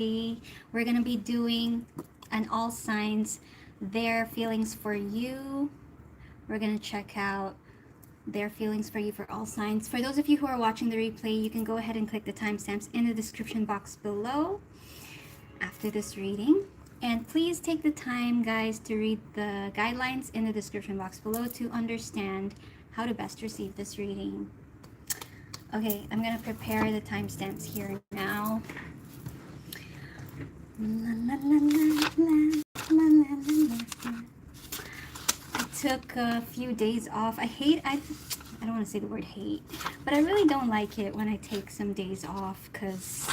We're going to be doing an all signs, their feelings for you. We're going to check out their feelings for you for all signs. For those of you who are watching the replay, you can go ahead and click the timestamps in the description box below after this reading. And please take the time, guys, to read the guidelines in the description box below to understand how to best receive this reading. Okay, I'm going to prepare the timestamps here now. I took a few days off. I don't want to say the word hate, but I really don't like it when I take some days off because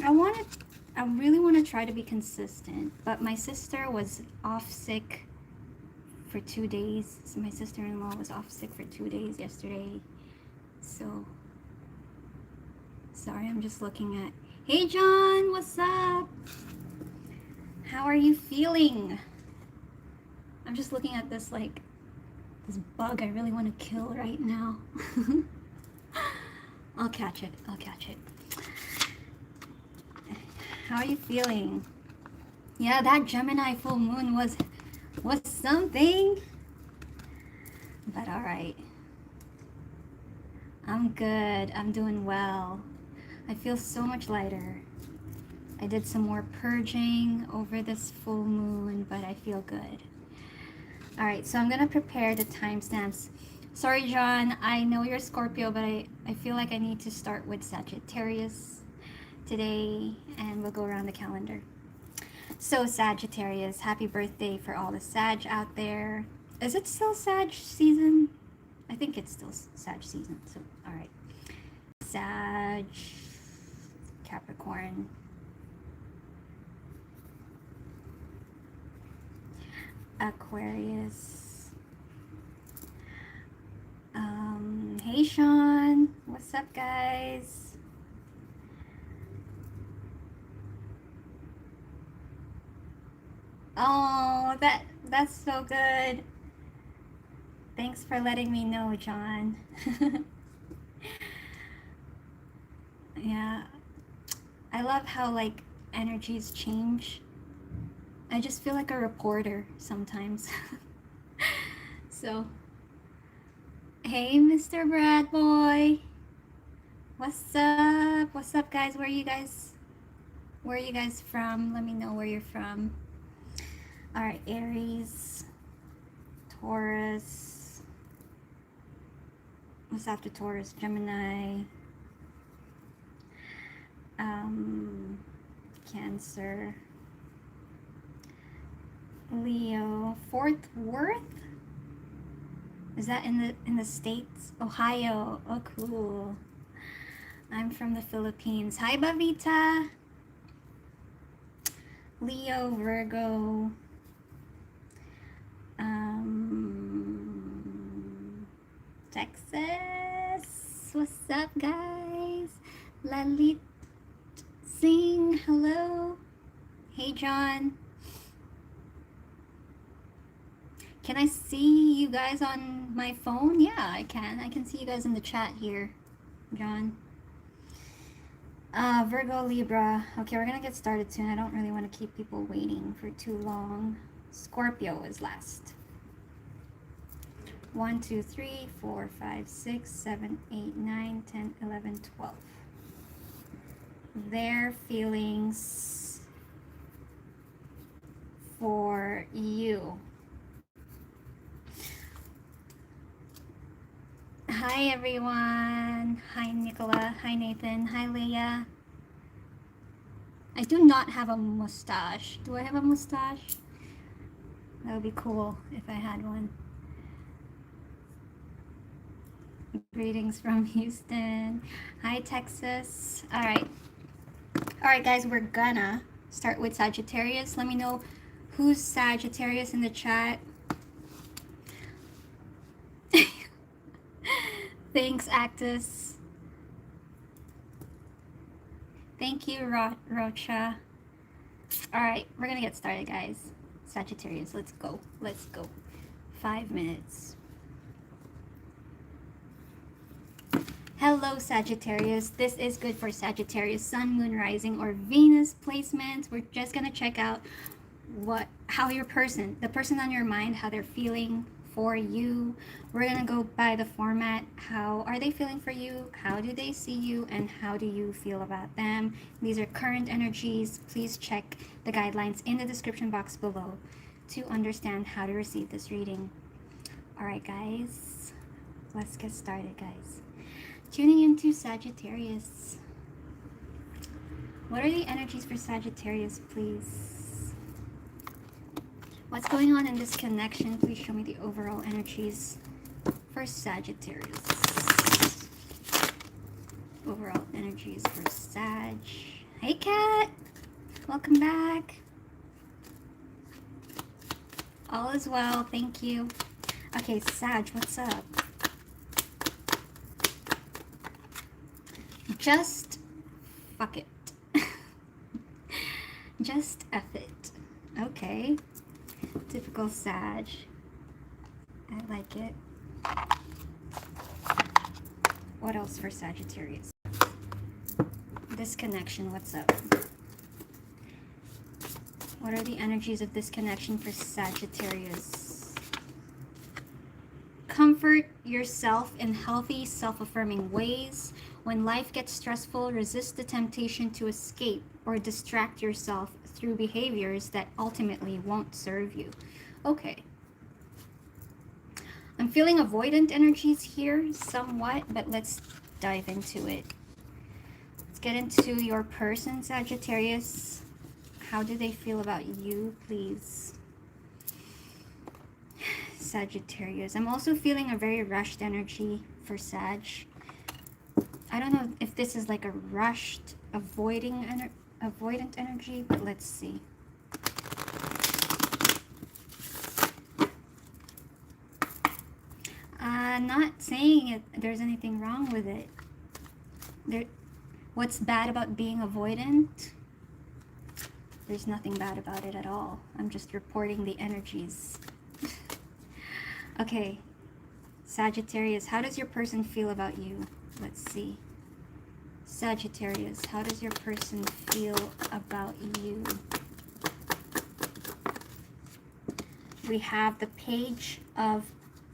I really want to try to be consistent. But my sister was off sick for 2 days. So my sister-in-law was off sick for 2 days yesterday. So, sorry, I'm just looking at... Hey, John, what's up? How are you feeling? I'm just looking at this, like, this bug I really want to kill right now. I'll catch it. I'll catch it. How are you feeling? Yeah, that Gemini full moon was something. But all right. I'm good. I'm doing well. I feel so much lighter. I did some more purging over this full moon, but I feel good. All right, so I'm going to prepare the timestamps. Sorry, John. I know you're Scorpio, but I feel like I need to start with Sagittarius today, and we'll go around the calendar. So Sagittarius, happy birthday for all the Sag out there. Is it still Sag season? I think it's still Sag season. So, all right. Sag, Capricorn. Aquarius. Hey Sean, what's up, guys? Oh, that's so good. Thanks for letting me know, John. Yeah, I love how like energies change. I just feel like a reporter sometimes. So, hey, Mr. Brad Boy. What's up? What's up, guys? Where are you guys from? Let me know where you're from. All right, Aries, Taurus. What's after Taurus? Gemini. Cancer. Leo. Fort Worth? Is that in the States? Ohio. Oh, cool. I'm from the Philippines. Hi, Bavita. Leo, Virgo. Texas. What's up, guys? Lalit Singh. Hello. Hey, John. Can I see you guys on my phone? Yeah, I can. I can see you guys in the chat here, John. Virgo, Libra. Okay, we're gonna get started soon. I don't really want to keep people waiting for too long. Scorpio is last. 1, 2, 3, 4, 5, 6, 7, 8, 9, 10, 11, 12. Their feelings for you. Hi everyone. Hi Nicola. Hi Nathan. Hi Leah. I do not have a mustache. Do I have a mustache? That would be cool if I had one. Greetings from Houston. Hi Texas. Alright. Alright guys, we're gonna start with Sagittarius. Let me know who's Sagittarius in the chat. Thanks, Actus. Thank you, Rocha. Alright, we're gonna get started, guys. Sagittarius, let's go. Let's go. 5 minutes. Hello, Sagittarius. This is good for Sagittarius, Sun, Moon, Rising, or Venus placements. We're just gonna check out how the person on your mind, how they're feeling for you. We're gonna go by the format. How are they feeling for you? How do they see you? And how do you feel about them? These are current energies. Please check the guidelines in the description box below to understand how to receive this reading. All right, guys, let's get started, guys. Tuning into Sagittarius. What are the energies for Sagittarius, please? What's going on in this connection? Please show me the overall energies for Sagittarius. Overall energies for Sag. Hey, Kat. Welcome back. All is well. Thank you. Okay, Sag, what's up? Just fuck it. Just F it. Okay. Typical Sag. I like it. What else for Sagittarius? This connection, what's up? What are the energies of this connection for Sagittarius? Comfort yourself in healthy, self-affirming ways. When life gets stressful, resist the temptation to escape or distract yourself through behaviors that ultimately won't serve you. Okay. I'm feeling avoidant energies here somewhat, but let's dive into it. Let's get into your person, Sagittarius. How do they feel about you, please? Sagittarius. I'm also feeling a very rushed energy for Sag. I don't know if this is like a rushed, avoidant energy, but let's see. Not saying there's anything wrong with it. What's bad about being avoidant? There's nothing bad about it at all. I'm just reporting the energies. Okay, Sagittarius, how does your person feel about you? Let's see. Sagittarius, how does your person feel about you? We have the Page of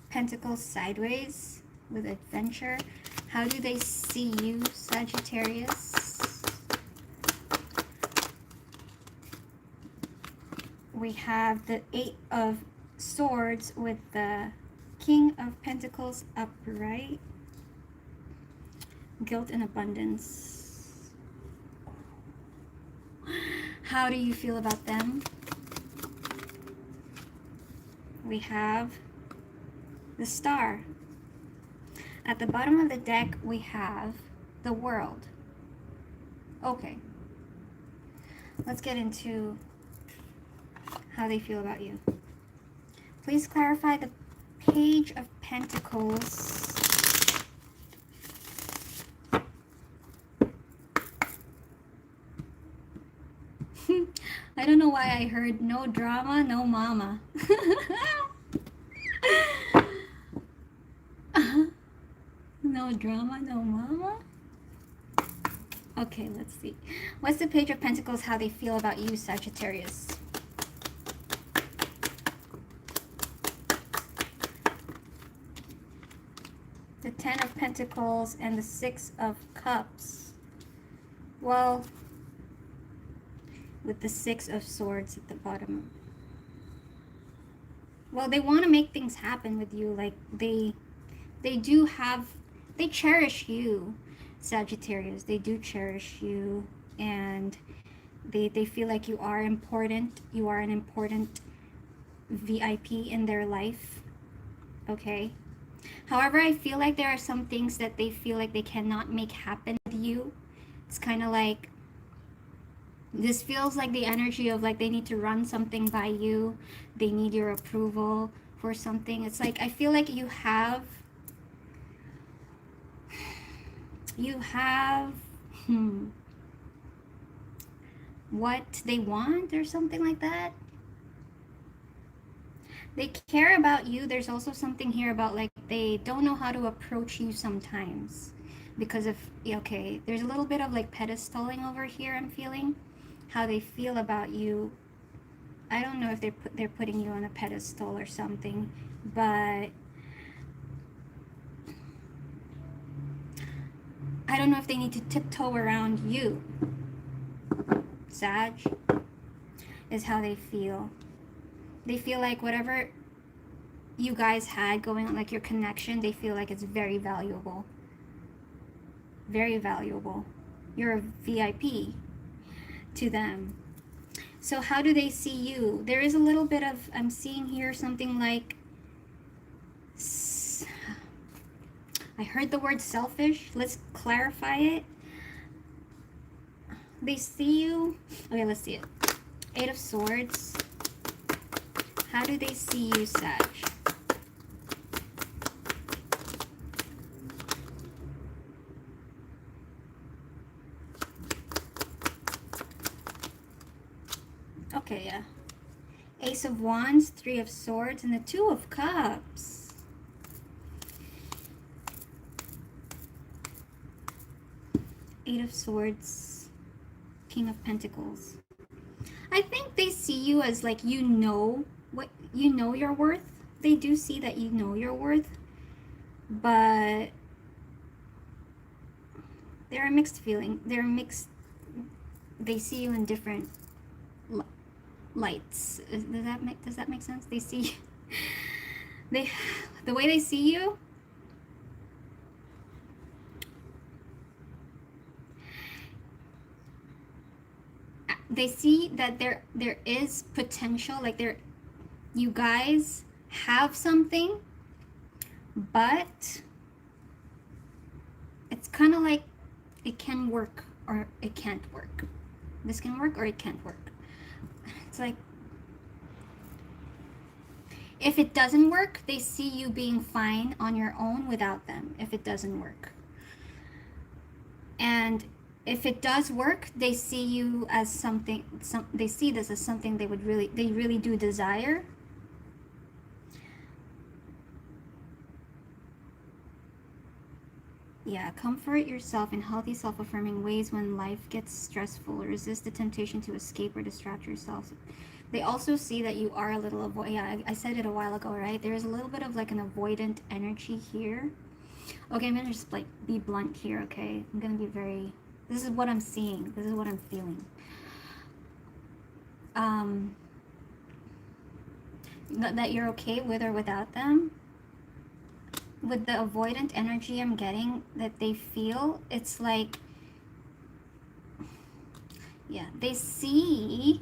Pentacles sideways with adventure. How do they see you, Sagittarius? We have the Eight of Swords with the King of Pentacles upright. Guilt and abundance. How do you feel about them? We have the Star. At the bottom of the deck, we have the World. Okay. Let's get into how they feel about you. Please clarify the Page of Pentacles. I don't know why I heard no drama, no mama. No drama, no mama. Okay, let's see. What's the Page of Pentacles, how they feel about you, Sagittarius? The Ten of Pentacles and the Six of Cups. Well, with the Six of Swords at the bottom. Well, they want to make things happen with you. Like, they cherish you, Sagittarius. They do cherish you, and they feel like you are important. You are an important VIP in their life. Okay? However, I feel like there are some things that they feel like they cannot make happen with you. It's kind of like, this feels like the energy of like they need to run something by you. They need your approval for something. It's like, I feel like you have what they want or something like that. They care about you. There's also something here about like they don't know how to approach you sometimes. because of, okay, there's a little bit of like pedestaling over here. I'm feeling how they feel about you. I don't know if they're putting you on a pedestal or something, but I don't know if they need to tiptoe around you. Sag is how they feel. They feel like whatever you guys had going on, like your connection, they feel like it's very valuable. Very valuable. You're a VIP to them. So how do they see you? There is a little bit of, I'm seeing here something like, I heard the word selfish. Let's clarify it. They see you, okay, let's see it. 8 of Swords. How do they see you, Sag? Okay, yeah. Ace of Wands, 3 of Swords, and the 2 of Cups. Eight of Swords, King of Pentacles. I think they see you as like, you know your worth. They do see that you know your worth, but they're a mixed feeling. They're mixed. They see you in different lights. Does that make sense? They see the way they see you. They see that there is potential, like you guys have something, but it's kind of like it can work or it can't work. This can work or it can't work. It's like, if it doesn't work, they see you being fine on your own without them, if it doesn't work. And if it does work, they see you as something, they see this as something they really do desire. Yeah, comfort yourself in healthy, self-affirming ways when life gets stressful. Resist the temptation to escape or distract yourself. They also see that you are a little yeah, I said it a while ago, right? There's a little bit of like an avoidant energy here. Okay, I'm gonna just like be blunt here, okay? I'm gonna be very, this is what I'm seeing. This is what I'm feeling. That you're okay with or without them. With the avoidant energy I'm getting that they feel, it's like, yeah, they see,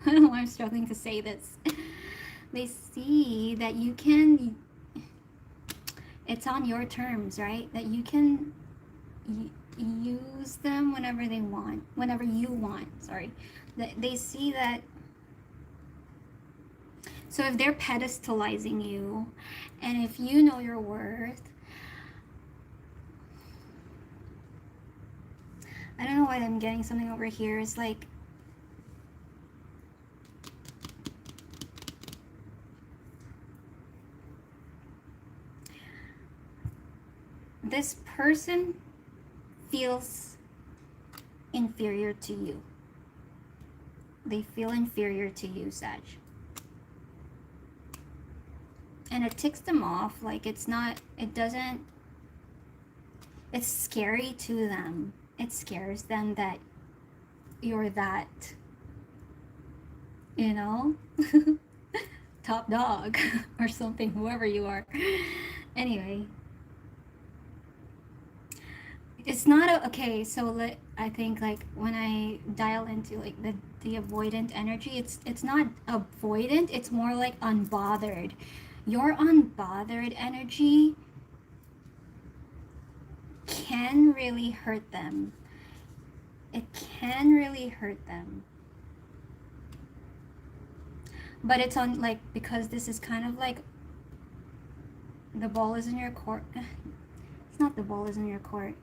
I don't know why I'm struggling to say this. They see that you can, it's on your terms, right? That you can use them whenever they want, whenever you want, sorry. They see that. So if they're pedestalizing you, and if you know your worth, I don't know why I'm getting something over here. It's like, this person feels inferior to you. They feel inferior to you, Sag. And it ticks them off, like it's scary to them. It scares them that you're that, you know, top dog or something, whoever you are. Anyway, it's not okay, so I think like when I dial into like the avoidant energy, it's not avoidant, it's more like unbothered. Your unbothered energy can really hurt them. It can really hurt them. But it's on, like, because this is kind of like the ball is in your court. It's not the ball is in your court.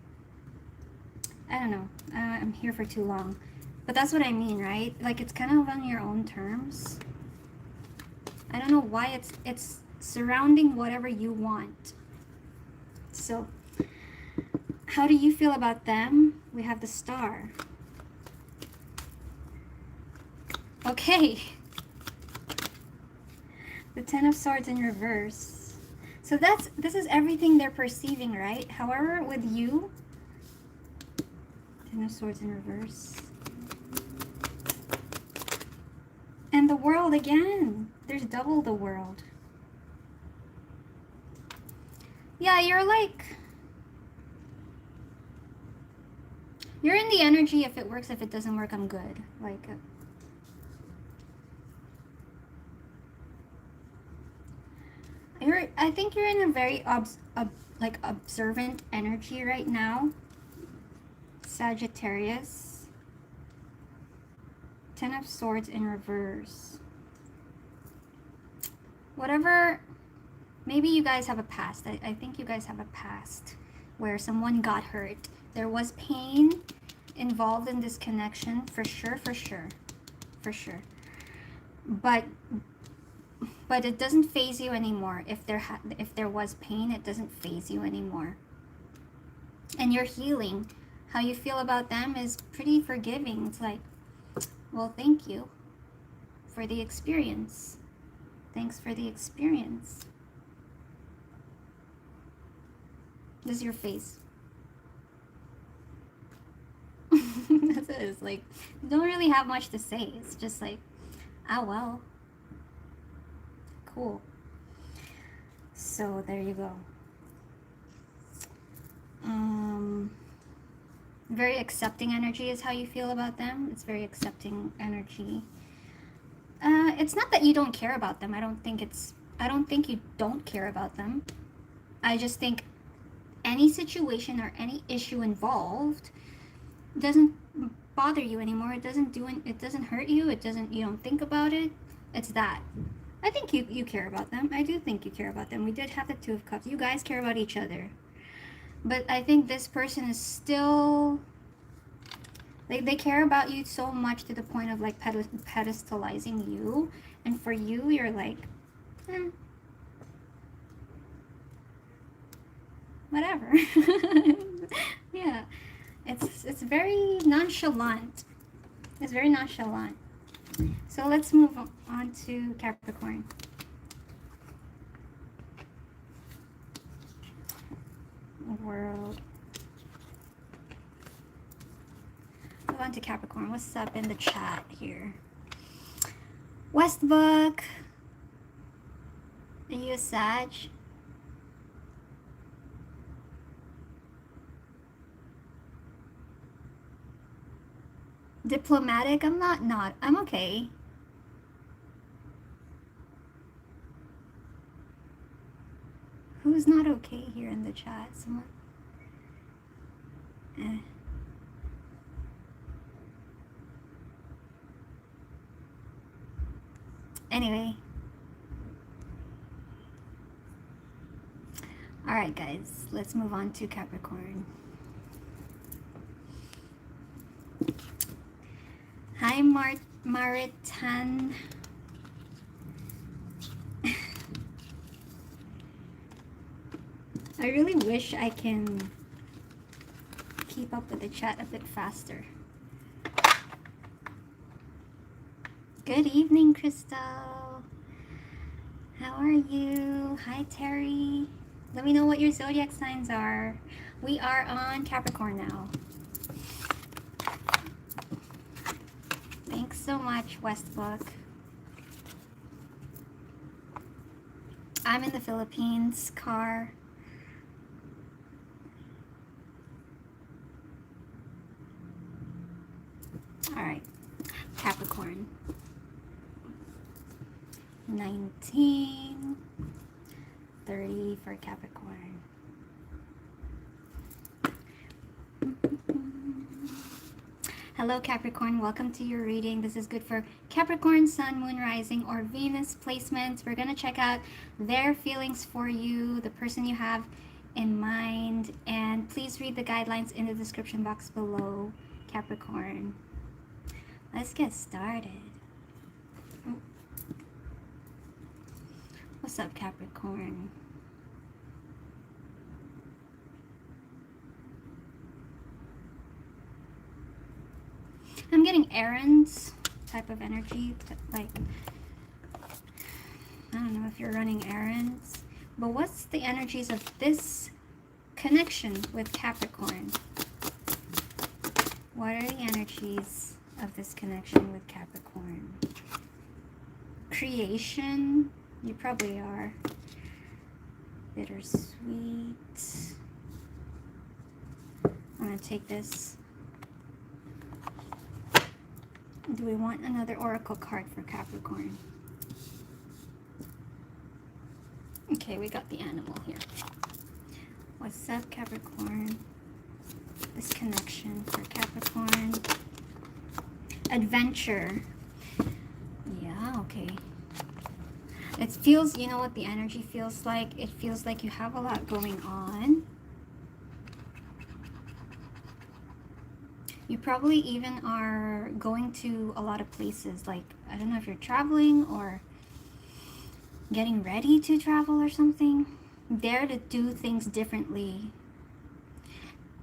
I don't know. I'm here for too long. But that's what I mean, right? Like, it's kind of on your own terms. I don't know why it's surrounding whatever you want. So How do you feel about them? We have the Star. Okay. The Ten of Swords in reverse. So this is everything they're perceiving, right? However, with you, Ten of Swords in reverse. And the World again. There's double the World. Yeah, you're like... You're in the energy, if it works, if it doesn't work, I'm good. Like... I think you're in a very like observant energy right now. Sagittarius. Ten of Swords in reverse. Whatever, maybe you guys have a past. I think you guys have a past where someone got hurt. There was pain involved in this connection, for sure, for sure, for sure. But it doesn't phase you anymore. If there was pain, it doesn't phase you anymore. And you're healing. How you feel about them is pretty forgiving. It's like, well, thank you for the experience. Thanks for the experience. This is your face. This is like, you don't really have much to say. It's just like, ah, well. Cool. So there you go. Very accepting energy is how you feel about them. It's very accepting energy. It's not that you don't care about them. I don't think you don't care about them. I just think any situation or any issue involved doesn't bother you anymore. It doesn't hurt you. You don't think about it. It's that. I think you care about them. I do think you care about them. We did have the Two of Cups. You guys care about each other. But I think this person is still... They care about you so much to the point of like pedestalizing you. And for you, you're like... whatever. Yeah. It's very nonchalant. It's very nonchalant. So let's move on to Capricorn. World. Move on to Capricorn. What's up in the chat here? Westbook. Are you a Sag? Diplomatic? I'm not. I'm okay. Who's not okay here in the chat? Someone? Anyway. Alright guys, let's move on to Capricorn. Hi Maritan. I really wish I can keep up with the chat a bit faster. Good evening, Crystal. How are you? Hi, Terry. Let me know what your zodiac signs are. We are on Capricorn now. Thanks so much, Westbook. I'm in the Philippines, Car. Alright, Capricorn. 19, 30 for Capricorn. Hello Capricorn, welcome to your reading. This is good for Capricorn, Sun, Moon, Rising, or Venus placements. We're going to check out their feelings for you, the person you have in mind, and please read the guidelines in the description box below, Capricorn. Let's get started. What's up, Capricorn? getting errands type of energy, like, I don't know if you're running errands, but what's the energies of this connection with Capricorn? What are the energies of this connection with Capricorn? Creation, you probably are. Bittersweet. I'm going to take this. Do we want another oracle card for Capricorn? Okay, we got the animal here. What's up, Capricorn? This connection for Capricorn. Adventure. Yeah, okay. It feels, you know what the energy feels like? It feels like you have a lot going on. You probably even are going to a lot of places. Like, I don't know if you're traveling or getting ready to travel or something. Dare to do things differently.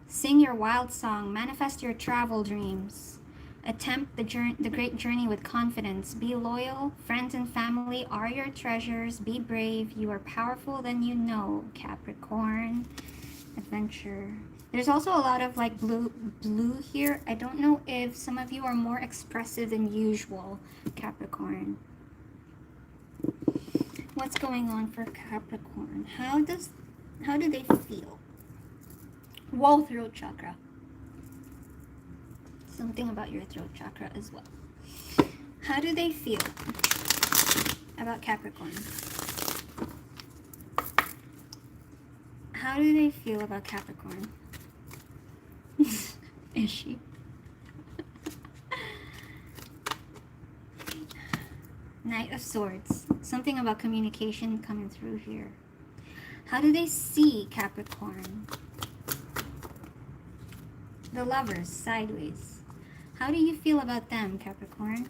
Sing your wild song. Manifest your travel dreams. Attempt the great journey with confidence. Be loyal. Friends and family are your treasures. Be brave. You are powerful than you know, Capricorn. Adventure. There's also a lot of like blue here. I don't know if some of you are more expressive than usual, Capricorn. What's going on for Capricorn? How do they feel? Whoa, throat chakra. Something about your throat chakra as well. How do they feel about Capricorn? How do they feel about Capricorn? Is she? Knight of Swords. Something about communication coming through here. How do they see Capricorn? The Lovers, sideways. How do you feel about them, Capricorn?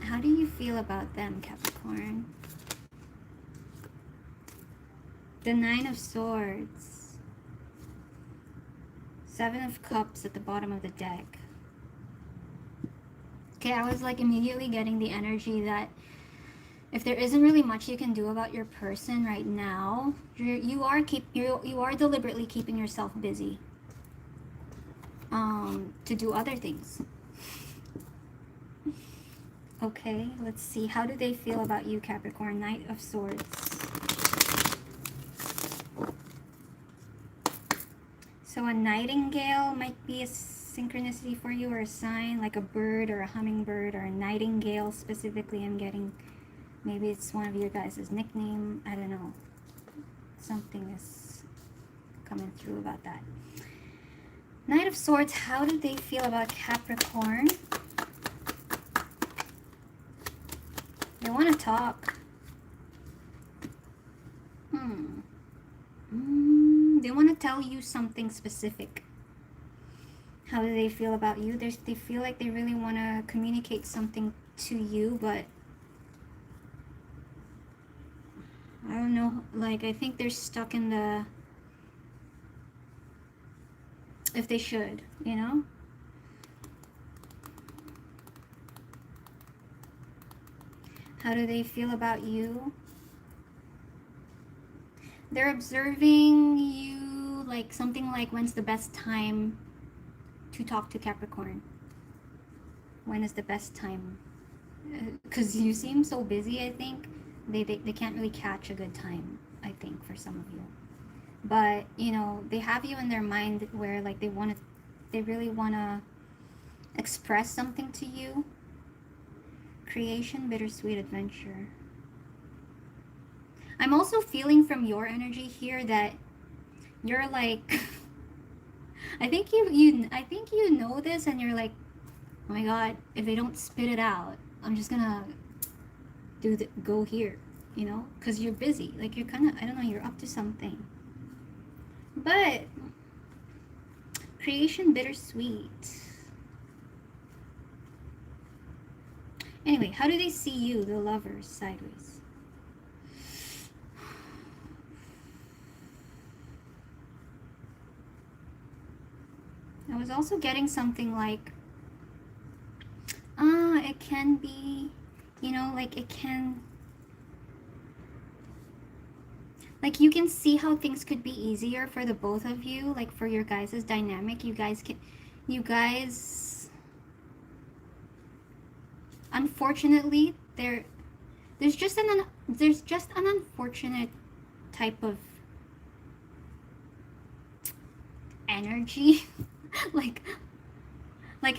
How do you feel about them, Capricorn? The Nine of Swords. Seven of Cups at the bottom of the deck. Okay, I was like immediately getting the energy that if there isn't really much you can do about your person right now, you are deliberately keeping yourself busy to do other things. Okay, let's see. How do they feel about you, Capricorn? Knight of Swords. So a nightingale might be a synchronicity for you, or a sign, like a bird or a hummingbird or a nightingale specifically. I'm getting, maybe it's one of your guys' nickname. I don't know. Something is coming through about that. Knight of Swords, how do they feel about Capricorn? They want to talk. They want to tell you something specific. How do they feel about you? They feel like they really want to communicate something to you, but I don't know. Like, I think they're stuck in the, if they should, you know? How do they feel about you? They're observing you, like something like, when's the best time to talk to Capricorn? When is the best time? Because you seem so busy, I think. They can't really catch a good time, I think, for some of you. But, you know, they have you in their mind where, like, they really want to express something to you. Creation, bittersweet adventure. I'm also feeling from your energy here that you're like, I think you know this, and you're like, oh my god, if they don't spit it out, I'm just gonna go here, you know, because you're busy. Like, you're kind of, I don't know, you're up to something. But creation, bittersweet. Anyway, how do they see you, the Lovers, sideways? I was also getting something like, it can be, you know, like it can, like you can see how things could be easier for the both of you, like for your guys' dynamic. You guys, unfortunately, there's just an unfortunate type of energy. like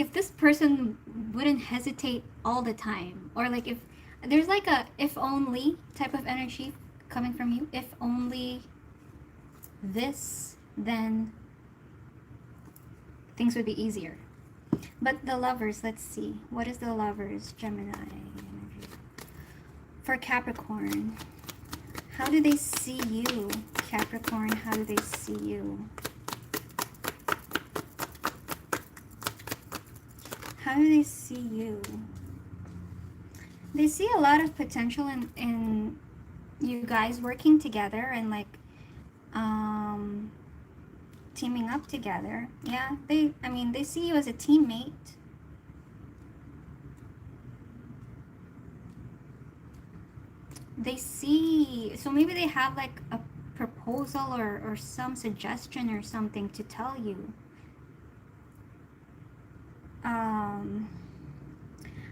if this person wouldn't hesitate all the time, or like if there's like a if only type of energy coming from you, if only this, then things would be easier. But the Lovers, let's see, what is the Lovers Gemini energy for Capricorn? How do they see you, Capricorn? How do they see you? How do they see you? They see a lot of potential in you guys working together and like teaming up together. Yeah, they see you as a teammate. They see, so maybe they have like a proposal or some suggestion or something to tell you.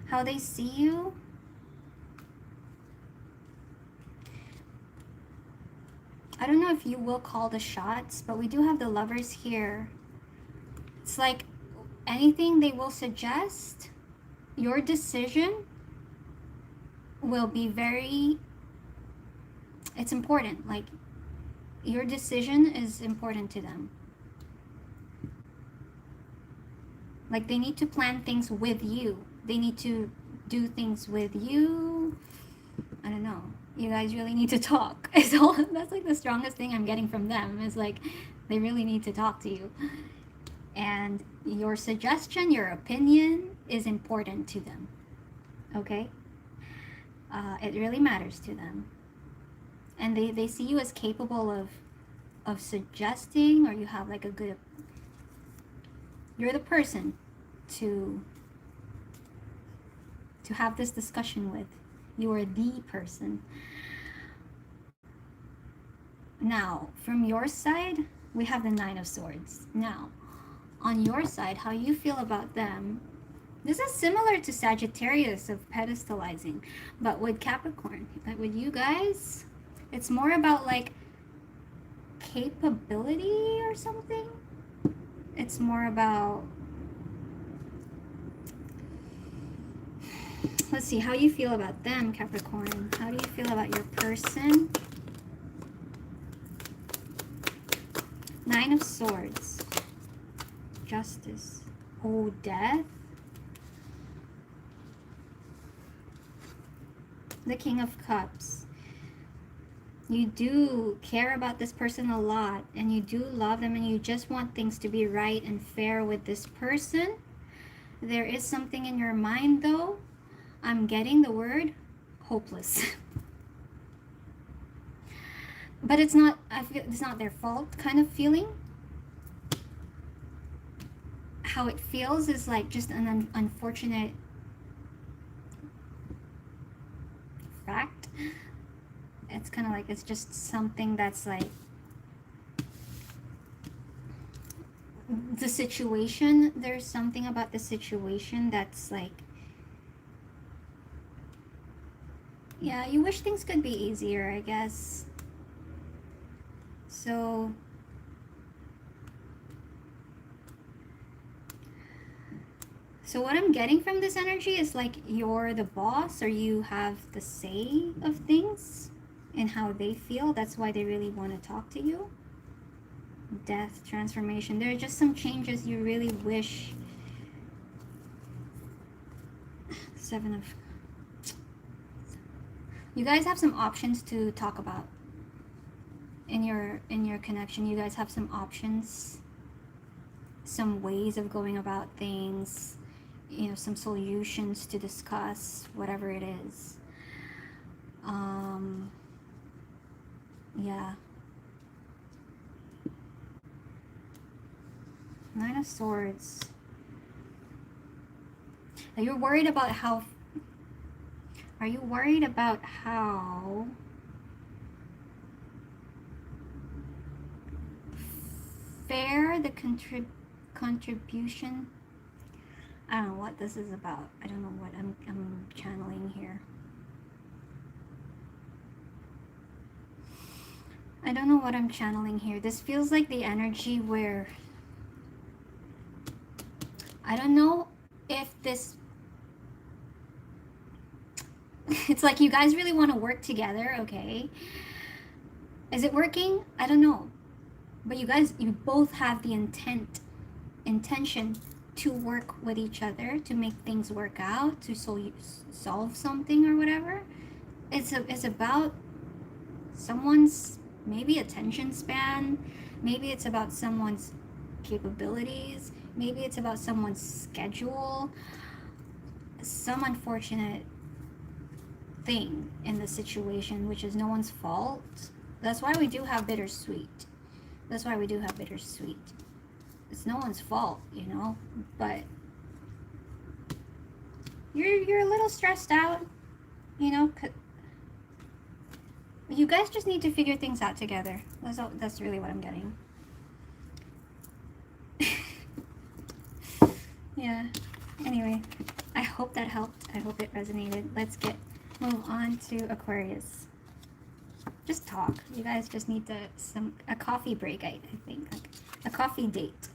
How they see you, I don't know if you will call the shots, but we do have the Lovers here. It's like anything they will suggest, your decision will be very, it's important. Like your decision is important to them. Like they need to plan things with you. They need to do things with you. I don't know. You guys really need to talk. So that's like the strongest thing I'm getting from them, is like they really need to talk to you. And your suggestion, your opinion is important to them. Okay? It really matters to them. And they see you as capable of suggesting, or you have like a good, you're the person to have this discussion with. You are the person. Now, from your side, we have the Nine of Swords. Now, on your side, how you feel about them, this is similar to Sagittarius of pedestalizing, but with Capricorn, like with you guys, it's more about like capability or something. It's more about, let's see, how you feel about them, Capricorn. How do you feel about your person? Nine of Swords. Justice. Oh, Death. The King of Cups. You do care about this person a lot, and you do love them, and you just want things to be right and fair with this person. There is something in your mind, though. I'm getting the word hopeless. But it's not, I feel it's not their fault kind of feeling. How it feels is like just an unfortunate fact. It's kind of like it's just something that's like the situation. There's something about the situation that's like, yeah, you wish things could be easier, I guess. So what I'm getting from this energy is like you're the boss, or you have the say of things and how they feel. That's why they really want to talk to you. Death, transformation. There are just some changes you really wish. Seven of... You guys have some options to talk about in your connection. You guys have some options, some ways of going about things, you know, some solutions to discuss, whatever it is. Yeah. Nine of Swords. Are you worried about how... Are you worried about how... fair the contribution... I don't know what this is about. I don't know what I'm channeling here. I don't know what I'm channeling here. This feels like the energy where... I don't know if this... It's like you guys really want to work together, okay? Is it working? I don't know. But you guys, you both have the intention to work with each other, to make things work out, to solve something or whatever. It's about someone's maybe attention span, maybe it's about someone's capabilities, maybe it's about someone's schedule, some unfortunate thing in the situation, which is no one's fault. That's why we do have bittersweet. That's why we do have bittersweet. It's no one's fault, you know, but you're a little stressed out, you know. You guys just need to figure things out together. That's really what I'm getting. Yeah. Anyway, I hope that helped. I hope it resonated. Let's move on to Aquarius. Just talk. You guys just need a coffee break, I think. Like a coffee date.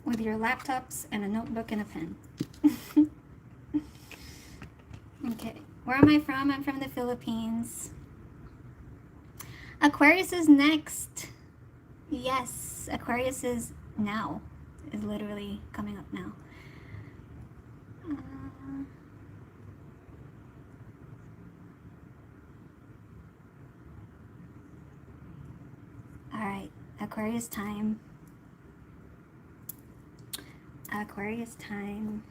With your laptops and a notebook and a pen. Okay. Where am I from? I'm from the Philippines. Aquarius is next. Yes. Aquarius is now. Is literally coming up now. Alright. Aquarius time. Aquarius time.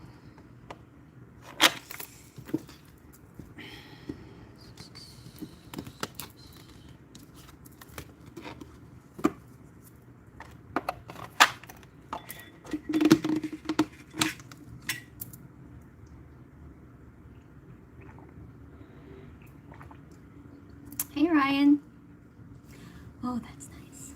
Hey Ryan. Oh, that's nice.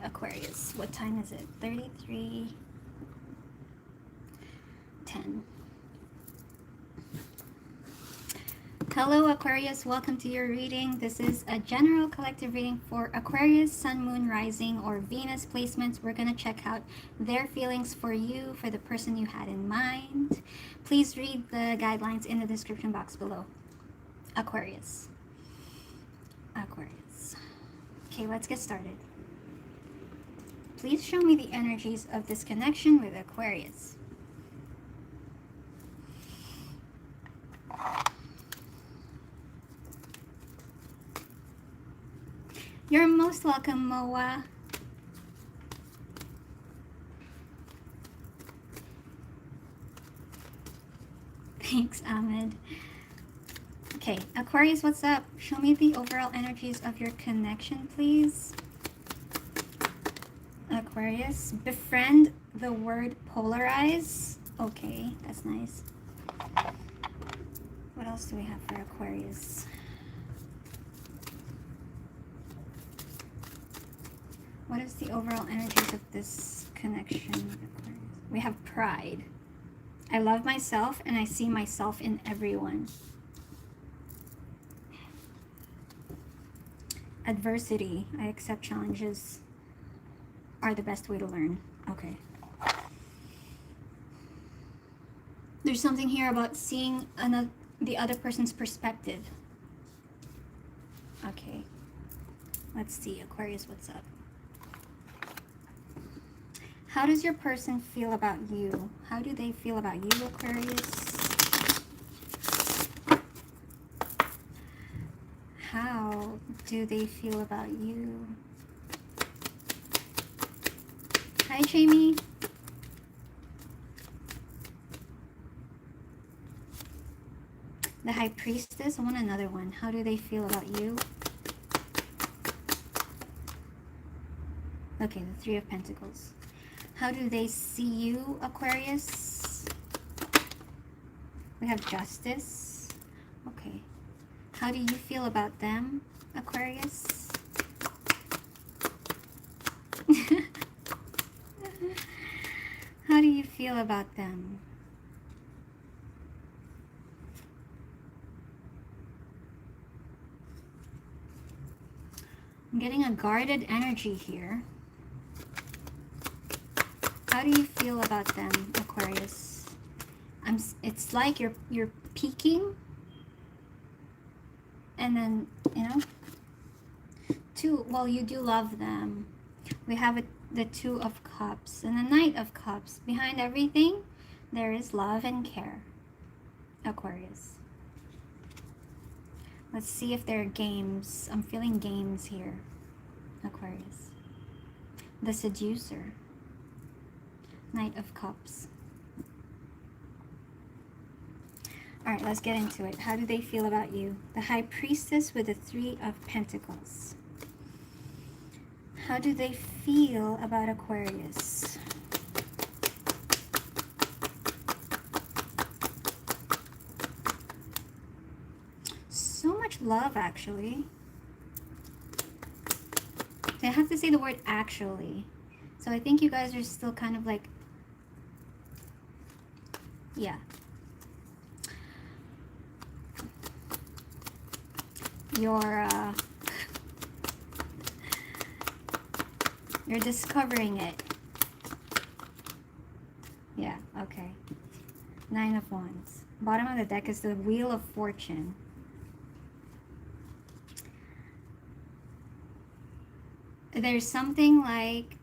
Aquarius, what time is it? 33:10. Hello Aquarius, welcome to your reading. This is a general collective reading for Aquarius, Sun, Moon, Rising, or Venus placements. We're going to check out their feelings for you, for the person you had in mind. Please read the guidelines in the description box below. Aquarius. Aquarius. Okay, let's get started. Please show me the energies of this connection with Aquarius. You're most welcome, Moa. Thanks, Ahmed. Okay, Aquarius, what's up? Show me the overall energies of your connection, please. Aquarius, befriend the word polarize. Okay, that's nice. What else do we have for Aquarius? What is the overall energies of this connection with Aquarius? We have pride. I love myself and I see myself in everyone. Adversity. I accept challenges are the best way to learn. Okay. There's something here about seeing the other person's perspective. Okay. Let's see, Aquarius, what's up? How does your person feel about you? How do they feel about you, Aquarius? How do they feel about you? Hi, Jamie. The High Priestess. I want another one. How do they feel about you? Okay, the Three of Pentacles. How do they see you, Aquarius? We have Justice. Okay. How do you feel about them, Aquarius? How do you feel about them? I'm getting a guarded energy here. How do you feel about them, Aquarius? It's like you're peeking, and then, you know, well, you do love them. We have the Two of Cups and the Knight of Cups. Behind everything, there is love and care, Aquarius. Let's see if there are games. I'm feeling games here, Aquarius. The Seducer. Knight of Cups. Alright, let's get into it. How do they feel about you? The High Priestess with the Three of Pentacles. How do they feel about Aquarius? So much love, actually. I have to say the word actually. So I think you guys are still kind of like, yeah. You're discovering it. Yeah, okay. Nine of Wands. Bottom of the deck is the Wheel of Fortune. There's something like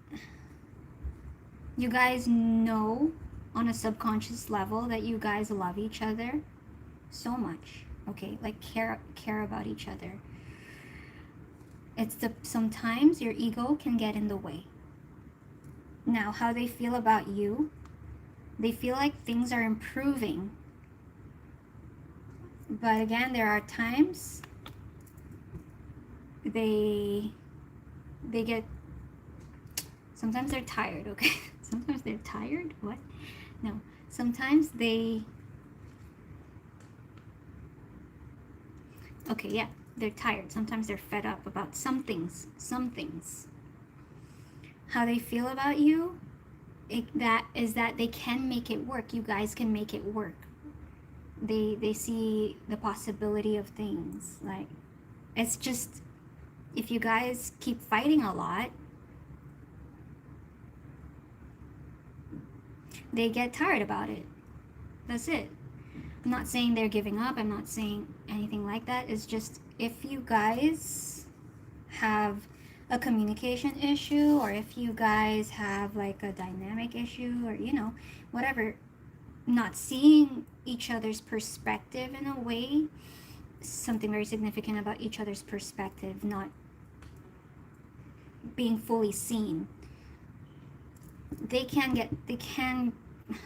you guys know on a subconscious level that you guys love each other so much. Okay, like care about each other. It's sometimes your ego can get in the way. Now, how they feel about you, they feel like things are improving. But again, there are times they get, sometimes they're tired, okay? Sometimes they're tired, what? No, sometimes they, okay, yeah, they're tired. Sometimes they're fed up about some things. How they feel about you, that they can make it work. You guys can make it work. They see the possibility of things. Like, it's just, if you guys keep fighting a lot, they get tired about it. That's it. I'm not saying they're giving up. I'm not saying anything like that. It's just, if you guys have a communication issue, or if you guys have like a dynamic issue, or, you know, whatever, not seeing each other's perspective in a way, something very significant about each other's perspective, not being fully seen, they can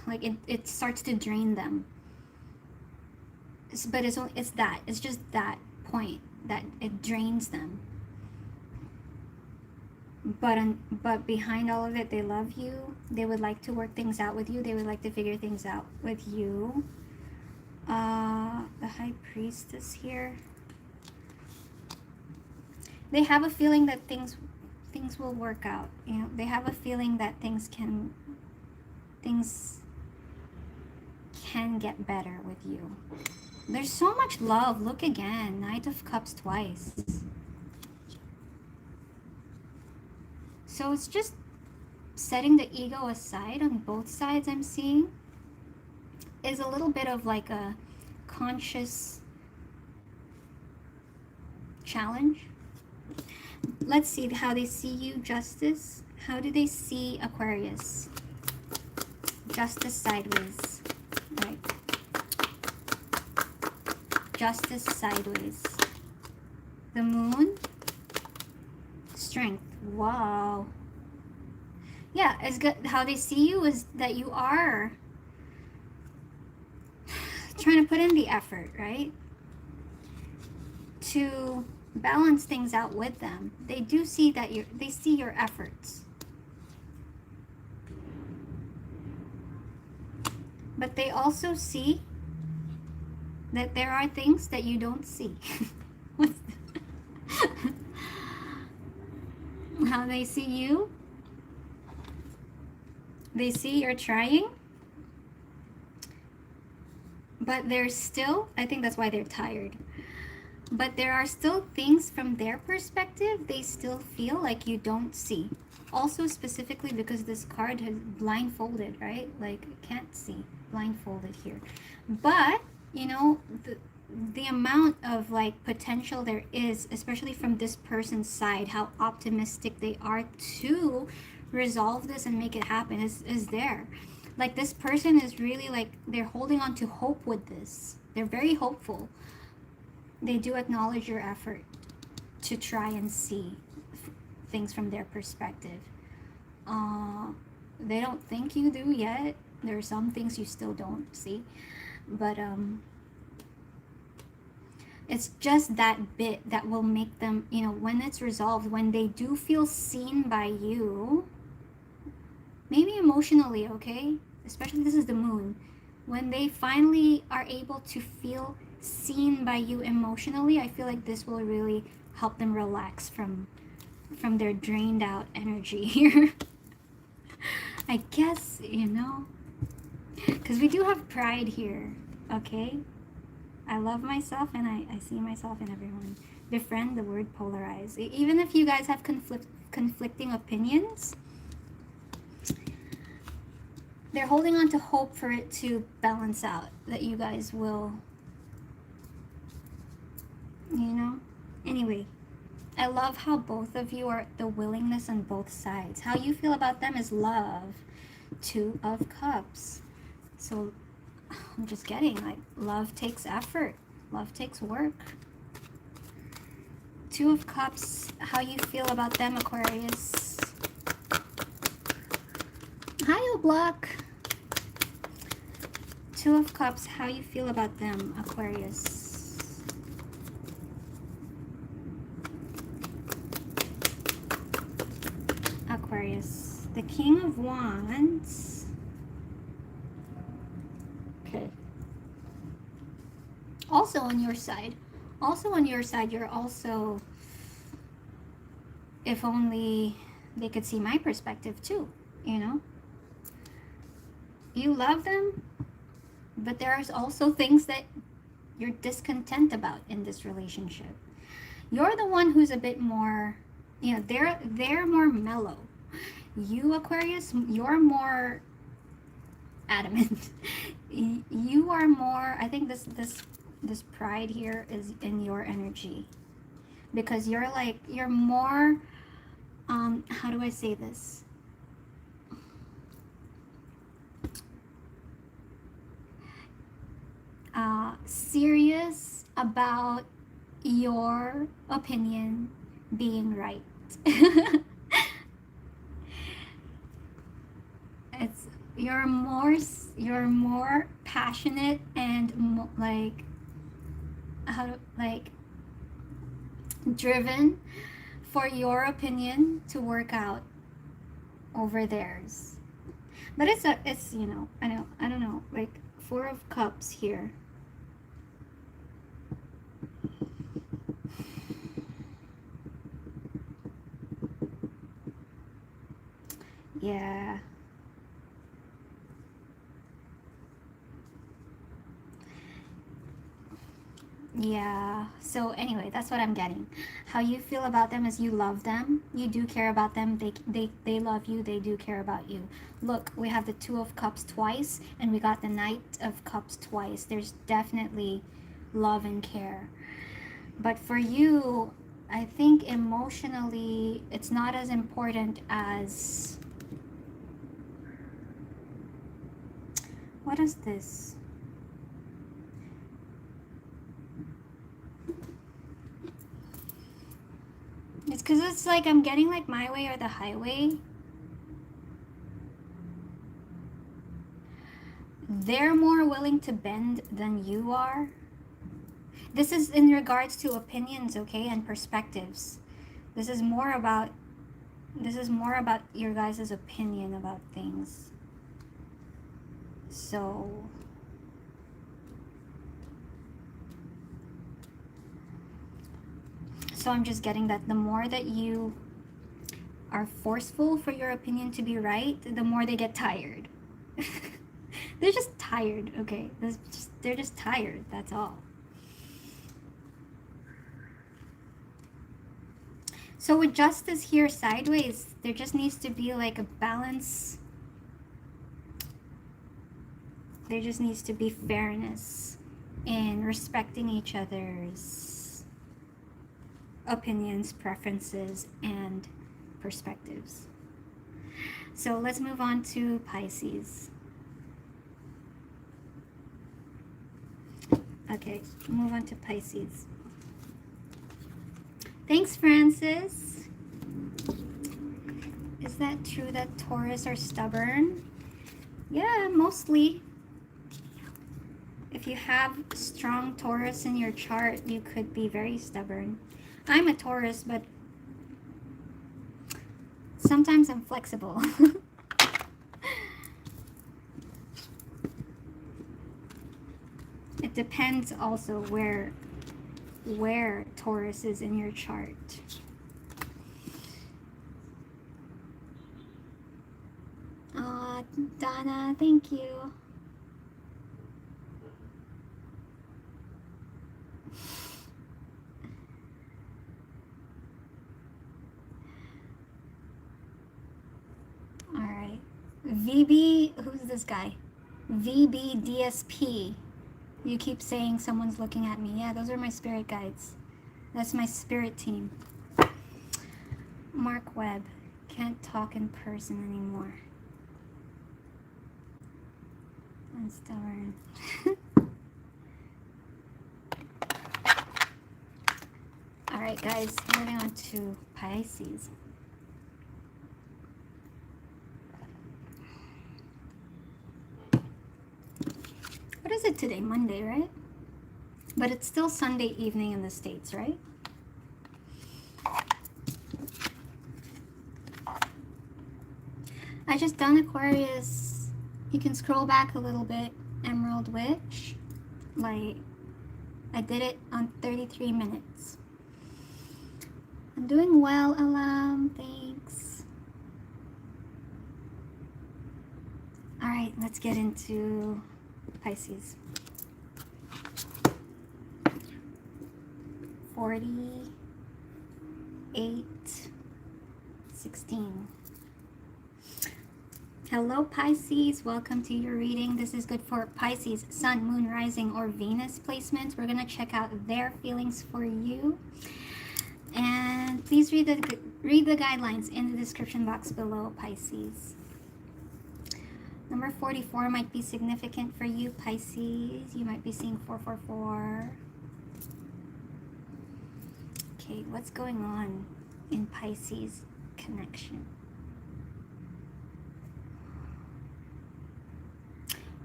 like it starts to drain them. But it's just that point that it drains them. But behind all of it, they love you. They would like to work things out with you. They would like to figure things out with you. The High Priestess here. They have a feeling that things will work out. You know, they have a feeling that things can get better with you. There's so much love. Look again. Knight of Cups twice. So it's just setting the ego aside on both sides. I'm seeing is a little bit of like a conscious challenge. Let's see how they see you, Justice. How do they see Aquarius? Justice sideways. Right. Justice sideways. The Moon. Strength. Wow. Yeah, it's good. How they see you is that you are trying to put in the effort, right? To balance things out with them. They do see that they see your efforts. But they also see that there are things that you don't see. How they see you, they see you're trying, but there's still, I think that's why they're tired, but there are still things from their perspective they still feel like you don't see. Also specifically because this card has blindfolded, right? Like, can't see, blindfolded here. But, you know, the amount of like potential there is, especially from this person's side, how optimistic they are to resolve this and make it happen is there. Like, this person is really like, they're holding on to hope with this. They're very hopeful. They do acknowledge your effort to try and see things from their perspective. They don't think you do yet. There are some things you still don't see, but it's just that bit that will make them, you know, when it's resolved, when they do feel seen by you, maybe emotionally, okay? Especially, this is the moon. When they finally are able to feel seen by you emotionally, I feel like this will really help them relax from their drained out energy here. I guess, you know, because we do have pride here, okay? I love myself and I see myself in everyone. Befriend, the word polarize. Even if you guys have conflicting opinions, they're holding on to hope for it to balance out, that you guys will, you know? Anyway, I love how both of you are the willingness on both sides. How you feel about them is love. 2 of Cups. So I'm just getting like, love takes effort. Love takes work. 2 of Cups. How you feel about them, Aquarius. Hi, O'Block. 2 of Cups. How you feel about them, Aquarius. Aquarius. The King of Wands. Okay. Also on your side. You're also, if only they could see my perspective too, you know? You love them, but there's also things that you're discontent about in this relationship. You're the one who's a bit more, you know, they're more mellow. You, Aquarius, you're more adamant. You are more, I think this pride here is in your energy, because you're like, you're more, how do I say this? Serious about your opinion being right. It's, you're more passionate and like, driven for your opinion to work out over theirs. But it's you know, I don't know, like 4 of Cups here. Yeah. Yeah. So anyway, that's what I'm getting. How you feel about them is you love them. You do care about them. They love you. They do care about you. Look, we have the 2 of Cups twice, and we got the Knight of Cups twice. There's definitely love and care. But for you, I think emotionally, it's not as important as... What is this? It's because it's like I'm getting like my way or the highway. they're more willing to bend than you are. This is in regards to opinions, okay, and perspectives. This is more about your guys' opinion about things. So I'm just getting that the more that you are forceful for your opinion to be right, the more they get tired. They're just tired, okay? They're just tired, that's all. So with justice here sideways, there just needs to be like a balance. There just needs to be fairness in respecting each other's opinions, preferences, and perspectives. So let's move on to Pisces. Okay, move on to Pisces. Thanks, Francis. Is that true that Taurus are stubborn? Yeah, mostly. If you have strong Taurus in your chart, you could be very stubborn. I'm a Taurus, but sometimes I'm flexible. It depends also where Taurus is in your chart. Donna, thank you. All right. VB, who's this guy? VBDSP. You keep saying someone's looking at me. Yeah, those are my spirit guides. That's my spirit team. Mark Webb. Can't talk in person anymore. I'm stubborn. Alright guys, moving on to Pisces. What is it today? Monday, right? But it's still Sunday evening in the States, right? I just done Aquarius. You can scroll back a little bit. Emerald Witch. Like, I did it on 33 minutes. I'm doing well, Alam. Thanks. Alright, let's get into Pisces. 48, 16. Hello Pisces, welcome to your reading. This is good for Pisces, Sun, Moon, Rising, or Venus placements. We're going to check out their feelings for you. And please read the guidelines in the description box below, Pisces. Number 44 might be significant for you, Pisces. You might be seeing 444. Okay, what's going on in Pisces connection?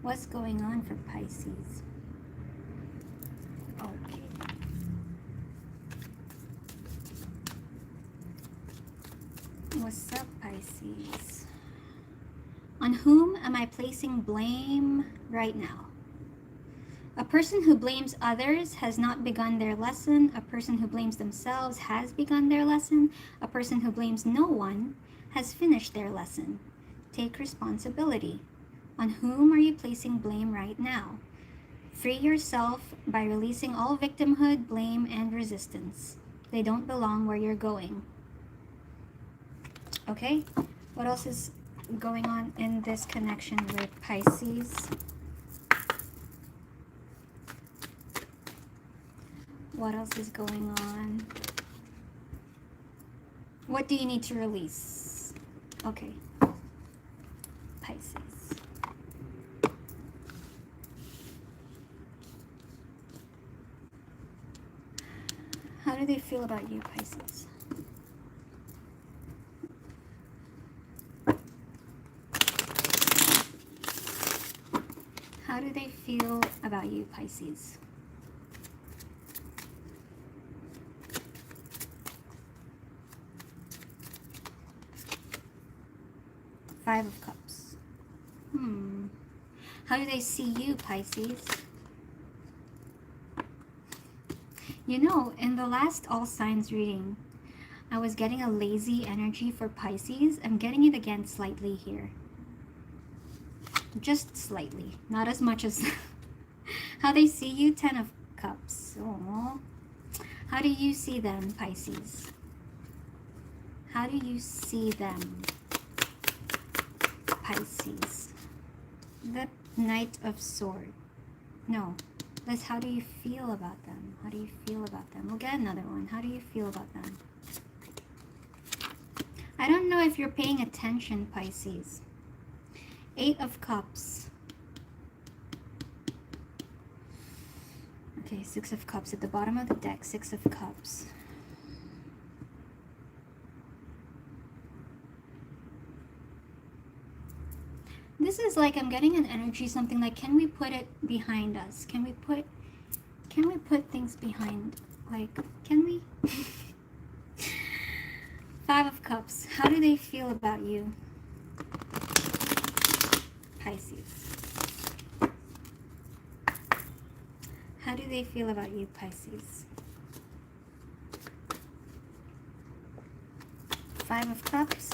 What's going on for Pisces? Okay. What's up, Pisces? On whom am I placing blame right now? A person who blames others has not begun their lesson. A person who blames themselves has begun their lesson. A person who blames no one has finished their lesson. Take responsibility. On whom are you placing blame right now? Free yourself by releasing all victimhood, blame, and resistance. They don't belong where you're going. Okay? What else is going on in this connection with Pisces? What else is going on? What do you need to release? Okay. Pisces. How do they feel about you, Pisces? How feel about you, Pisces? Five of Cups. How do they see you, Pisces? You know, in the last all signs reading, I was getting a lazy energy for Pisces. I'm getting it again slightly here. Just slightly. Not as much as how they see you, Ten of Cups. Oh, how do you see them, Pisces? How do you see them, Pisces? The Knight of Swords. No. That's how do you feel about them? How do you feel about them? We'll get another one. How do you feel about them? I don't know if you're paying attention, Pisces. Eight of Cups. Okay, Six of Cups at the bottom of the deck. Six of Cups. This is like I'm getting an energy, something like, can we put it behind us? Can we put things behind? Like, can we? Five of Cups. How do they feel about you, Pisces? How do they feel about you, Pisces? Five of Cups.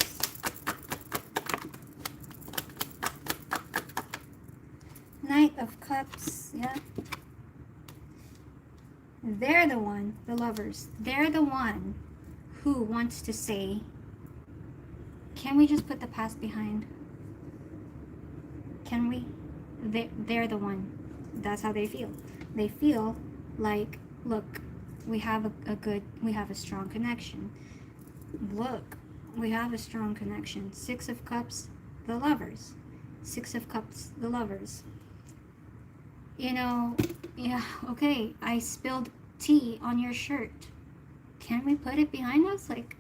Knight of Cups, yeah. They're the one, the lovers. They're the one who wants to say, can we just put the past behind? Can we? They're the one. That's how they feel. They feel like, look, we have a strong connection. Look, we have a strong connection. Six of Cups, the lovers. Six of Cups, the lovers. You know, yeah, okay, I spilled tea on your shirt. Can we put it behind us? Like,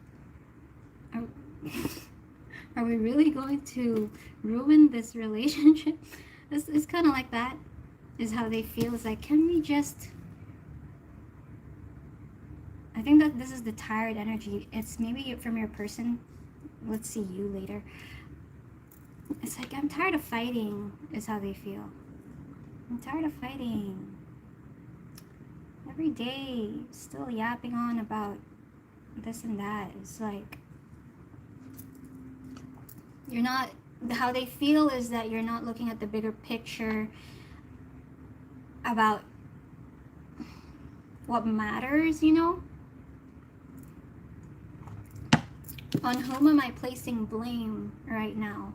are we really going to ruin this relationship? It's kind of like that, is how they feel. It's like, can we just... I think that this is the tired energy. It's maybe from your person. Let's see you later. It's like, I'm tired of fighting, is how they feel. I'm tired of fighting. Every day, still yapping on about this and that. It's like, you're not, how they feel is that you're not looking at the bigger picture about what matters, you know? On whom am I placing blame right now?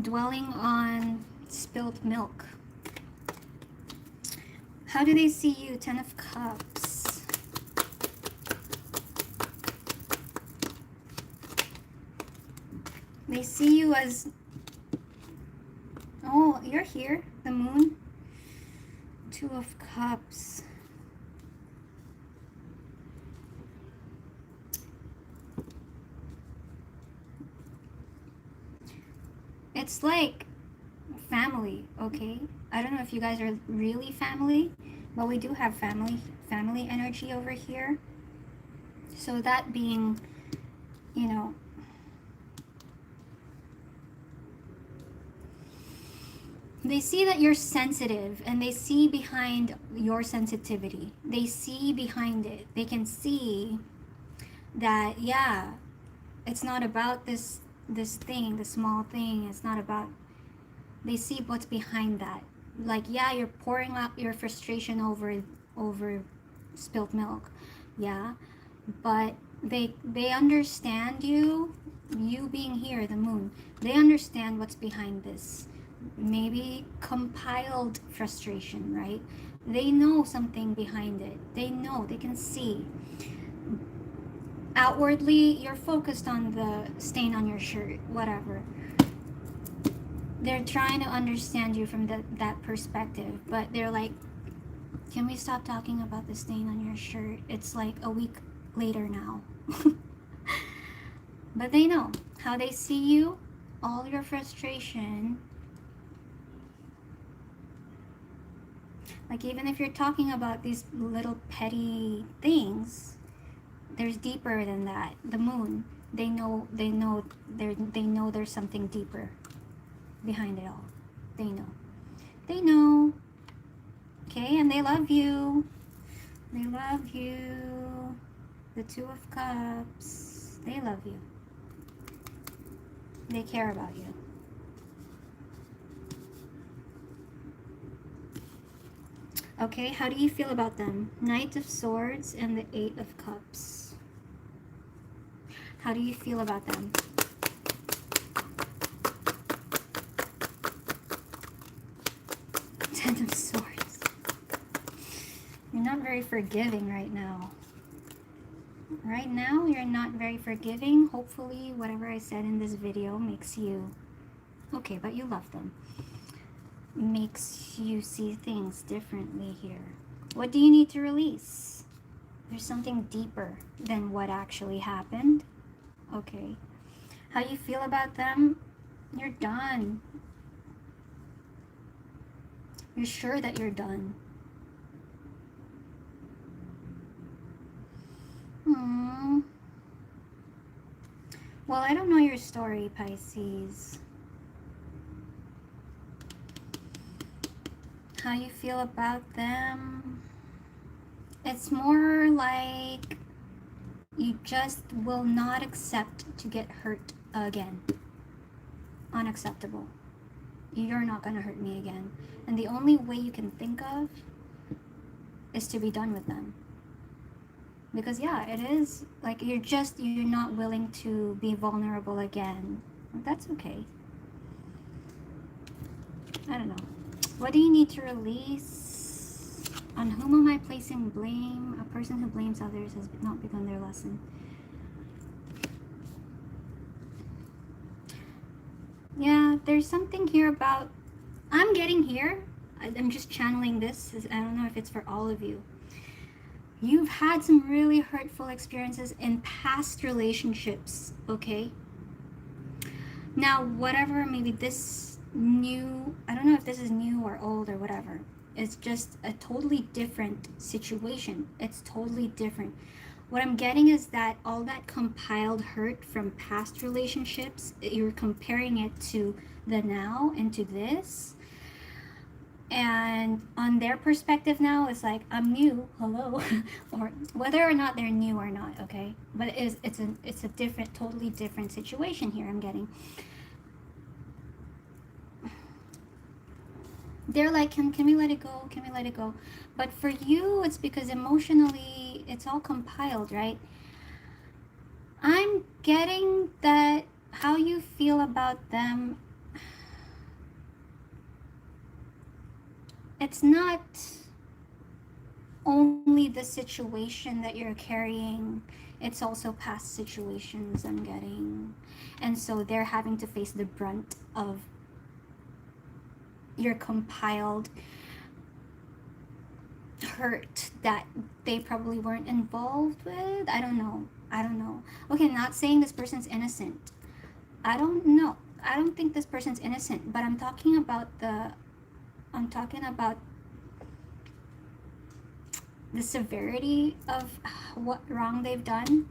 Dwelling on spilled milk. How do they see you? Ten of Cups. They see you as, oh, you're here, the moon. Two of Cups. It's like family, okay? I don't know if you guys are really family, but we do have family energy over here. So that being, you know, they see that you're sensitive, and they see behind your sensitivity. They see behind it. They can see that, yeah, it's not about this thing, the small thing. It's not about, they see what's behind that. Like, yeah, you're pouring out your frustration over spilled milk, yeah, but they understand you being here, the moon. They understand what's behind this. Maybe compiled frustration, right? They know something behind it. They know, they can see. Outwardly, you're focused on the stain on your shirt, whatever. They're trying to understand you from that perspective, but they're like, can we stop talking about the stain on your shirt? It's like a week later now. But they know how they see you, all your frustration. Like, even if you're talking about these little petty things, there's deeper than that. The moon, they know there's something deeper behind it all. They know. Okay, and they love you. They love you. The Two of Cups, they love you. They care about you. Okay, how do you feel about them? Knight of Swords and the Eight of Cups. How do you feel about them? Ten of Swords. You're not very forgiving right now. Right now, you're not very forgiving. Hopefully, whatever I said in this video makes you... Okay, but you love them. Makes you see things differently here. What do you need to release? There's something deeper than what actually happened. Okay. How you feel about them? You're done. You're sure that you're done. Well, I don't know your story, Pisces. How you feel about them? It's more like you just will not accept to get hurt again. Unacceptable. You're not going to hurt me again. And the only way you can think of is to be done with them. Because yeah, it is like you're not willing to be vulnerable again. That's okay. I don't know. What do you need to release? On whom am I placing blame? A person who blames others has not begun their lesson. Yeah, there's something here about... I'm getting here. I'm just channeling this. I don't know if it's for all of you. You've had some really hurtful experiences in past relationships, okay? Now, whatever, maybe this new, I don't know if this is new or old or whatever. It's just a totally different situation. It's totally different. What I'm getting is that all that compiled hurt from past relationships, you're comparing it to the now and to this. And on their perspective now, it's like, I'm new, hello. Or whether or not they're new or not, okay? But it's a different, totally different situation here I'm getting. They're like, can we let it go? Can we let it go? But for you, it's because emotionally, it's all compiled, right? I'm getting that how you feel about them, it's not only the situation that you're carrying, it's also past situations I'm getting. And so they're having to face the brunt of your compiled hurt that they probably weren't involved with. I don't know. Okay, not saying this person's innocent. I don't know. I don't think this person's innocent, but I'm talking about the severity of what wrong they've done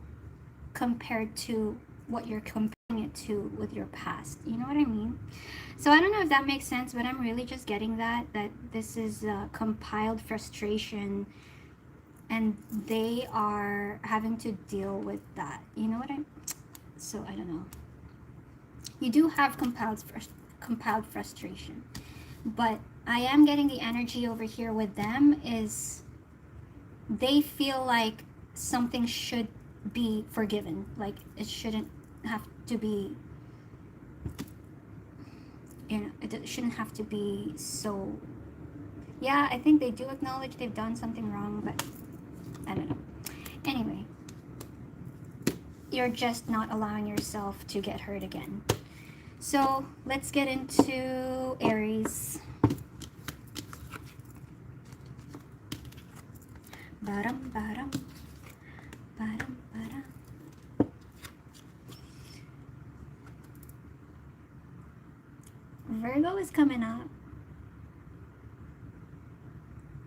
compared to what you're comparing it to with your past. You know what I mean? So I don't know if that makes sense, but I'm really just getting that this is compiled frustration and they are having to deal with that. You know what so I don't know. You do have compiled frustration, but I am getting the energy over here with them is they feel like something should be forgiven. Like it shouldn't have to be, it shouldn't have to be so... Yeah, I think they do acknowledge they've done something wrong, but I don't know. Anyway, you're just not allowing yourself to get hurt again. So let's get into Aries. Baram, baram, baram, baram. Virgo is coming up.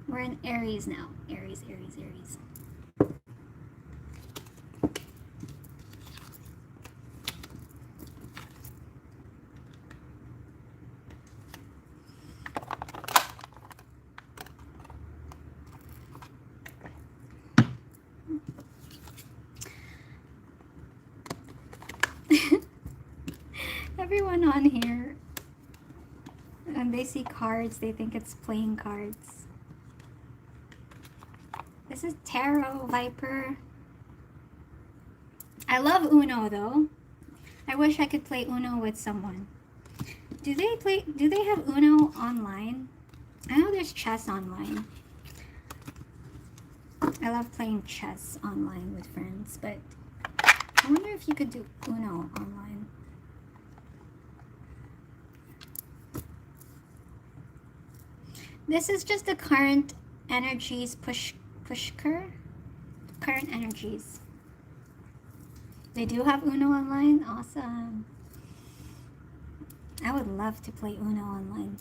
We're in Aries now. Aries, Aries, Aries. Everyone on here, and they see cards, they think it's playing cards. This is Tarot, Viper. I love Uno though. I wish I could play Uno with someone. Do they have Uno online? I know there's chess online. I love playing chess online with friends, but I wonder if you could do Uno online. This is just the current energies, current energies. They do have Uno online? Awesome. I would love to play Uno online.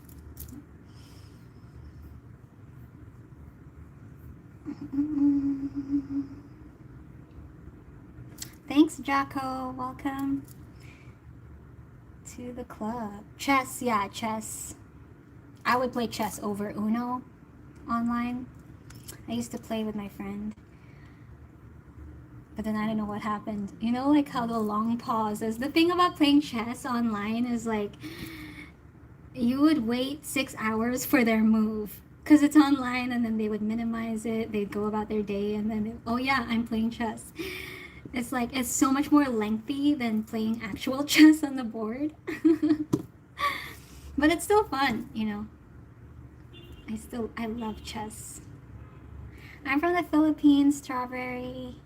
Thanks, Jocko. Welcome to the club. Chess, yeah, chess. I would play chess over Uno online. I used to play with my friend, but then I don't know what happened. You know, like how the long pauses. The thing about playing chess online is like you would wait 6 hours for their move because it's online, and then they would minimize it. They'd go about their day, and then oh yeah, I'm playing chess. It's like it's so much more lengthy than playing actual chess on the board. But it's still fun, you know. I love chess. I'm from the Philippines, Strawberry.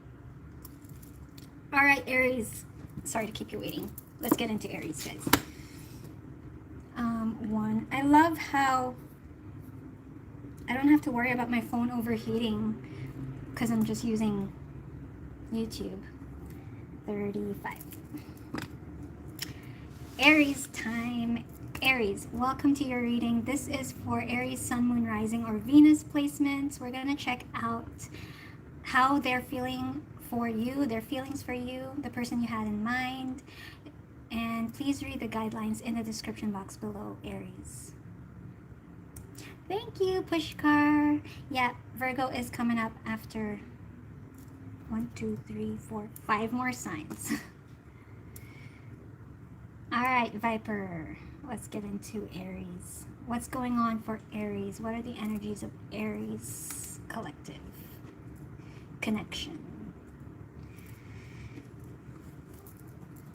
All right, Aries. Sorry to keep you waiting. Let's get into Aries, guys. One. I love how I don't have to worry about my phone overheating because I'm just using YouTube. 35. Aries time. Aries, welcome to your reading. This is for Aries, Sun, Moon, Rising, or Venus placements. We're going to check out how they're feeling for you, their feelings for you, the person you had in mind. And please read the guidelines in the description box below, Aries. Thank you, Pushkar. Yeah, Virgo is coming up after 1, 2, 3, 4, 5 more signs. All right, Viper. Let's get into Aries. What's going on for Aries? What are the energies of Aries collective? Connection.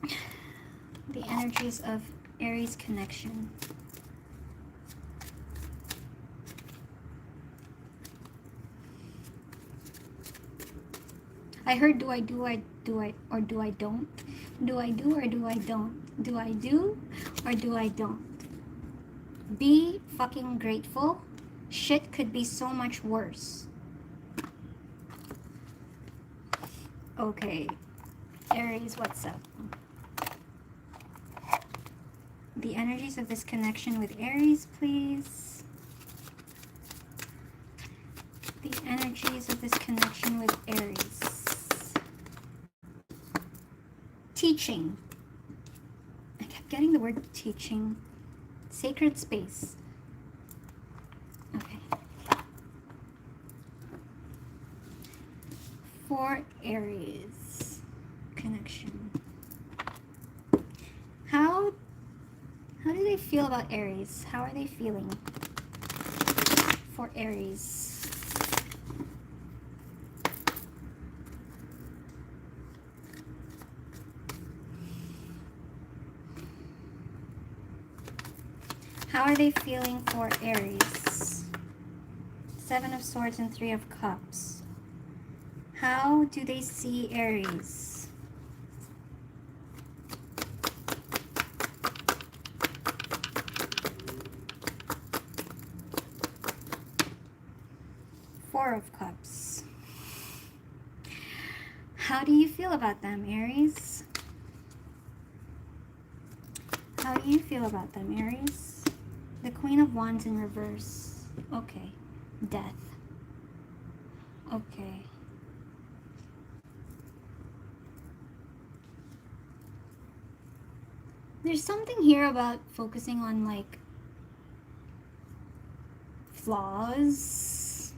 The energies of Aries connection. I heard do I, or do I don't? Do I do or do I don't? Do I do or do I don't? Be fucking grateful. Shit could be so much worse. Okay, Aries, what's up? The energies of this connection with Aries, please. The energies of this connection with Aries. Teaching. I kept getting the word teaching. Sacred space. Okay. For Aries connection. How do they feel about Aries? How are they feeling for Aries? How are they feeling for Aries? 7 of Swords and 3 of Cups. How do they see Aries? Four of Cups. How do you feel about them, Aries? How do you feel about them, Aries? The Queen of Wands in reverse. Okay. Death. Okay. There's something here about focusing on like flaws.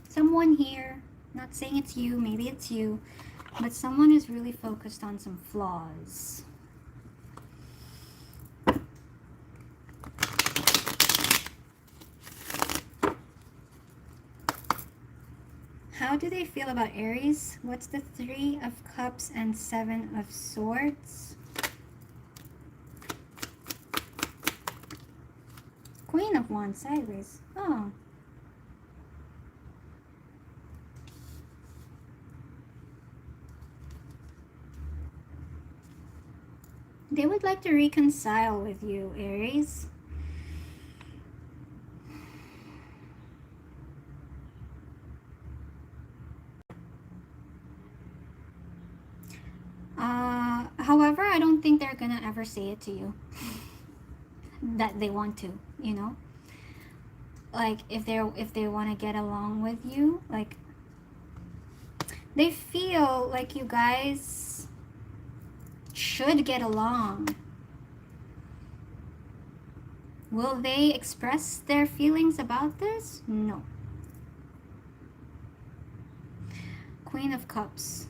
Someone here, not saying it's you, maybe it's you, but someone is really focused on some flaws. How do they feel about Aries? What's the Three of Cups and Seven of Swords? Queen of Wands sideways. Oh. They would like to reconcile with you, Aries. However, I don't think they're gonna ever say it to you. That they want to, you know? Like if they want to get along with you, like they feel like you guys should get along. Will they express their feelings about this? No. Queen of Cups.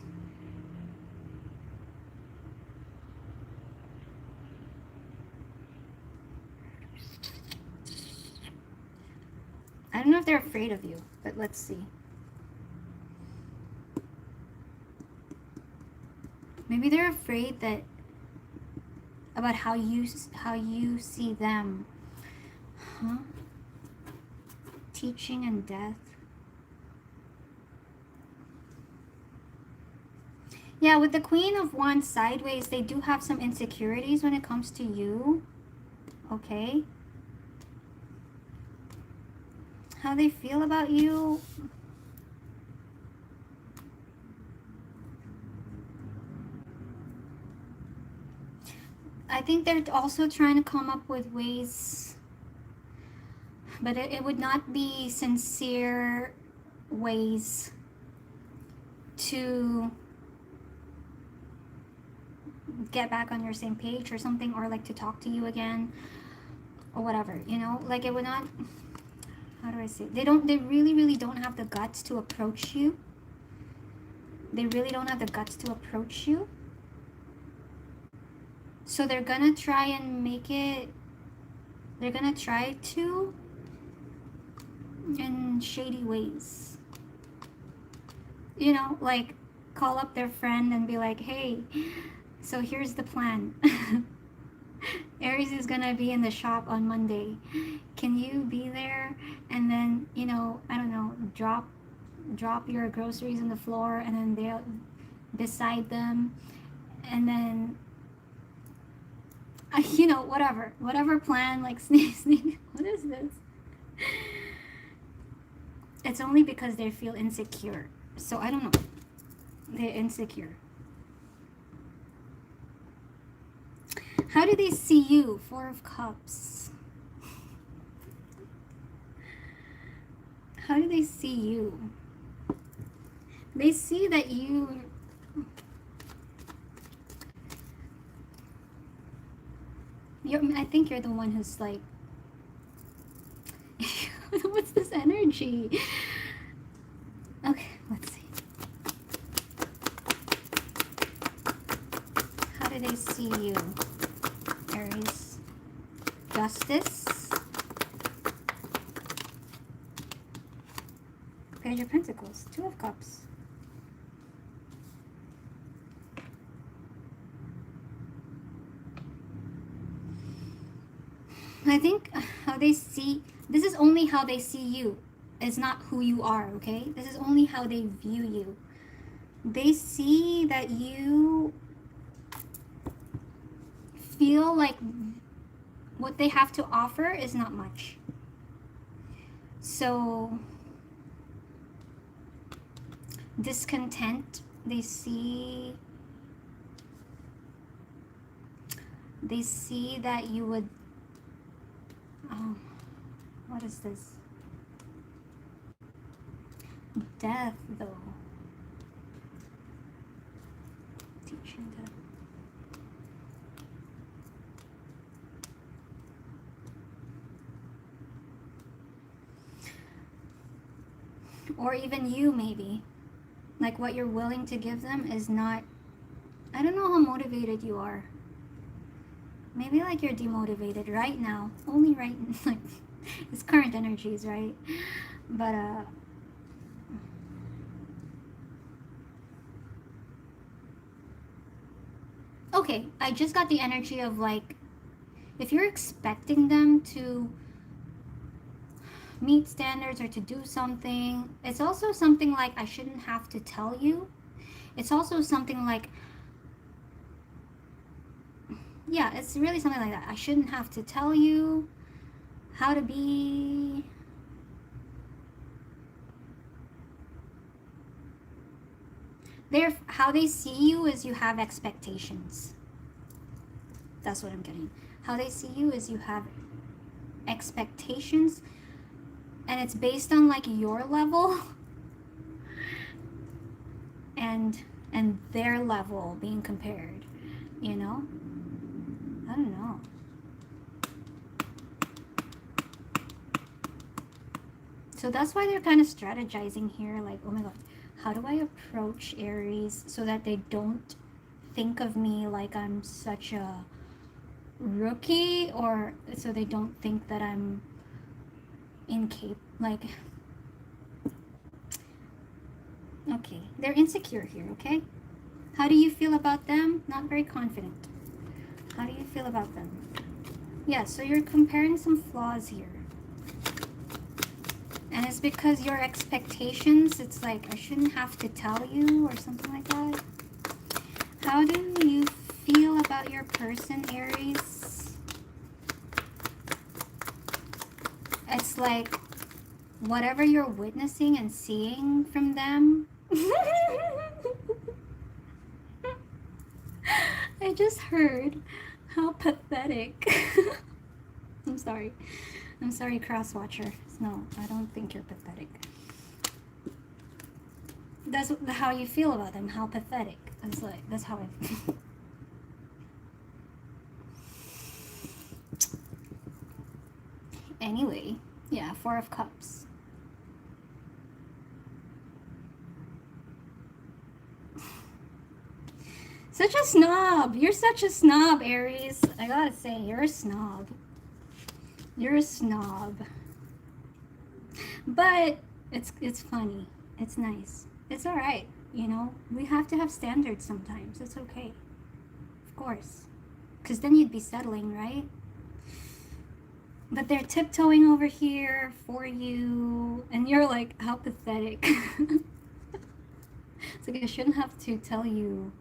I don't know if they're afraid of you, but let's see. Maybe they're afraid that about how you see them. Huh? Teaching and death. Yeah, with the Queen of Wands sideways, they do have some insecurities when it comes to you. Okay. How they feel about you. I think they're also trying to come up with ways, but it would not be sincere ways to get back on your same page or something, or like to talk to you again or whatever, you know, like it would not, how do I say, they really don't have the guts to approach you. They really don't have the guts to approach you. So they're gonna try and make it, they're gonna try to in shady ways, you know, like call up their friend and be like, hey, so here's the plan. Aries is gonna be in the shop on Monday. Can you be there? And then, you know, I don't know, drop your groceries on the floor, and then they'll beside them, and then you know, whatever plan, like sneak. What is this? It's only because they feel insecure. So I don't know. They're insecure. How do they see you? Four of Cups. How do they see you? They see that you... I think you're the one who's like... What's this energy? Okay, let's see. How do they see you, Aries? Justice. Page of Pentacles. Two of Cups. I think how they see, this is only how they see you. It's not who you are, okay? This is only how they view you. They see that you feel like what they have to offer is not much. So, discontent, they see They see that you would, what is this? Death, though. Teaching death. Or even you, maybe. Like what you're willing to give them is not, I don't know how motivated you are. Maybe like you're demotivated right now. Only right, like, it's current energies, right? But, okay, I just got the energy of like, if you're expecting them to meet standards or to do something, it's also something like, I shouldn't have to tell you. It's also something like, yeah, it's really something like that. I shouldn't have to tell you how to be. How they see you is you have expectations. That's what I'm getting. How they see you is you have expectations, and it's based on like your level and their level being compared, you know? I don't know. So that's why they're kind of strategizing here, like, oh my god, how do I approach Aries so that they don't think of me like I'm such a rookie, or so they don't think that I'm incapable, like, okay, they're insecure here, okay? How do you feel about them? Not very confident. How do you feel about them? Yeah, so you're comparing some flaws here. And it's because your expectations, it's like, I shouldn't have to tell you, or something like that. How do you feel about your person, Aries? It's like, whatever you're witnessing and seeing from them. I just heard how pathetic. I'm sorry. I'm sorry, Crosswatcher. No, I don't think you're pathetic. That's how you feel about them, how pathetic. That's how I feel. Anyway, yeah, 4 of Cups. Such a snob. You're such a snob, Aries. I gotta say, you're a snob. You're a snob. But it's funny. It's nice. It's alright, you know? We have to have standards sometimes. It's okay. Of course. Because then you'd be settling, right? But they're tiptoeing over here for you. And you're like, how pathetic. It's like, I shouldn't have to tell you.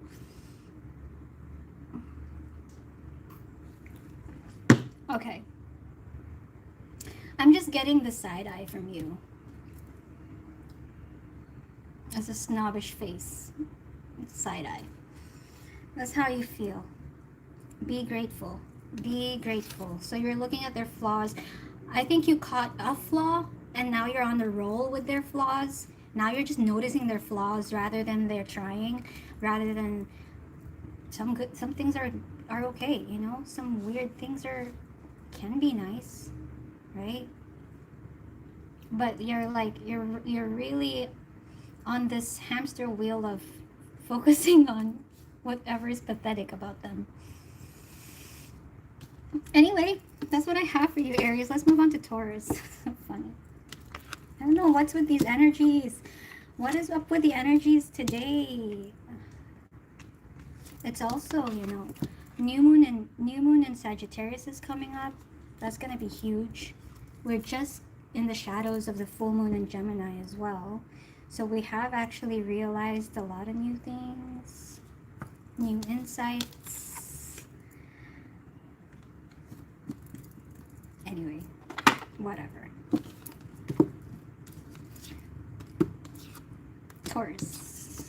Okay. I'm just getting the side eye from you. As a snobbish face. Side eye. That's how you feel. Be grateful. Be grateful. So you're looking at their flaws. I think you caught a flaw and now you're on the roll with their flaws. Now you're just noticing their flaws rather than they're trying. Rather than some things are okay, you know? Some weird things can be nice, right? But you're like, you're really on this hamster wheel of focusing on whatever is pathetic about them. Anyway, that's what I have for you, Aries. Let's move on to Taurus. So funny. I don't know what's with these energies. What is up with the energies today? It's also, you know, new moon in Sagittarius is coming up. That's gonna be huge. We're just in the shadows of the full moon in Gemini as well. So we have actually realized a lot of new things, new insights. Anyway, whatever. Taurus.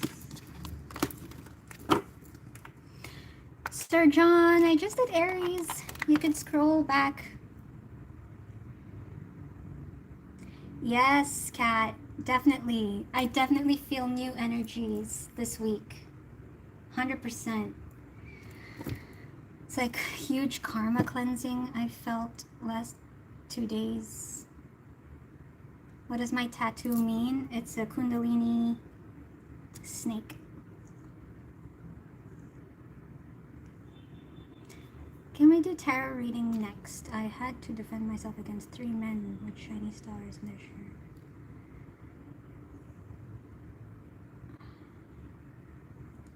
Sir, Sir John, I just did Aries. You could scroll back. Yes, Kat, definitely. I definitely feel new energies this week. 100%. It's like huge karma cleansing I felt last 2 days. What does my tattoo mean? It's a Kundalini snake. Can we do tarot reading next? I had to defend myself against 3 men with shiny stars in their shirt.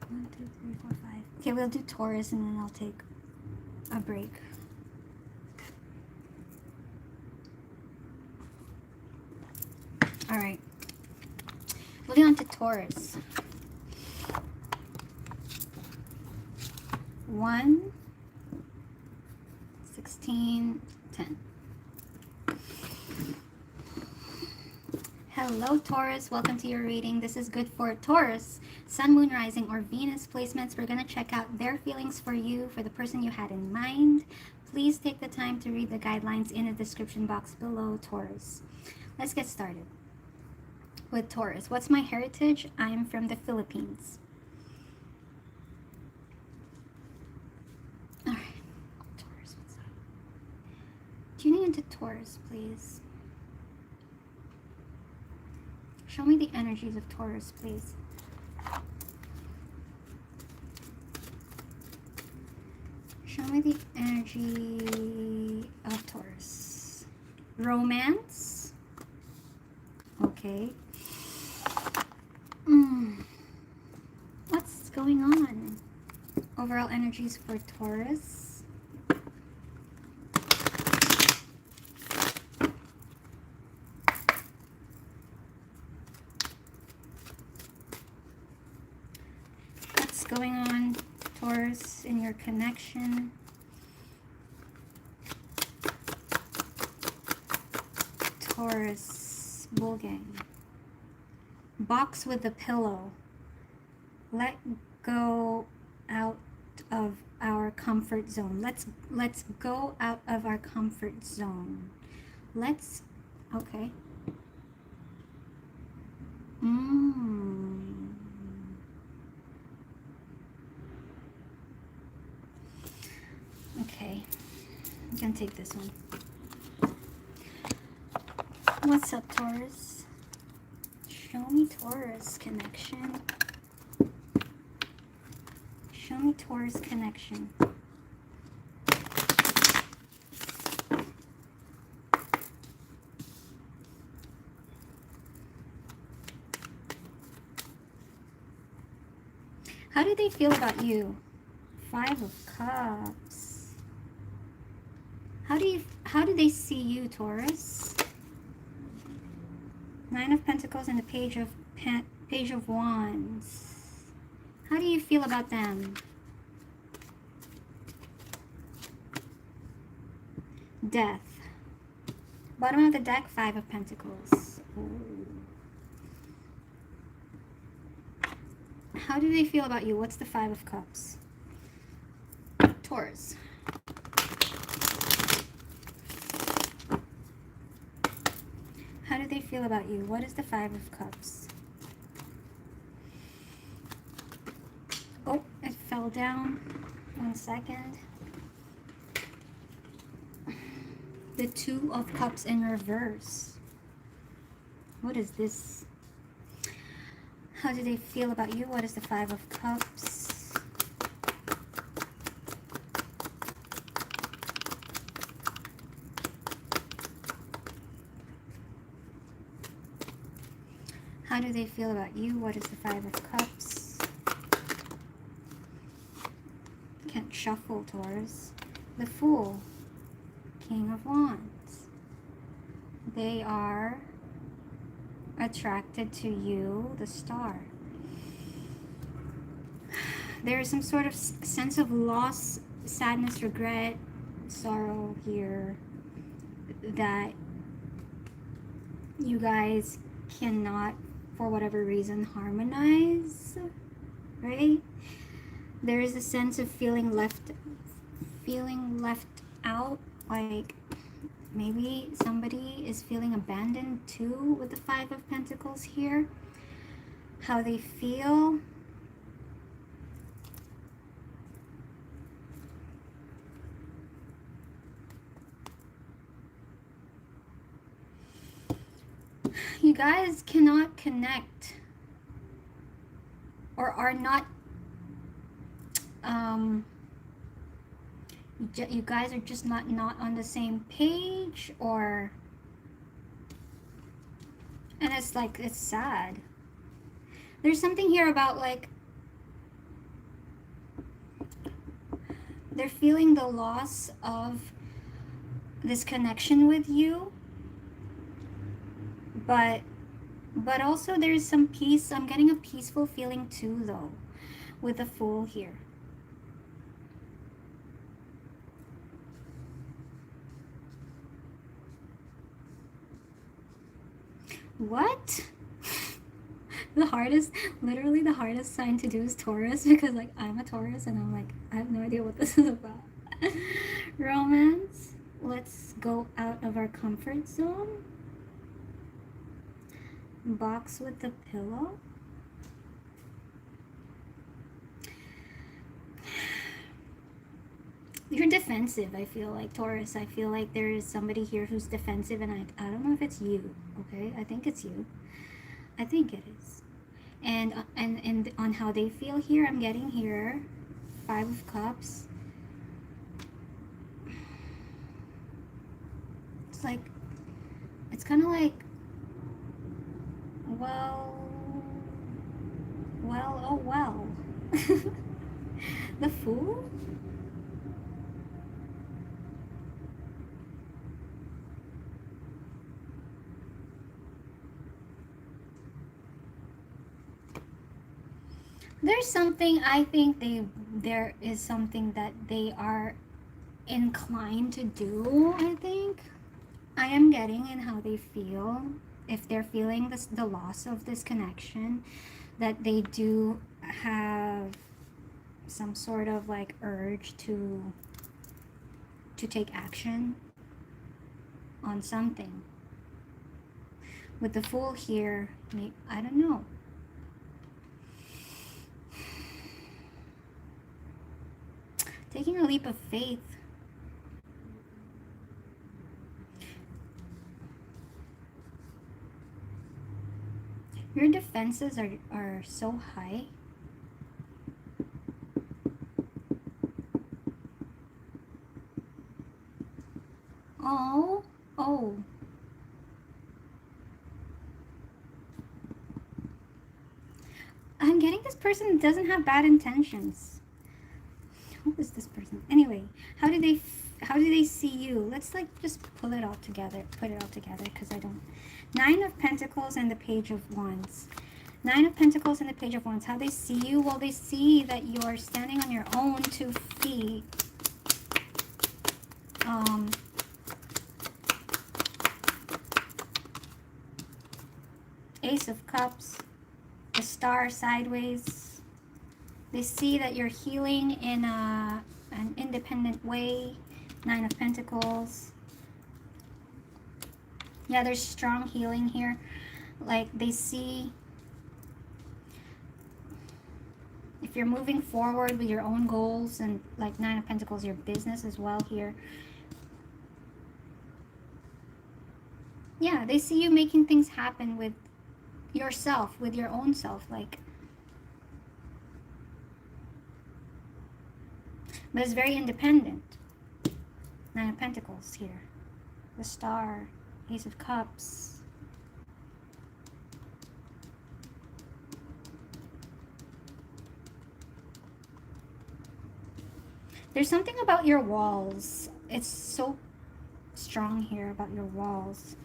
One, two, three, four, five. Okay, we'll do Taurus and then I'll take a break. All right. Moving on to Taurus. 1, 16, 10. Hello Taurus, welcome to your reading. This is good for Taurus, Sun, Moon, Rising, or Venus placements. We're going to check out their feelings for you, for the person you had in mind. Please take the time to read the guidelines in the description box below, Taurus. Let's get started with Taurus. What's my heritage? I'm from the Philippines. All right, Taurus, what's up? Tuning into Taurus, please. Show me the energies of Taurus, please. Show me the energy of Taurus. Romance. Okay. What's going on? Overall energies for Taurus. Going on, Taurus, in your connection. Taurus, bull gang. Box with a pillow. Let go out of our comfort zone. Let's go out of our comfort zone. Okay. Okay, I'm gonna take this one. What's up, Taurus? Show me Taurus connection. Show me Taurus connection. How do they feel about you? 5 of Cups. How do they see you, Taurus? 9 of Pentacles and the Page of Wands. How do you feel about them? Death. Bottom of the deck, 5 of Pentacles. Ooh. How do they feel about you? What's the 5 of Cups? Taurus. How do they feel about you? What is the 5 of Cups? Oh, it fell down. 1 second. The 2 of Cups in reverse. What is this? How do they feel about you? What is the 5 of Cups? How do they feel about you? What is the 5 of Cups? Can't shuffle, Taurus. The Fool. King of Wands. They are attracted to you, the Star. There is some sort of sense of loss, sadness, regret, sorrow here that you guys cannot, for whatever reason, harmonize, right? There is a sense of feeling left out, like maybe somebody is feeling abandoned too with the Five of Pentacles here. How they feel. You guys cannot connect, or are not, you guys are just not on the same page, or, and it's like, it's sad. There's something here about, like, they're feeling the loss of this connection with you, but also there's some peace. I'm getting a peaceful feeling too, though, with the Fool here. What? Literally the hardest sign to do is Taurus, because, like, I'm a Taurus and I'm like, I have no idea what this is about. Romance. Let's go out of our comfort zone. Box with the pillow. You're defensive, I feel like, Taurus. I feel like there is somebody here who's defensive, and I don't know if it's you, okay? I think it's you. I think it is. And on how they feel here, I'm getting here Five of Cups. It's like, it's kind of like, well, oh well. The Fool? There's something, I think there is something that they are inclined to do, I think. I am getting in how they feel. If they're feeling the loss of this connection, that they do have some sort of, like, urge to take action on something. With the Fool here, I don't know. Taking a leap of faith. Your defenses are so high. Oh. I'm getting this person doesn't have bad intentions. Who is this person? Anyway, how do they see you? Let's, like, just put it all together, because I don't. Nine of Pentacles and the Page of Wands. Nine of Pentacles and the Page of Wands. How they see you? Well, they see that you're standing on your own 2 feet. Ace of Cups. The Star sideways. They see that you're healing in an independent way. Nine of Pentacles. Yeah, there's strong healing here. Like, they see if you're moving forward with your own goals, and, like, Nine of Pentacles, your business as well here. Yeah, they see you making things happen with yourself, with your own self, like. But it's very independent. Nine of Pentacles here. The Star. Ace of Cups. There's something about your walls. It's so strong here about your walls.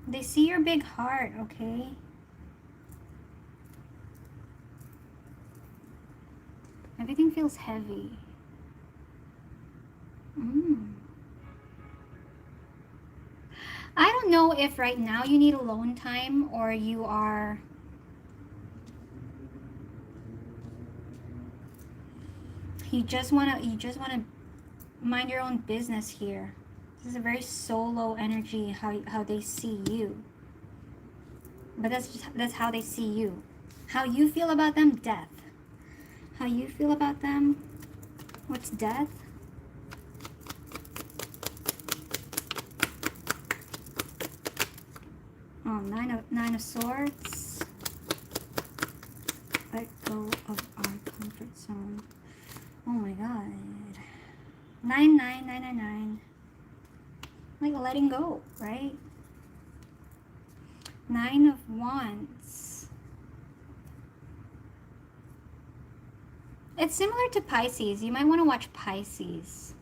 They see your big heart, okay? Everything feels heavy. I don't know if right now you need alone time, or you are You just wanna mind your own business here. This is a very solo energy, how they see you. But that's how they see you. How you feel about them, death. How you feel about them, what's death? Oh, nine of swords. Let go of our comfort zone. Oh my god. 9. Like letting go, right? 9 of Wands. It's similar to Pisces. You might want to watch Pisces.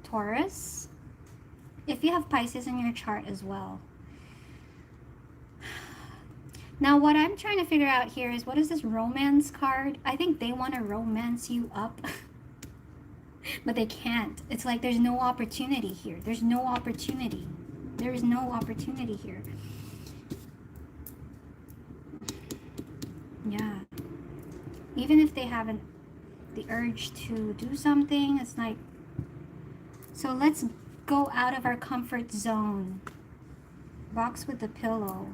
Taurus. If you have Pisces in your chart as well. Now, what I'm trying to figure out here is, what is this romance card? I think they want to romance you up. But they can't. It's like there's no opportunity here. There's no opportunity. There is no opportunity here. Yeah. Even if they haven't the urge to do something, it's like, so let's go out of our comfort zone. Box with the pillow.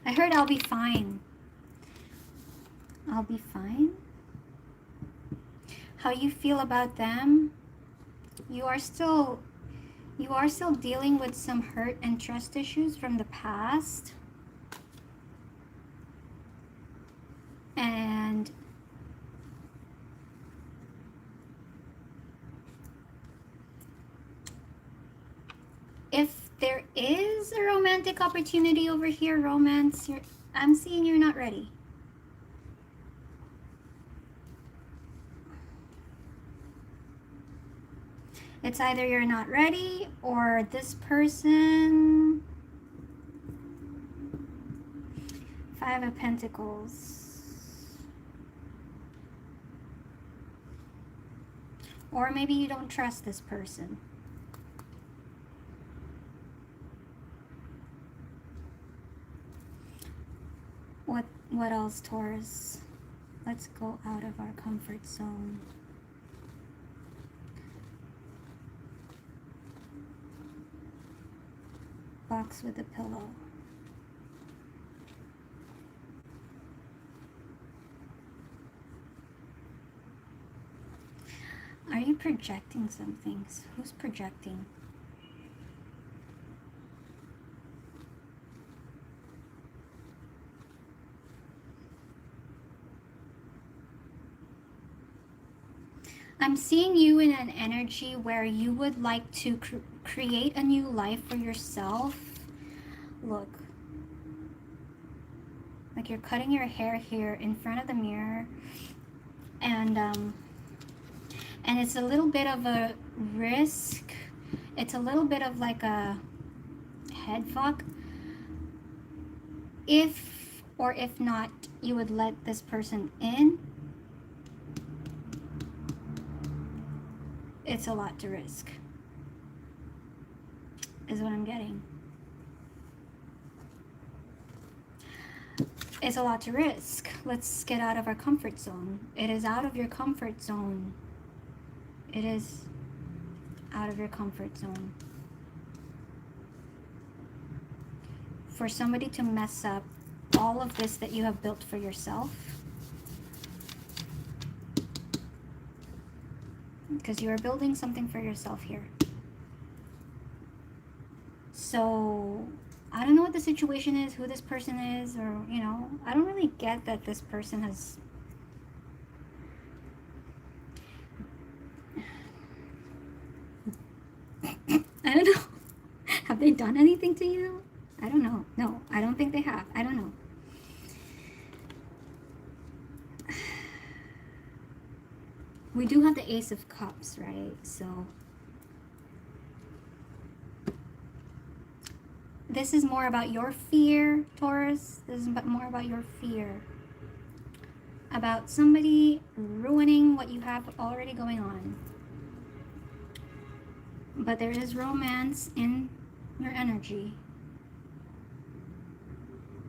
I heard I'll be fine. I'll be fine? How you feel about them? You are still dealing with some hurt and trust issues from the past. And if there is a romantic opportunity over here, romance, I'm seeing you're not ready. It's either you're not ready, or this person... 5 of Pentacles. Or maybe you don't trust this person. What else, Taurus? Let's go out of our comfort zone. Box with a pillow. Are you projecting some things? Who's projecting? I'm seeing you in an energy where you would like to create a new life for yourself. Look. Like you're cutting your hair here in front of the mirror. And it's a little bit of a risk. It's a little bit of like a head fuck. If or if not, you would let this person in. It's a lot to risk, is what I'm getting. It's a lot to risk. Let's get out of our comfort zone. It is out of your comfort zone. It is out of your comfort zone. For somebody to mess up all of this that you have built for yourself, because you are building something for yourself here. So I don't know what the situation is, who this person is, or, you know, I don't really get that this person has... I don't know. Have they done anything to you? I don't know. No, I don't think they have. I don't know. We do have the Ace of Cups, right? So this is more about your fear, Taurus. This is more about your fear. About somebody ruining what you have already going on. but there is romance in your energy.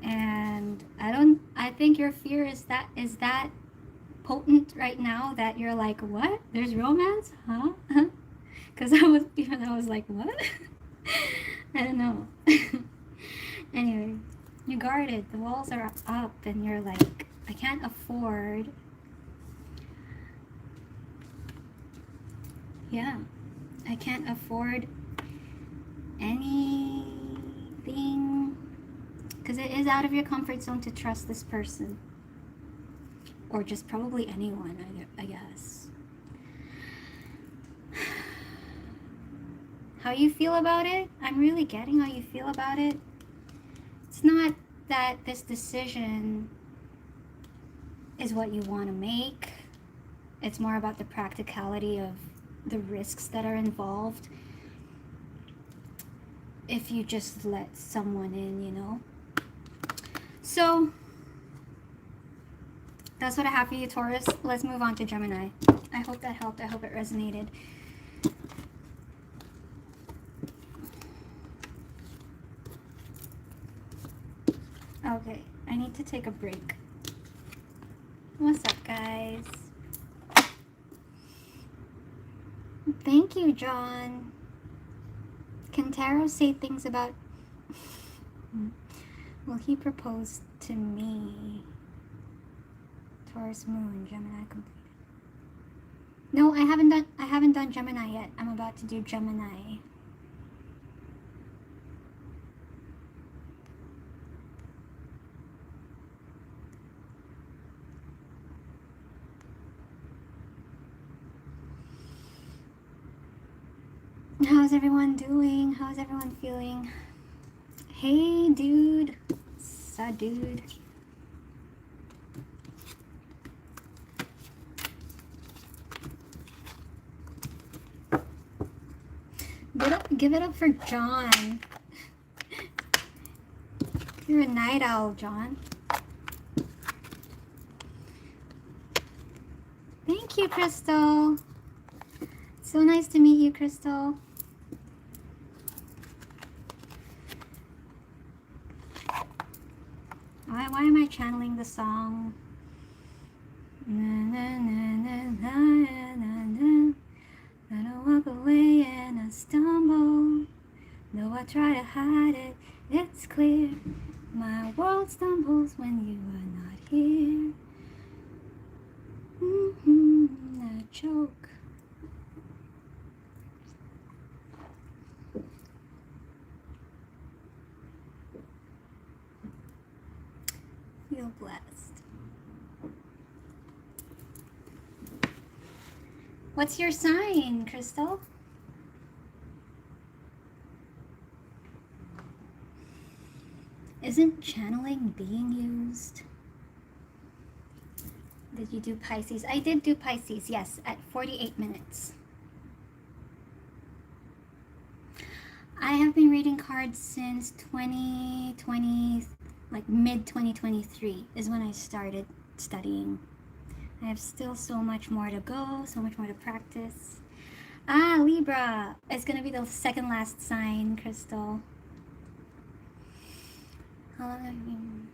And I think your fear is that potent right now that you're like, what? There's romance? Huh? Because I was like, what? I don't know. Anyway, you guarded. The walls are up and you're like, I can't afford. Yeah, I can't afford anything, because it is out of your comfort zone to trust this person, or just probably anyone, I guess. How you feel about it? I'm really getting how you feel about it. It's not that this decision is what you want to make. It's more about the practicality of the risks that are involved if you just let someone in, you know? So that's what I have for you, Taurus. Let's move on to Gemini. I hope that helped. I hope it resonated. Okay, I need to take a break. What's up, guys? Thank you, John. Can tarot say things about... Will he propose to me? Taurus moon, Gemini completed. No, I haven't done Gemini yet. I'm about to do Gemini. How's everyone doing? How's everyone feeling? Hey, dude. Dude. Give it up for John. You're a night owl, John. Thank you, Crystal. So nice to meet you, Crystal. Why am I channeling the song? Na, na, na, na, na, na, na. I walk away and I stumble. Though I try to hide it, it's clear. My world stumbles when you are not here. I choke. Feel blessed. What's your sign, Crystal? Isn't channeling being used? Did you do Pisces? I did do Pisces, yes, at 48 minutes. I have been reading cards since 2020, like mid-2023 is when I started studying. I have still so much more to go, so much more to practice. Ah, Libra. It's going to be the second last sign, Crystal. How long have you been?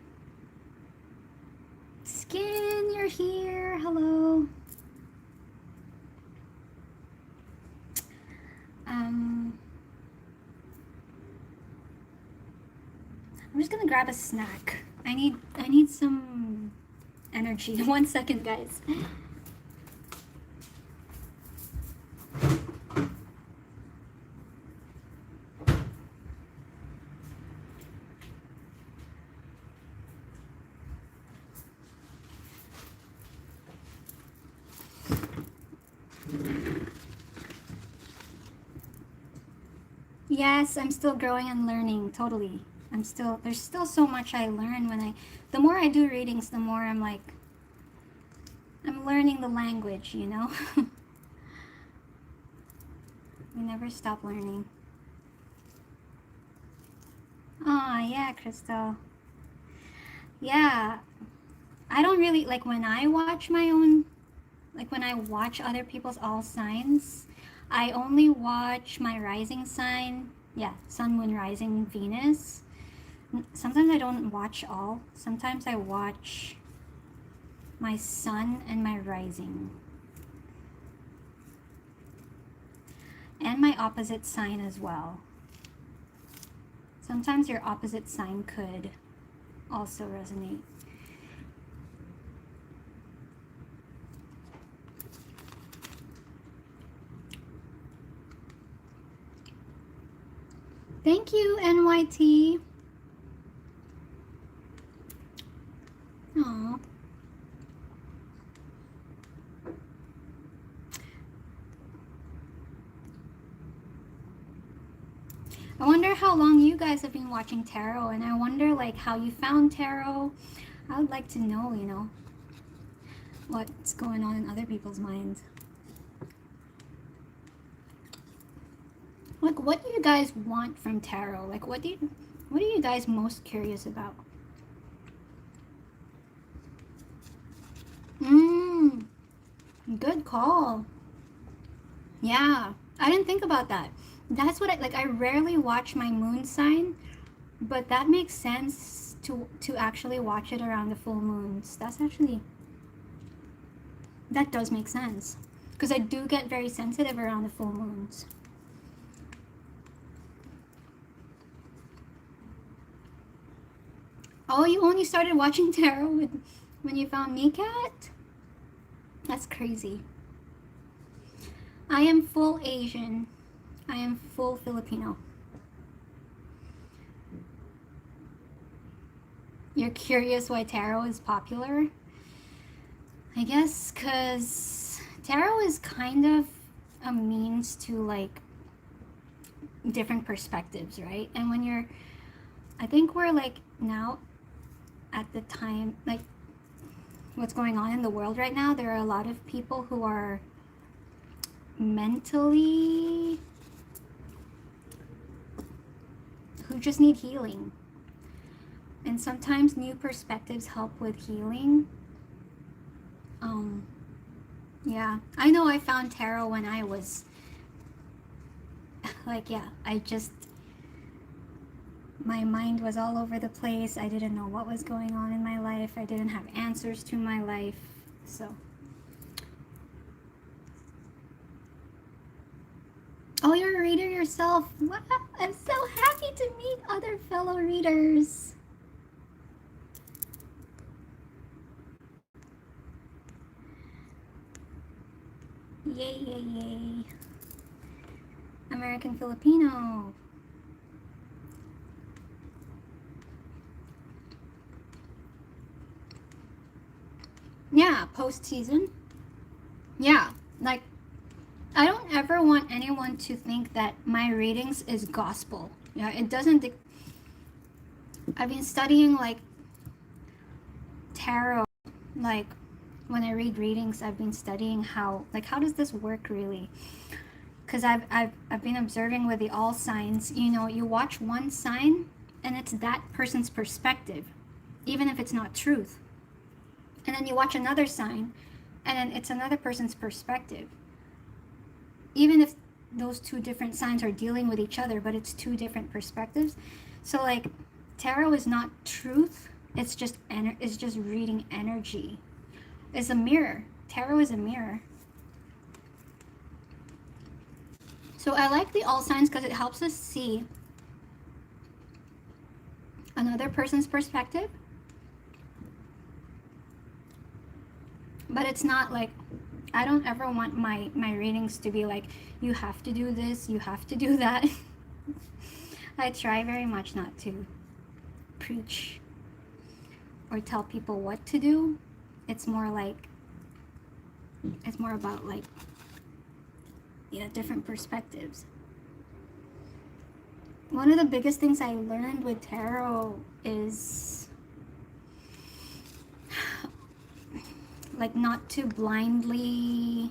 Skin, you're here. Hello. I'm just going to grab a snack. I need some energy. 1 second, guys. Yes, I'm still growing and learning, totally. There's still so much I learn the more I do readings, the more I'm learning the language, you know? We never stop learning. Oh, yeah, Crystal. Yeah. I don't really, like when I watch my own, like when I watch other people's all signs, I only watch my rising sign. Yeah, sun, moon, rising, Venus. Sometimes I don't watch all. Sometimes I watch my sun and my rising. And my opposite sign as well. Sometimes your opposite sign could also resonate. Thank you, NYT. Aww. I wonder how long you guys have been watching tarot, and I wonder like how you found tarot. I would like to know, you know, what's going on in other people's minds. Like, what do you guys want from tarot? Like, what are you guys most curious about? Good call. Yeah, I didn't think about that. That's what I rarely watch my moon sign, but that makes sense to actually watch it around the full moons. That does make sense, because I do get very sensitive around the full moons. Oh, you only started watching tarot when you found me, Cat? That's crazy. I am full Asian. I am full Filipino. You're curious why tarot is popular? I guess because tarot is kind of a means to like different perspectives, right? And when you're, I think we're like now at the time, like what's going on in the world right now, there are a lot of people who are mentally, who just need healing. And sometimes new perspectives help with healing. Yeah, I know I found tarot when I was like, yeah, my mind was all over the place. I didn't know what was going on in my life. I didn't have answers to my life. So, oh, you're a reader yourself. Wow, I'm so happy to meet other fellow readers. Yay, yay, yay. American Filipino. Yeah, post-season. Yeah, like, I don't ever want anyone to think that my readings is gospel. Yeah, it doesn't. I've been studying like tarot, like when I read readings, I've been studying how does this work really? Because I've been observing with the all signs, you know, you watch one sign and it's that person's perspective, even if it's not truth. And then you watch another sign and then it's another person's perspective. Even if those two different signs are dealing with each other, but it's two different perspectives. So like tarot is not truth, it's just reading energy. It's a mirror. Tarot is a mirror. So I like the all signs because it helps us see another person's perspective. But it's not like, I don't ever want my readings to be like, you have to do this, you have to do that. I try very much not to preach or tell people what to do. It's more about like, yeah, different perspectives. One of the biggest things I learned with tarot is like not to blindly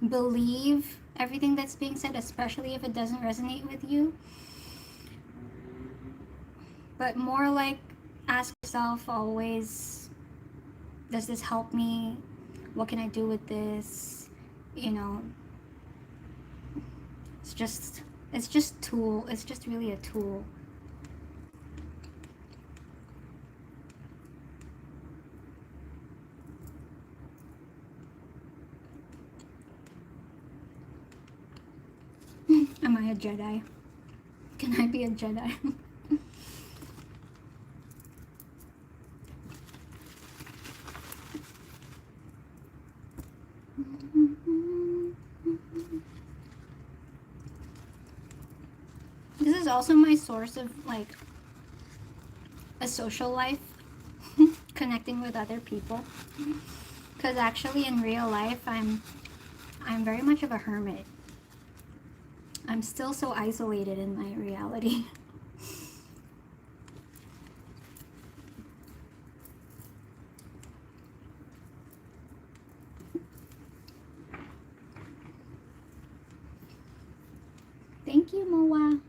believe everything that's being said, especially if it doesn't resonate with you. But more like ask yourself always, does this help me? What can I do with this? you know, it's just tool. It's just really a tool. Am I a Jedi? Can I be a Jedi? This is also my source of like a social life, connecting with other people. Because actually in real life, I'm very much of a hermit. I'm still so isolated in my reality. Thank you, Moa.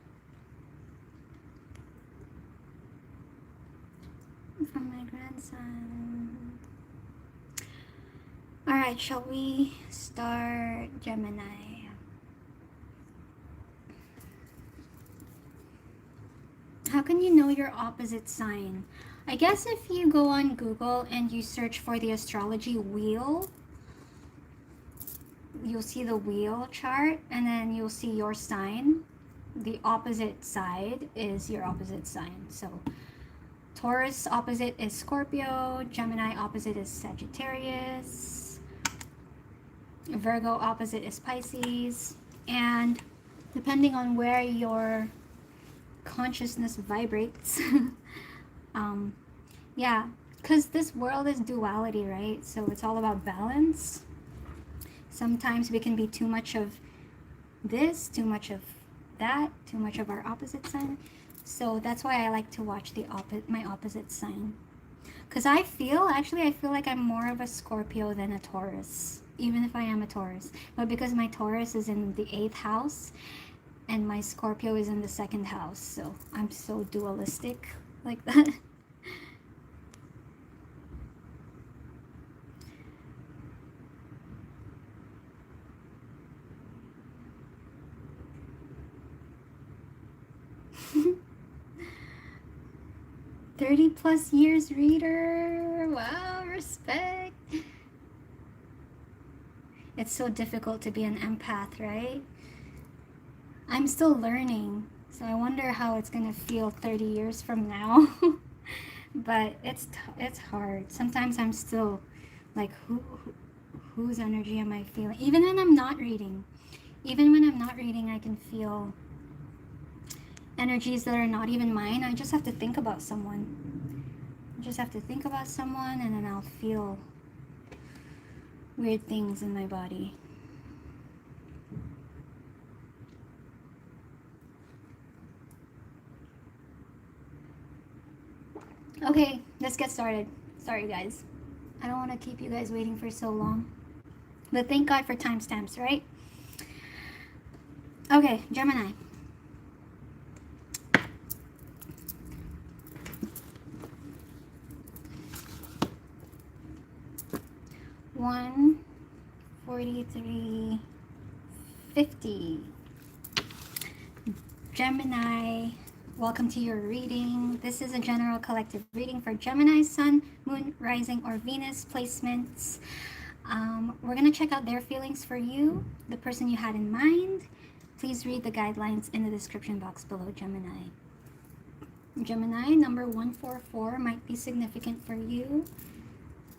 From my grandson. All right, shall we start Gemini? How can you know your opposite sign? I guess if you go on Google and you search for the astrology wheel, you'll see the wheel chart, and then you'll see your sign. The opposite side is your opposite sign. So Taurus opposite is Scorpio, Gemini opposite is Sagittarius, Virgo opposite is Pisces, and depending on where your consciousness vibrates, yeah, because this world is duality, right? So it's all about balance. Sometimes we can be too much of this, too much of that, too much of our opposite sign. So that's why I like to watch my opposite sign. Because I feel like I'm more of a Scorpio than a Taurus, even if I am a Taurus. But because my Taurus is in the 8th house and my Scorpio is in the 2nd house, so I'm so dualistic like that. +30 years reader. Wow, respect. It's so difficult to be an empath, right? I'm still learning, so I wonder how it's gonna feel 30 years from now. But it's hard. Sometimes I'm still like, whose energy am I feeling? Even when I'm not reading, I can feel energies that are not even mine. I just have to think about someone. And then I'll feel weird things in my body. Okay, let's get started. Sorry guys, I don't want to keep you guys waiting for so long, but thank God for timestamps, right? Okay, Gemini. $143.50. Gemini, welcome to your reading. This is a general collective reading for Gemini, Sun, Moon, Rising, or Venus placements. We're going to check out their feelings for you, the person you had in mind. Please read the guidelines in the description box below, Gemini. Gemini, number 144 might be significant for you.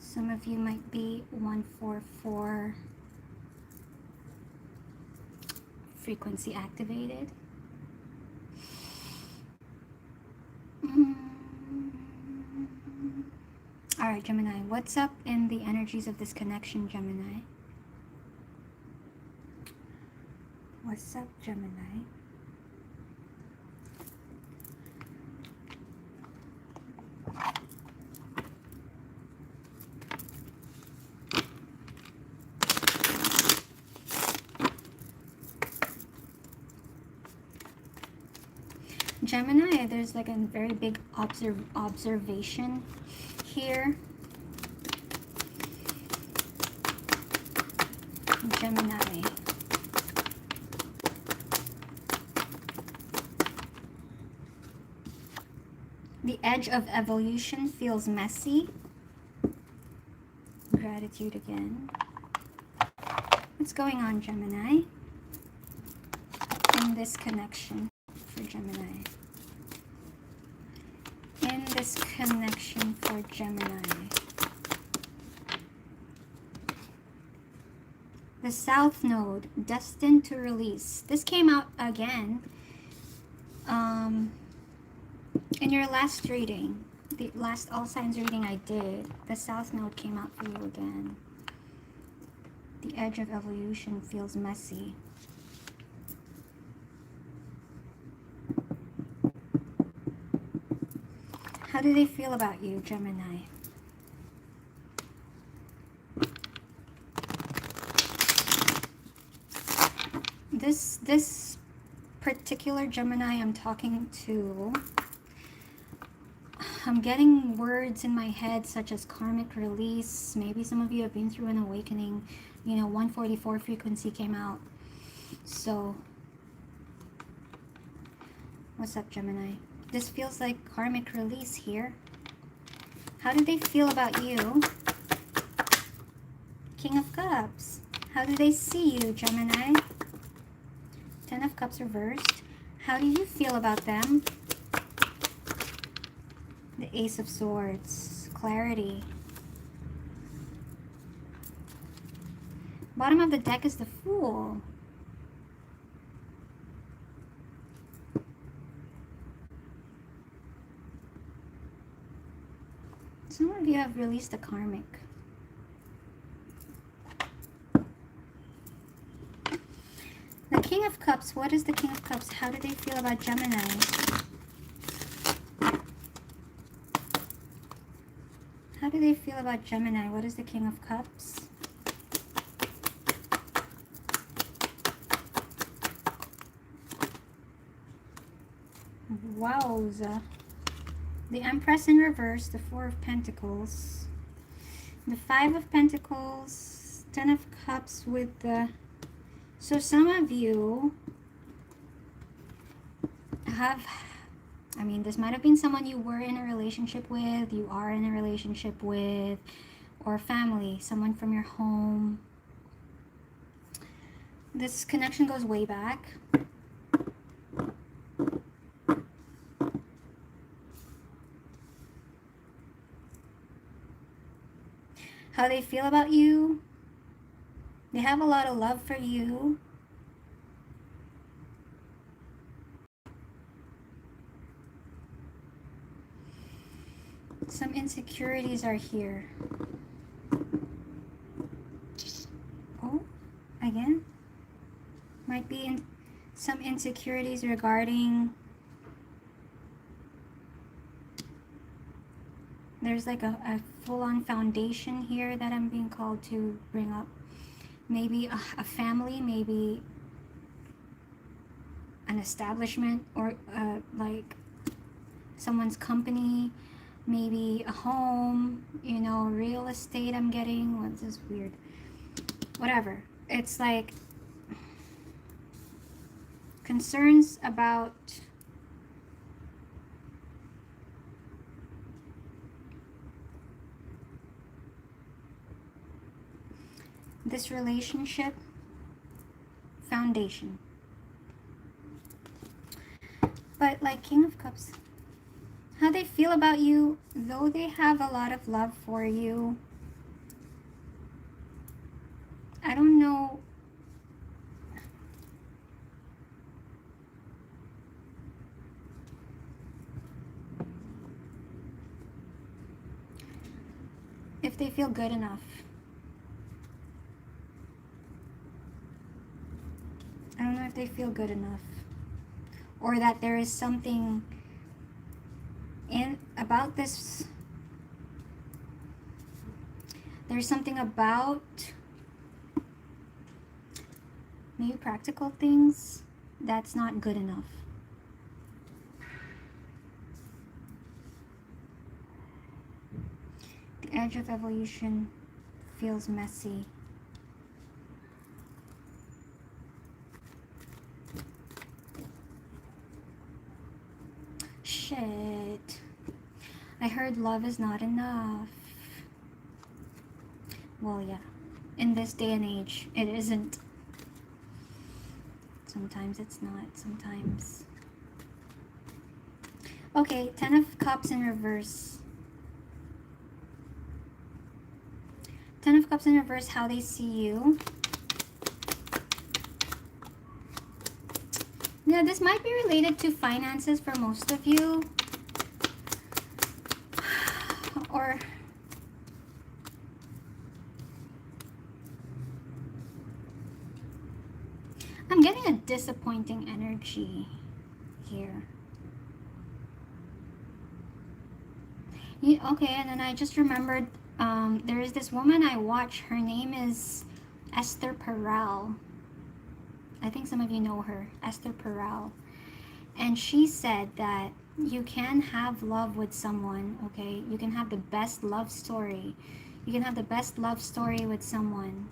Some of you might be 144 frequency activated. All right, Gemini, what's up in the energies of this connection, Gemini? What's up, Gemini? Gemini, there's like a very big observation here. Gemini. The edge of evolution feels messy. Gratitude again. What's going on, Gemini? In this connection for Gemini. In this connection for Gemini. The South Node, destined to release. This came out again in your last reading. The last all signs reading I did. The South Node came out for you again. The edge of evolution feels messy. How do they feel about you, Gemini? This particular Gemini I'm talking to, I'm getting words in my head such as karmic release. Maybe some of you have been through an awakening. You know, 144 frequency came out. So, what's up, Gemini? This feels like karmic release here. How do they feel about you? King of Cups. How do they see you, Gemini? 10 of Cups reversed. How do you feel about them? The Ace of Swords. Clarity. Bottom of the deck is the Fool. Some of you have released a karmic. The King of Cups. What is the King of Cups? How do they feel about Gemini? How do they feel about Gemini? What is the King of Cups? Wowza. The Empress in reverse, the Four of Pentacles, the Five of Pentacles, 10 of Cups with the... So some of you have, I mean, this might have been someone you were in a relationship with, you are in a relationship with, or family, someone from your home. This connection goes way back. How they feel about you? They have a lot of love for you. Some insecurities are here. Oh, again? Might be in some insecurities regarding... There's like a full-on foundation here that I'm being called to bring up. Maybe a family, maybe an establishment, or like someone's company, maybe a home, you know, real estate I'm getting. What's this weird? Whatever. It's like concerns about this relationship foundation. But like King of Cups, how they feel about you, though they have a lot of love for you, I don't know. If they feel good enough. I don't know if they feel good enough, or that there is something in about this. There's something about maybe practical things that's not good enough. The edge of evolution feels messy. Shit. I heard love is not enough. Well, yeah. In this day and age, it isn't. Sometimes it's not. Sometimes. Okay, 10 of Cups in reverse. 10 of Cups in reverse, how they see you. Yeah, this might be related to finances for most of you. Or I'm getting a disappointing energy here. Okay, and then I just remembered there is this woman I watch. Her name is Esther Perel. I think some of you know her, Esther Perel. And she said that you can have love with someone, okay? You can have the best love story. You can have the best love story with someone.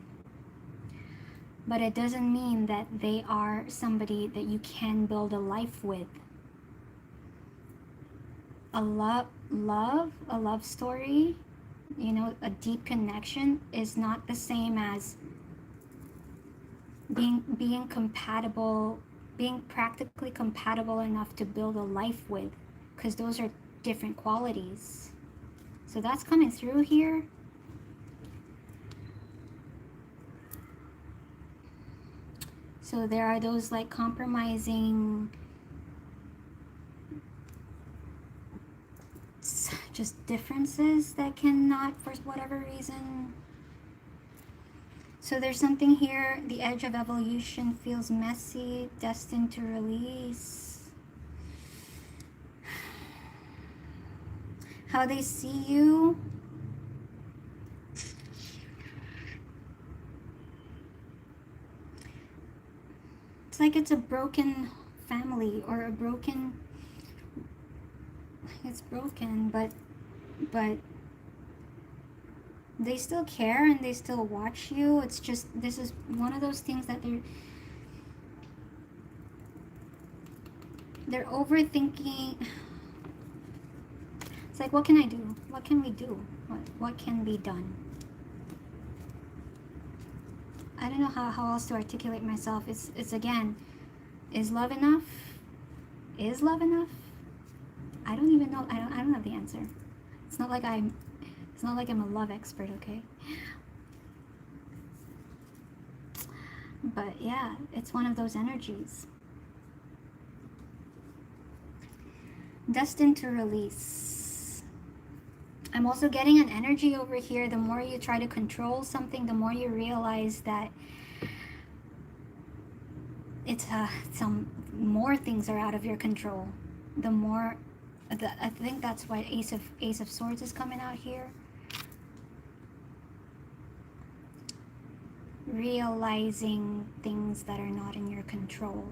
But it doesn't mean that they are somebody that you can build a life with. A love story, you know, a deep connection is not the same as being compatible, being practically compatible enough to build a life with, because those are different qualities. So that's coming through here. So there are those like compromising, just differences that cannot, for whatever reason. So there's something here, the edge of evolution feels messy, destined to release. How they see you. It's like it's a broken family or a broken, it's broken, but they still care and they still watch you. It's just, this is one of those things that they're overthinking. It's like, what can I do? What can we do? What can be done? I don't know how else to articulate myself. It's again, is love enough? Is love enough? I don't even know. I don't have the answer. It's not like I'm a love expert, okay? But yeah, it's one of those energies. Destined to release. I'm also getting an energy over here. The more you try to control something, the more you realize that it's some more things are out of your control. The more, I think that's why Ace of Swords is coming out here. Realizing things that are not in your control.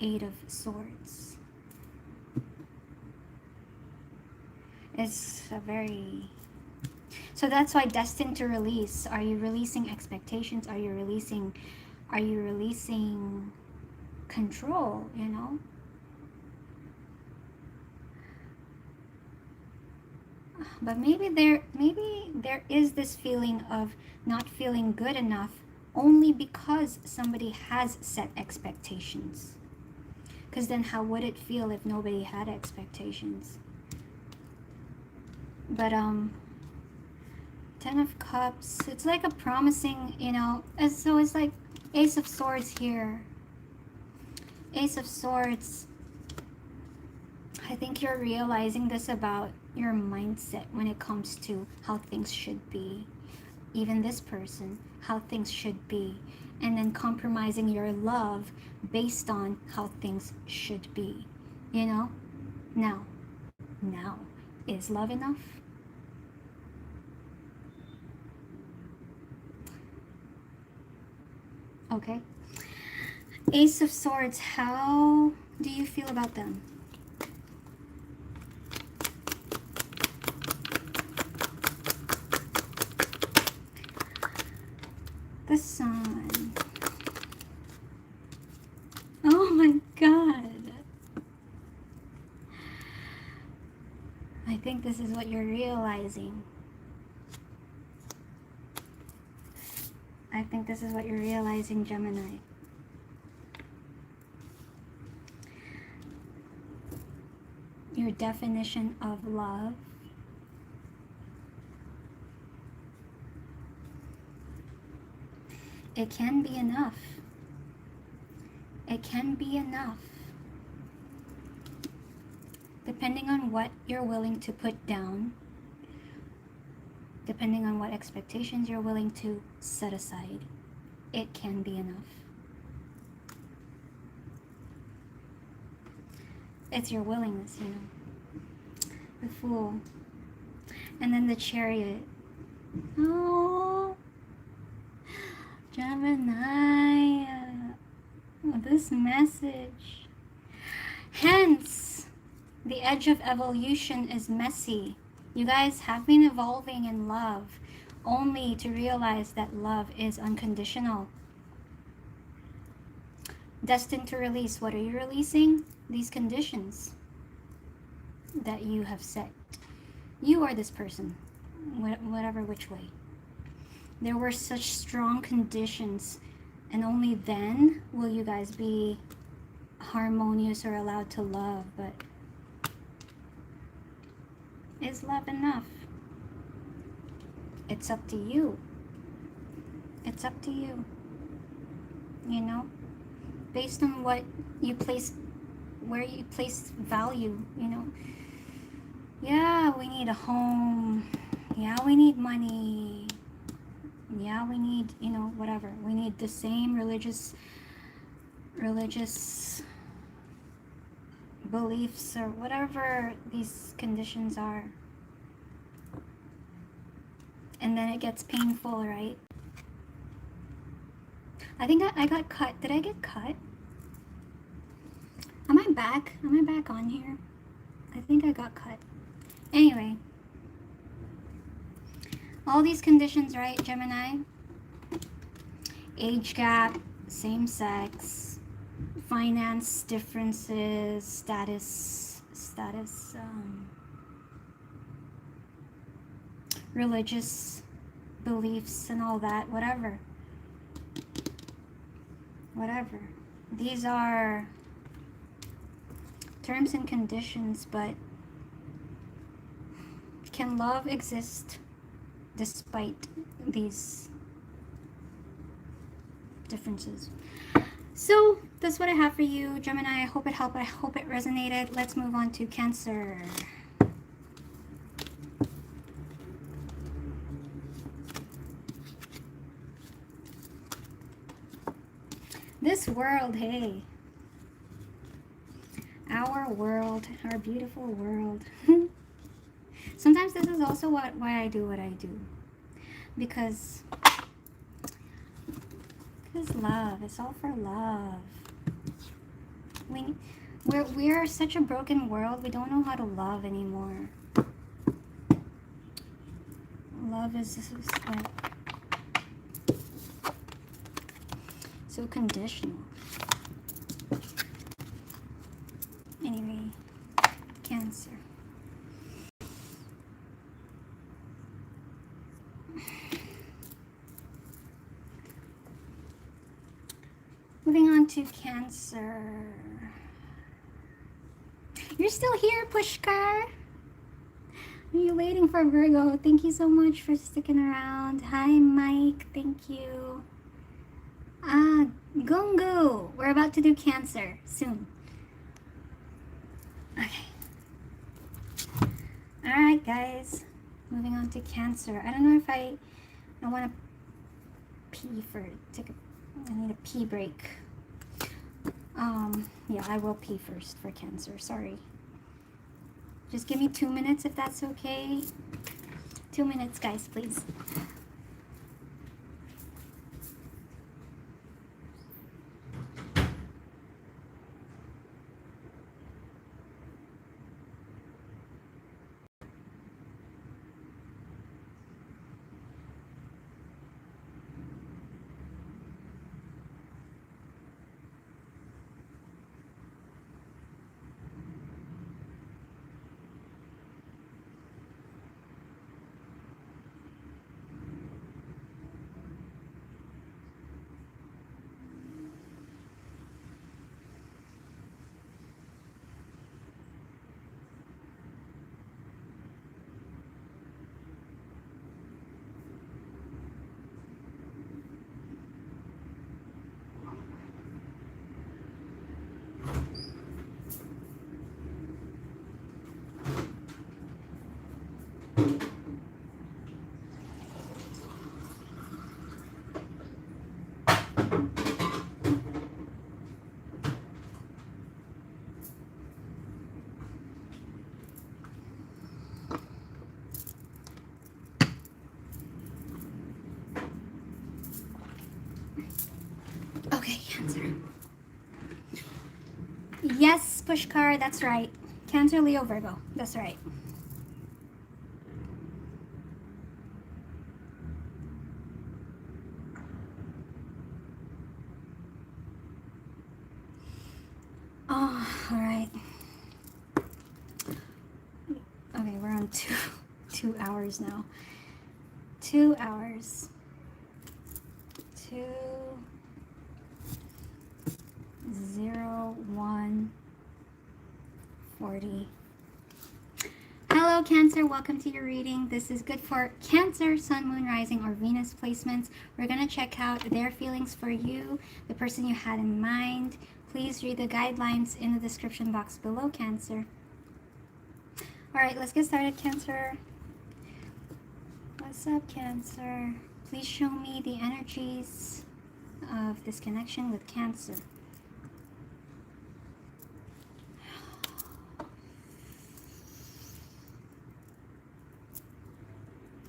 Eight of Swords. It's a very... So that's why destined to release. Are you releasing expectations? Are you releasing control, you know? But maybe there is this feeling of not feeling good enough only because somebody has set expectations. Because then how would it feel if nobody had expectations? But 10 of Cups, it's like a promising, you know, so it's like Ace of Swords here. Ace of Swords. I think you're realizing this about your mindset when it comes to how things should be. Even this person, how things should be. And then compromising your love based on how things should be. You know? Now, is love enough? Okay. Ace of Swords, how do you feel about them? The Sun. Oh my God. think this is what you're realizing. I think this is what you're realizing, Gemini. Your definition of love it can be enough. It can be enough. Depending on what you're willing to put down, depending on what expectations you're willing to set aside, it can be enough. It's your willingness, you know. The Fool. And then the Chariot. Oh, Gemini. This message. Hence, the edge of evolution is messy. You guys have been evolving in love only to realize that love is unconditional. Destined to release. What are you releasing? These conditions that you have set. You are this person, whatever which way. There were such strong conditions, and only then will you guys be harmonious or allowed to love. But is love enough? It's up to you. It's up to you. You know, based on what you place, where you place value, you know. Yeah, we need a home. Yeah, we need money. Yeah, we need, you know, whatever. We need the same religious beliefs or whatever these conditions are. And then it gets painful, right? I think I got cut. Did I get cut? Am I back? Am I back on here? I think I got cut. Anyway. All these conditions, right, Gemini? Age gap, same sex, finance differences, status, religious beliefs and all that, whatever. These are terms and conditions, but can love exist despite these differences? So that's what I have for you, Gemini. I hope it helped. I hope it resonated. Let's move on to Cancer. This world, hey. Our world, our beautiful world. Sometimes this is also why I do what I do. Because love, it's all for love. We're such a broken world, we don't know how to love anymore. Love is just like so conditional. Anyway, Cancer. Moving on to Cancer. You're still here, Pushkar? Are you waiting for Virgo? Thank you so much for sticking around. Hi, Mike. Thank you. Gungu. We're about to do Cancer soon. Okay. Alright, guys. Moving on to Cancer. I don't know if I want to pee for... I need a pee break. Yeah, I will pee first for Cancer. Sorry. Just give me 2 minutes if that's okay. 2 minutes, guys, please. Yes, Pushkar, that's right. Cancer, Leo, Virgo. That's right. Oh, all right. Okay, we're on 2 hours now. 2 hours. 2:01:40. Hello, Cancer. Welcome to your reading. This is good for Cancer, Sun, Moon, Rising, or Venus placements. We're going to check out their feelings for you, the person you had in mind. Please read the guidelines in the description box below, Cancer. All right, let's get started, Cancer. What's up, Cancer? Please show me the energies of this connection with Cancer.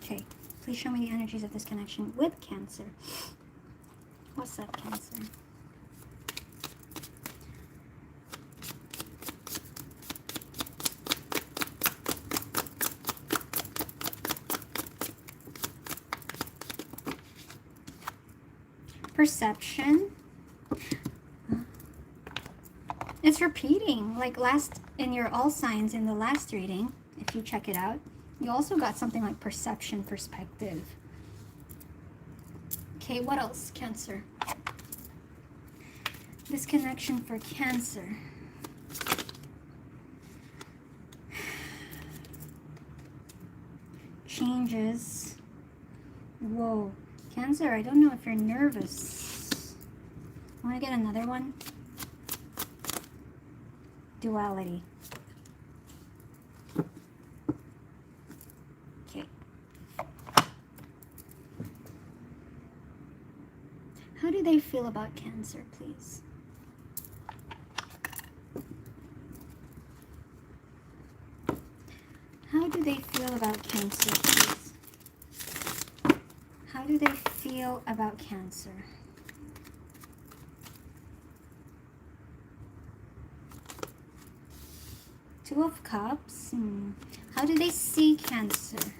Okay, please show me the energies of this connection with Cancer. What's up, Cancer? Perception. It's repeating, like in your all signs in the last reading, if you check it out. You also got something like perception, perspective. Okay, what else, Cancer? This connection for Cancer. Changes. Whoa. Cancer, I don't know if you're nervous. Want to get another one? Duality. Okay. How do they feel about Cancer, please? How do they feel about Cancer, please? How do they feel about Cancer? Two of Cups. How do they see Cancer?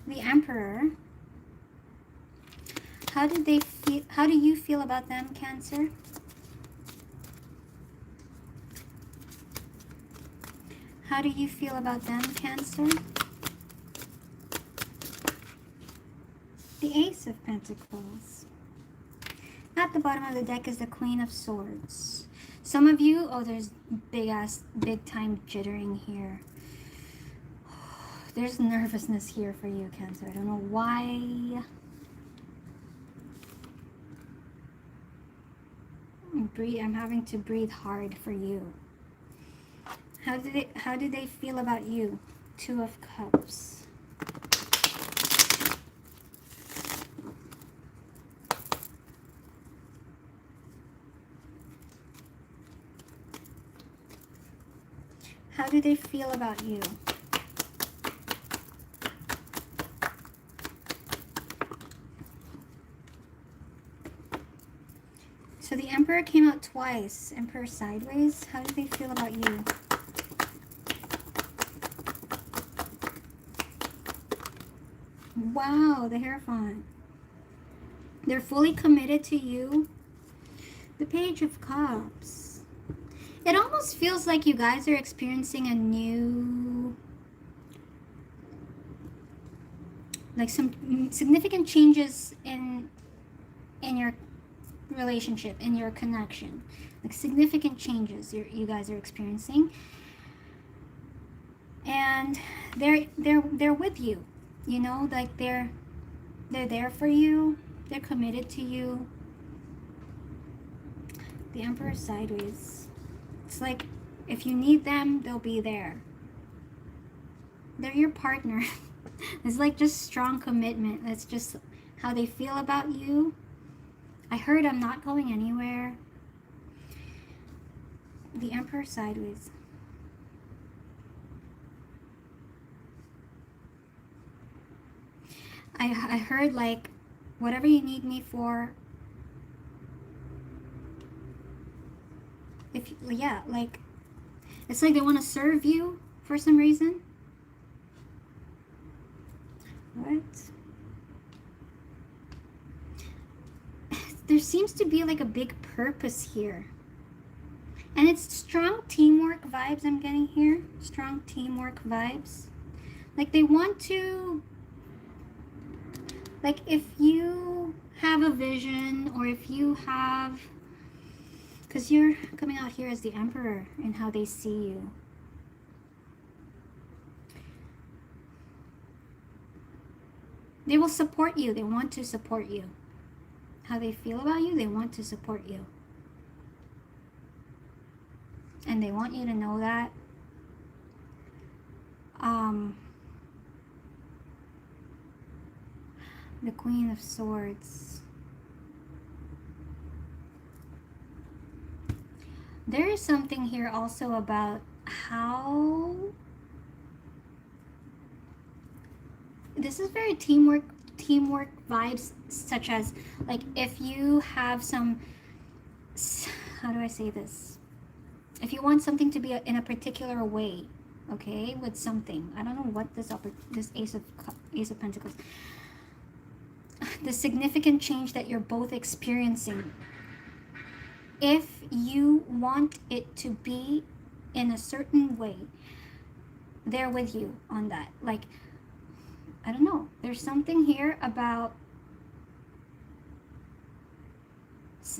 The Emperor. How do they feel? How do you feel about them, Cancer? How do you feel about them, Cancer? The Ace of Pentacles. At the bottom of the deck is the Queen of Swords. Some of you, oh, there's big time jittering here. There's nervousness here for you, Cancer. I don't know why. I'm having to breathe hard for you. How do they feel about you? Two of Cups. How do they feel about you? So the Emperor came out twice. Emperor sideways. How do they feel about you? Wow, the Hierophant. They're fully committed to you. The Page of Cups. It almost feels like you guys are experiencing a new, like some significant changes in your relationship, in your connection. Like significant changes you guys are experiencing. And they're with you. You know, like they're there for you. They're committed to you. The Emperor sideways. It's like if you need them, they'll be there. They're your partner. It's like just strong commitment. That's just how they feel about you. I heard I'm not going anywhere. The Emperor sideways. I heard like whatever you need me for, If, yeah, like, it's like they want to serve you for some reason. What? There seems to be like a big purpose here. And it's strong teamwork vibes I'm getting here. Strong teamwork vibes. Like they want to, like if you have a vision, or if you have, because you're coming out here as the Emperor in how they see you. They will support you. They want to support you. How they feel about you, they want to support you. And they want you to know that. The Queen of Swords. There is something here also about how this is very teamwork vibes, such as like if you have some, how do I say this, if you want something to be in a particular way, okay, with something, I don't know what this Ace of Pentacles, the significant change that you're both experiencing, if you want it to be in a certain way, they're with you on that. Like, I don't know, there's something here about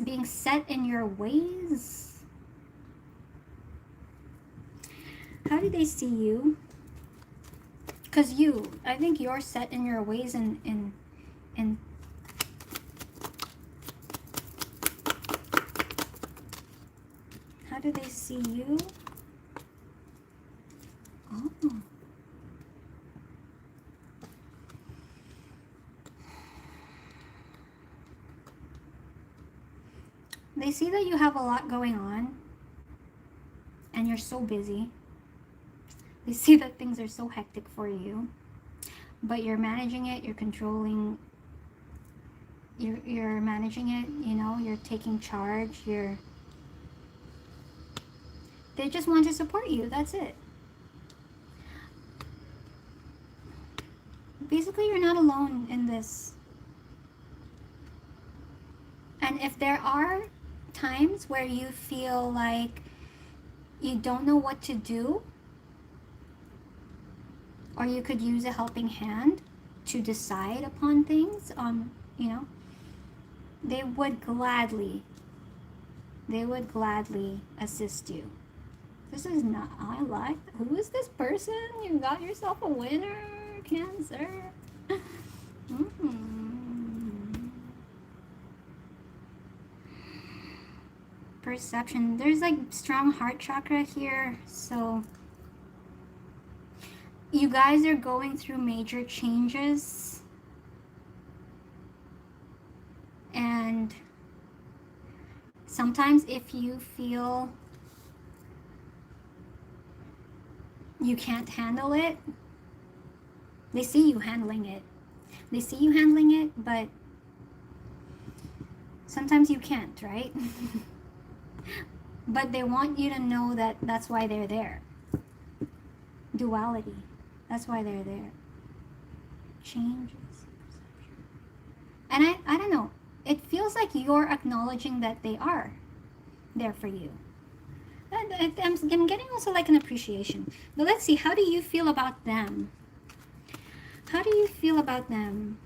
being set in your ways. How do they see you? Because I think you're set in your ways, and how do they see you? Oh. They see that you have a lot going on and you're so busy. They see that things are so hectic for you, but you're managing it, you're controlling, you're managing it, you know, you're taking charge, they just want to support you, that's it. Basically, you're not alone in this. And if there are times where you feel like you don't know what to do, or you could use a helping hand to decide upon things, you know, they would gladly assist you. This is not, I like, who is this person? You got yourself a winner, Cancer. Perception. There's like strong heart chakra here, so you guys are going through major changes, and sometimes if you feel you can't handle it, they see you handling it. But sometimes you can't, right? But they want you to know that that's why they're there. Duality. That's why they're there. Changes. And I don't know. It feels like you're acknowledging that they are there for you. And I'm getting also like an appreciation. But let's see. How do you feel about them? How do you feel about them?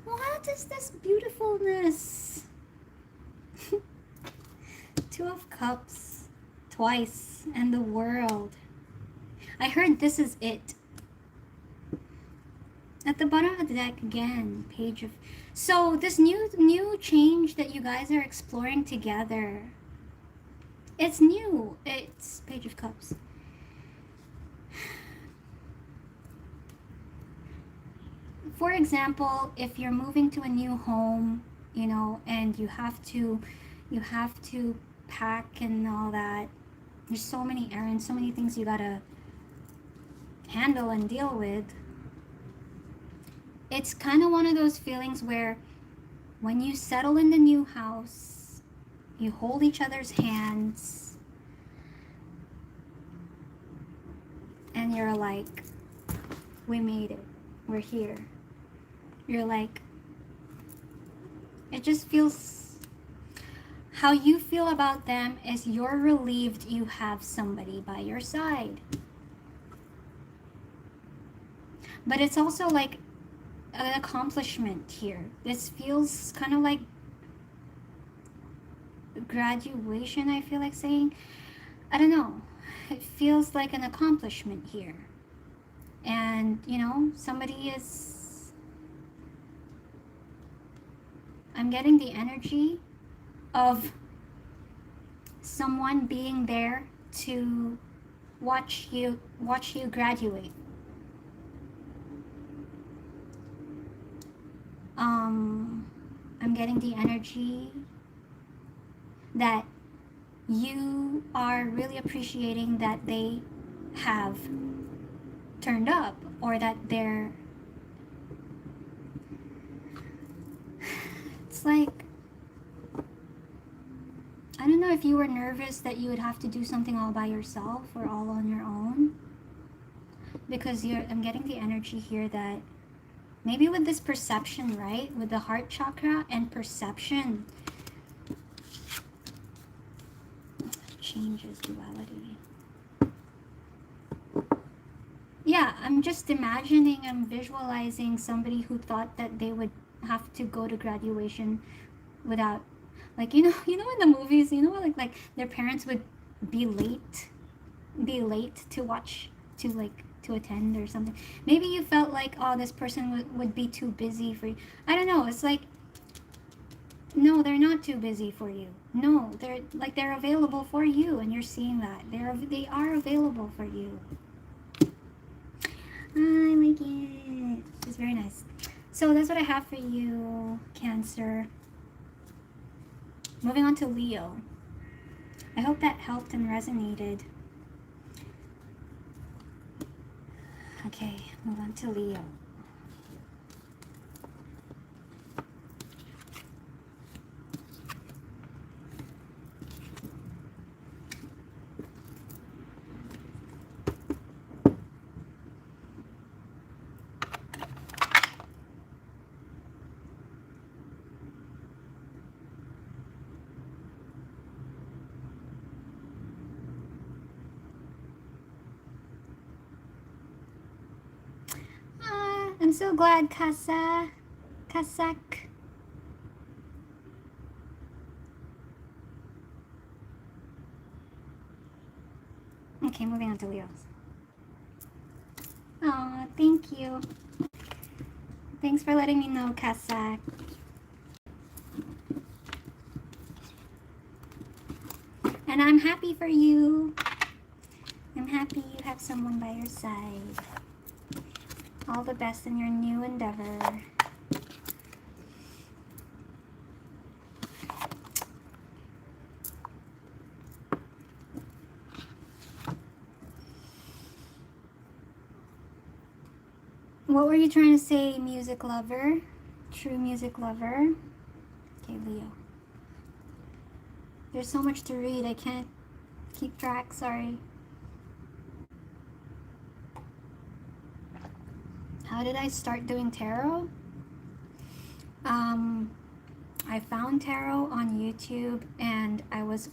What is this beautifulness? Two of Cups twice, and the World. I heard this is it. At the bottom of the deck again, Page of... So this new change that you guys are exploring together, it's new. It's Page of Cups. For example, if you're moving to a new home, you know, and you have to pack and all that, There's so many errands, so many things you gotta handle and deal with. It's kind of one of those feelings where when you settle in the new house, you hold each other's hands and you're like, we made it, we're here. You're like, it just feels, how you feel about them is you're relieved you have somebody by your side. But it's also like an accomplishment here. This feels kind of like graduation, I feel like saying. I don't know. It feels like an accomplishment here. And, you know, somebody is... I'm getting the energy of someone being there to watch you graduate. I'm getting the energy that you are really appreciating that they have turned up, or that they're... It's like, I don't know if you were nervous that you would have to do something all by yourself or all on your own, because I'm getting the energy here that maybe with this perception, right? With the heart chakra and perception, changes duality. Yeah, I'm just imagining, I'm visualizing somebody who thought that they would have to go to graduation without, like, you know in the movies, you know, like their parents would be late to watch, to attend or something. Maybe you felt like, oh, this person would be too busy for you. I don't know. It's like, no, they're not too busy for you. No, they're available for you, and you're seeing that. They are available for you. I like it. It's very nice. So that's what I have for you, Cancer. Moving on to Leo. I hope that helped and resonated. Okay, move on to Leo. I'm so glad, Kasak. Okay, moving on to Leos. Oh, thank you. Thanks for letting me know, Kasak. And I'm happy for you. I'm happy you have someone by your side. All the best in your new endeavor. What were you trying to say, music lover? True music lover? Okay, Leo. There's so much to read, I can't keep track, sorry. How did I start doing tarot? I found tarot on YouTube and I was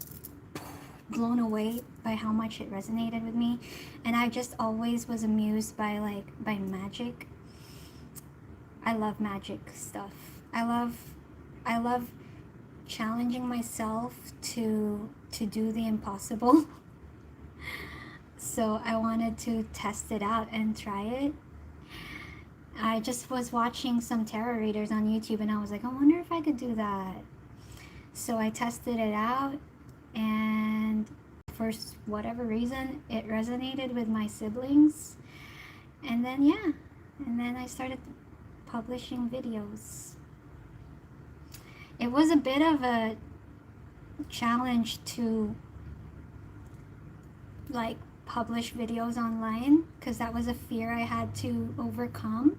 blown away by how much it resonated with me, and I just always was amused by magic. I love magic stuff. I love challenging myself to do the impossible. So I wanted to test it out and try it. I just was watching some tarot readers on YouTube and I was like, I wonder if I could do that. So I tested it out, and for whatever reason it resonated with my siblings, and then I started publishing videos. It was a bit of a challenge to like publish videos online because that was a fear I had to overcome.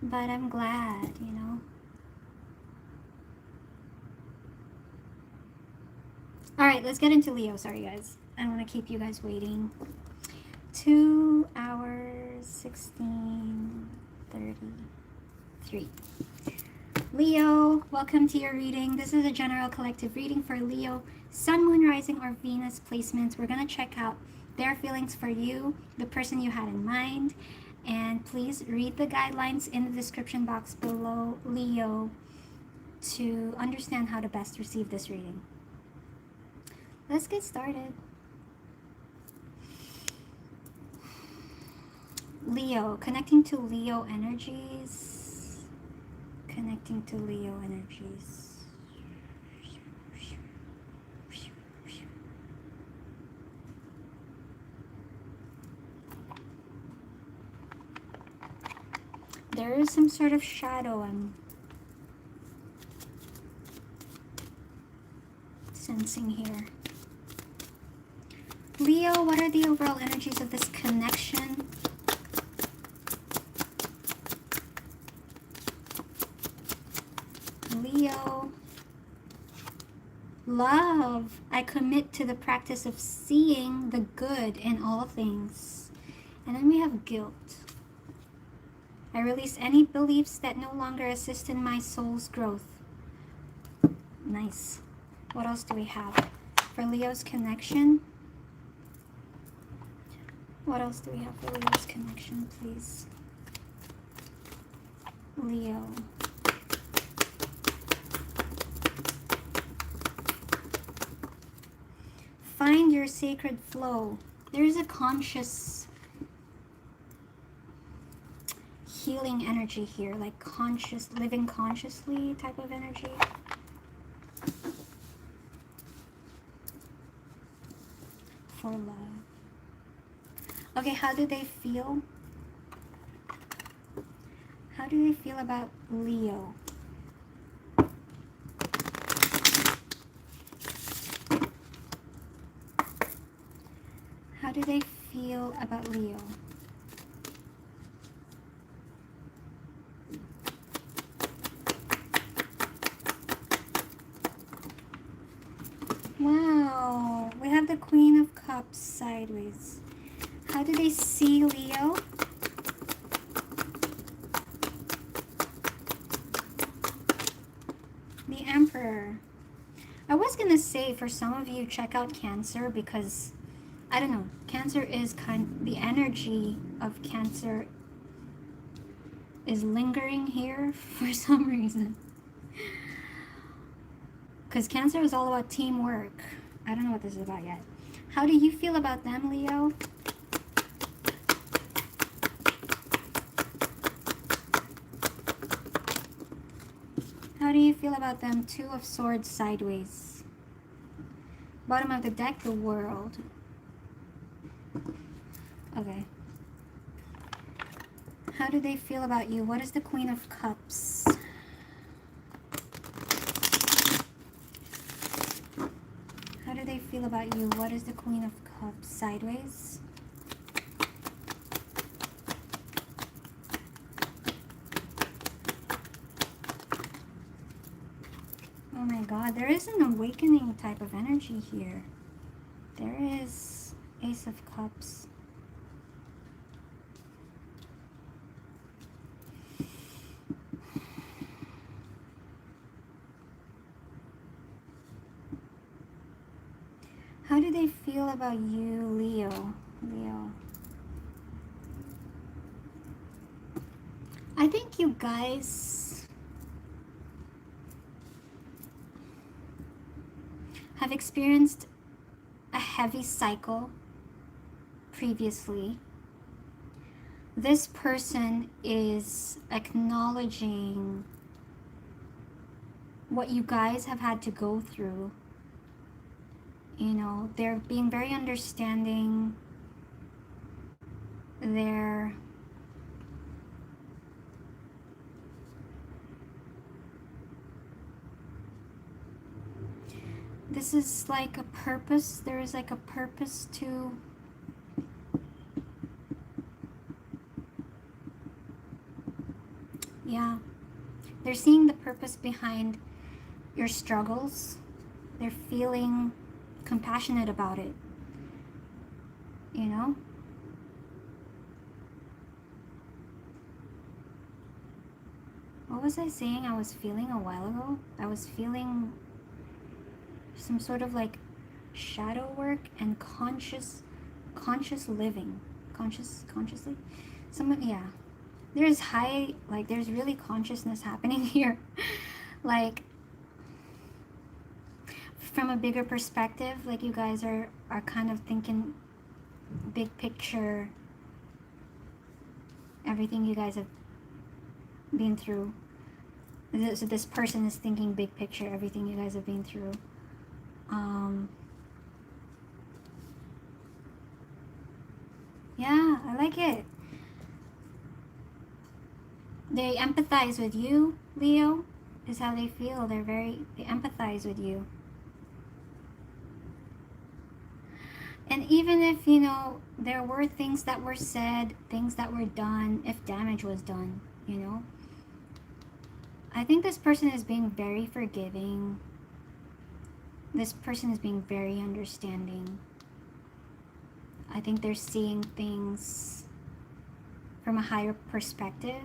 But I'm glad, you know. All right, let's get into Leo. Sorry, guys. I don't want to keep you guys waiting. 2 hours, 16:33. Leo, welcome to your reading. This is a general collective reading for Leo, Sun, Moon, Rising, or Venus placements. We're going to check out their feelings for you, the person you had in mind. And please read the guidelines in the description box below, Leo, to understand how to best receive this reading. Let's get started. Leo, connecting to Leo energies. Connecting to Leo energies. There is some sort of shadow I'm sensing here. Leo, what are the overall energies of this connection? Leo, love. I commit to the practice of seeing the good in all things. And then we have guilt. I release any beliefs that no longer assist in my soul's growth. Nice. What else do we have? For Leo's connection. What else do we have for Leo's connection, please? Leo. Find your sacred flow. There's a conscious healing energy here, like conscious, living consciously type of energy. For love. Okay, how do they feel? How do they feel about Leo? How do they feel about Leo? Wow, we have the Queen of Cups sideways. How do they see Leo? The Emperor. I was gonna say for some of you, check out Cancer because, I don't know, Cancer is the energy of Cancer is lingering here for some reason. Because Cancer is all about teamwork. I don't know what this is about yet. How do you feel about them, Leo? How do you feel about them? Two of Swords sideways. Bottom of the deck, the World. Okay. How do they feel about you? What is the Queen of Cups? How do they feel about you? What is the Queen of Cups sideways? Oh my God, there is an awakening type of energy here. There is Ace of Cups. How do they feel about you, Leo? Leo. I think you guys have experienced a heavy cycle previously. This person is acknowledging what you guys have had to go through. You know, they're being very understanding. They're this is like a purpose. There is like a purpose to yeah. They're seeing the purpose behind your struggles. They're feeling compassionate about it. You know? What was I saying I was feeling a while ago? I was feeling some sort of like shadow work and conscious living. Consciously? Yeah. There's there's really consciousness happening here. Like, from a bigger perspective, like you guys are kind of thinking big picture, everything you guys have been through. So this person is thinking big picture, everything you guys have been through. Yeah, I like it. They empathize with you, Leo, is how they feel. They empathize with you. And even if, you know, there were things that were said, things that were done, if damage was done, you know, I think this person is being very forgiving. This person is being very understanding. I think they're seeing things from a higher perspective.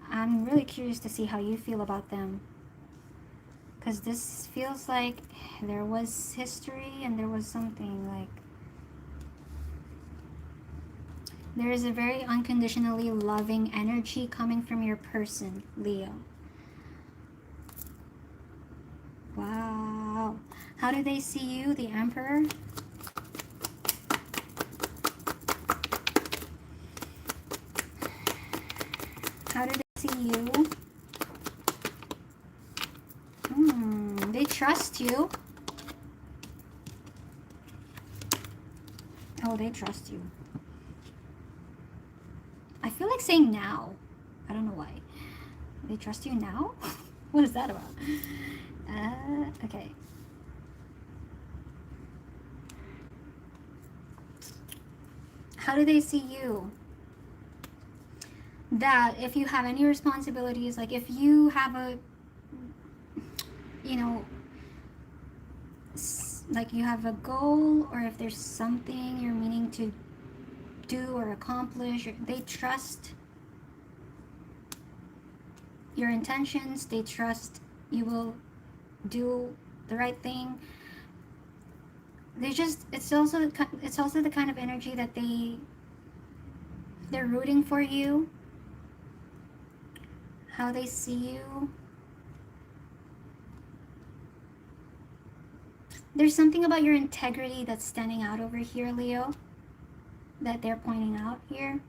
I'm really curious to see how you feel about them. Because this feels like there was history and there was something like... There is a very unconditionally loving energy coming from your person, Leo. Wow. How do they see you, the Emperor? How do they see you? They trust you. Oh, they trust you. I feel like saying now. I don't know why. They trust you now? What is that about? Okay. How do they see you? That if you have any responsibilities, like if you have a, you know, like you have a goal, or if there's something you're meaning to do or accomplish, they trust your intentions. They trust you will do the right thing. They just, it's also the kind of energy that they're rooting for you. How they see you. There's something about your integrity that's standing out over here, Leo, that they're pointing out here.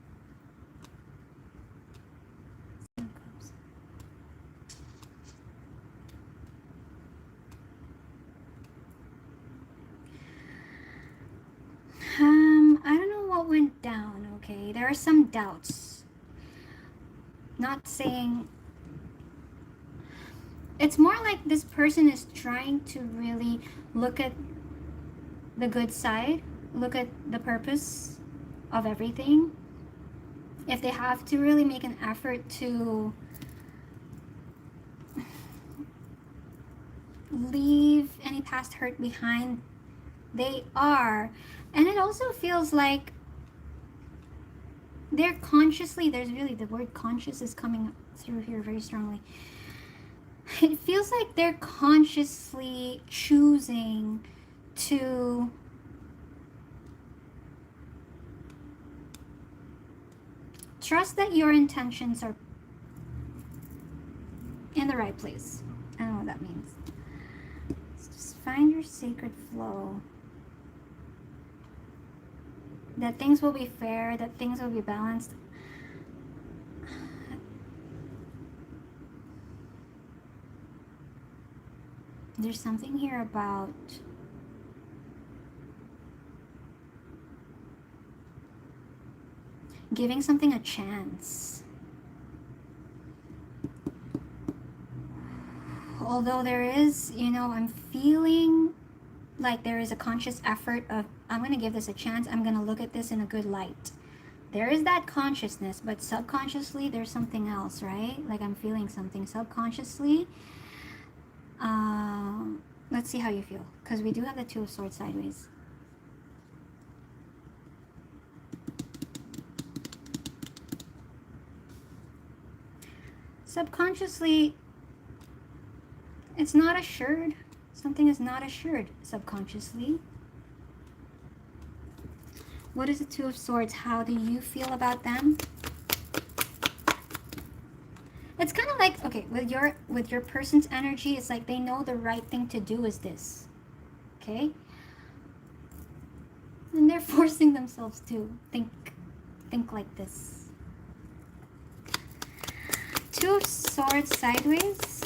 I don't know what went down, okay? There are some doubts. Not saying... It's more like this person is trying to really look at the good side, look at the purpose of everything. If they have to really make an effort to leave any past hurt behind, they are. And it also feels like they're consciously, there's really, the word conscious is coming through here very strongly. It feels like they're consciously choosing to trust that your intentions are in the right place. I don't know what that means. Just find your sacred flow. That things will be fair, that things will be balanced. There's something here about giving something a chance. although there is, you know, I'm feeling like there is a conscious effort of, I'm going to give this a chance, I'm going to look at this in a good light. There is that consciousness, but subconsciously there's something else, right? Like I'm feeling something subconsciously. Let's see how you feel, because we do have the Two of Swords sideways. Subconsciously, it's not assured. Something is not assured subconsciously. What is the Two of Swords? How do you feel about them? It's kind of like, okay, with your person's energy, it's like they know the right thing to do is this. Okay? And they're forcing themselves to think like this. Two of Swords sideways.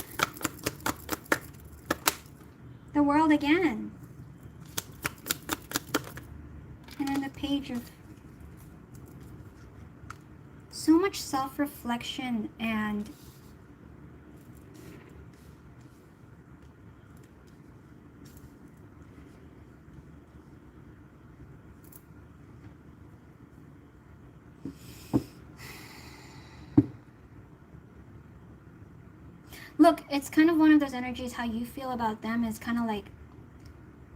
The World again. And then the Page of... So much self-reflection and... Look, it's kind of one of those energies, how you feel about them is kind of like,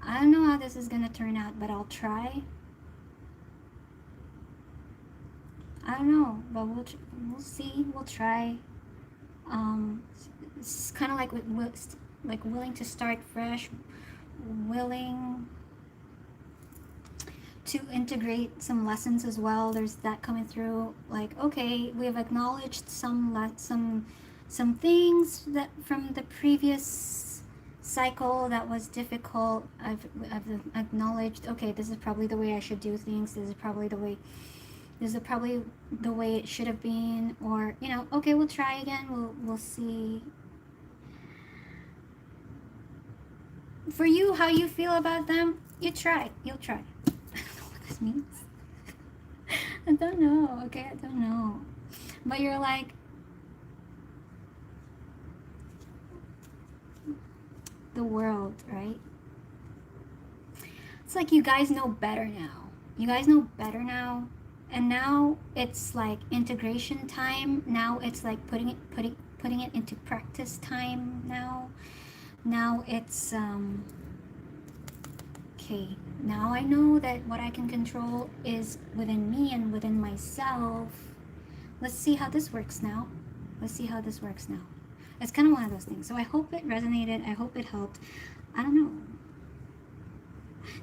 I don't know how this is going to turn out, but I'll try. I don't know, but we'll see. We'll try. It's kind of like willing to start fresh, willing to integrate some lessons as well. There's that coming through. Like, okay, we have acknowledged some things that from the previous cycle that was difficult. I've acknowledged, okay, this is probably the way I should do things. This is probably the way it should have been, or, you know, okay, we'll try again. We'll see. For you, how you feel about them, you'll try. I don't know what this means. I don't know. Okay, I don't know. But you're like, the world, right? It's like you guys know better now. You guys know better now. And now it's like integration time. Now it's like putting it into practice time now. Now it's okay, now I know that what I can control is within me and within myself. Let's see how this works now. Let's see how this works now. It's kind of one of those things. So I hope it resonated. I hope it helped. I don't know.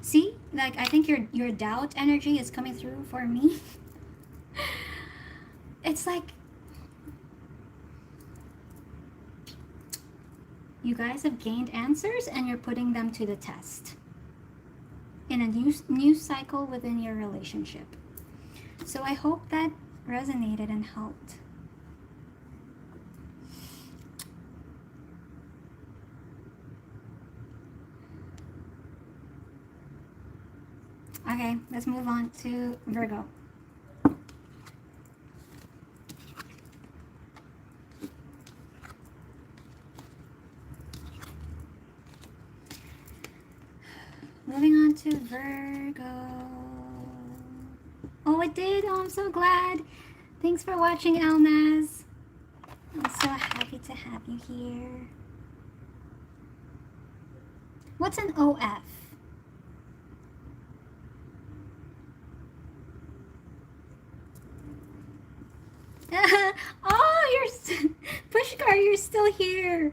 See, like, I think your doubt energy is coming through for me. It's like you guys have gained answers and you're putting them to the test in a new cycle within your relationship. So I hope that resonated and helped. Okay, let's move on to Virgo. Moving on to Virgo. Oh, it did. Oh, I'm so glad. Thanks for watching, Elnaz. I'm so happy to have you here. What's an OF? Oh, Pushkar, you're still here.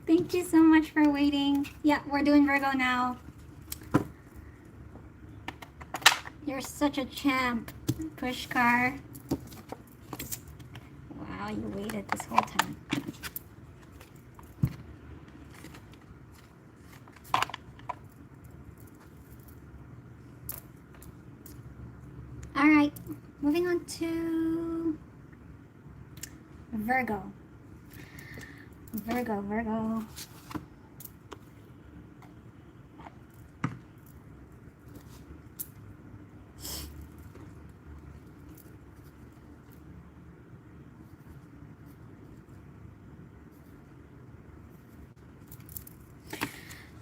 Thank you so much for waiting. Yeah, we're doing Virgo now. You're such a champ, Pushkar. Wow, you waited this whole time. All right, moving on to Virgo. Virgo.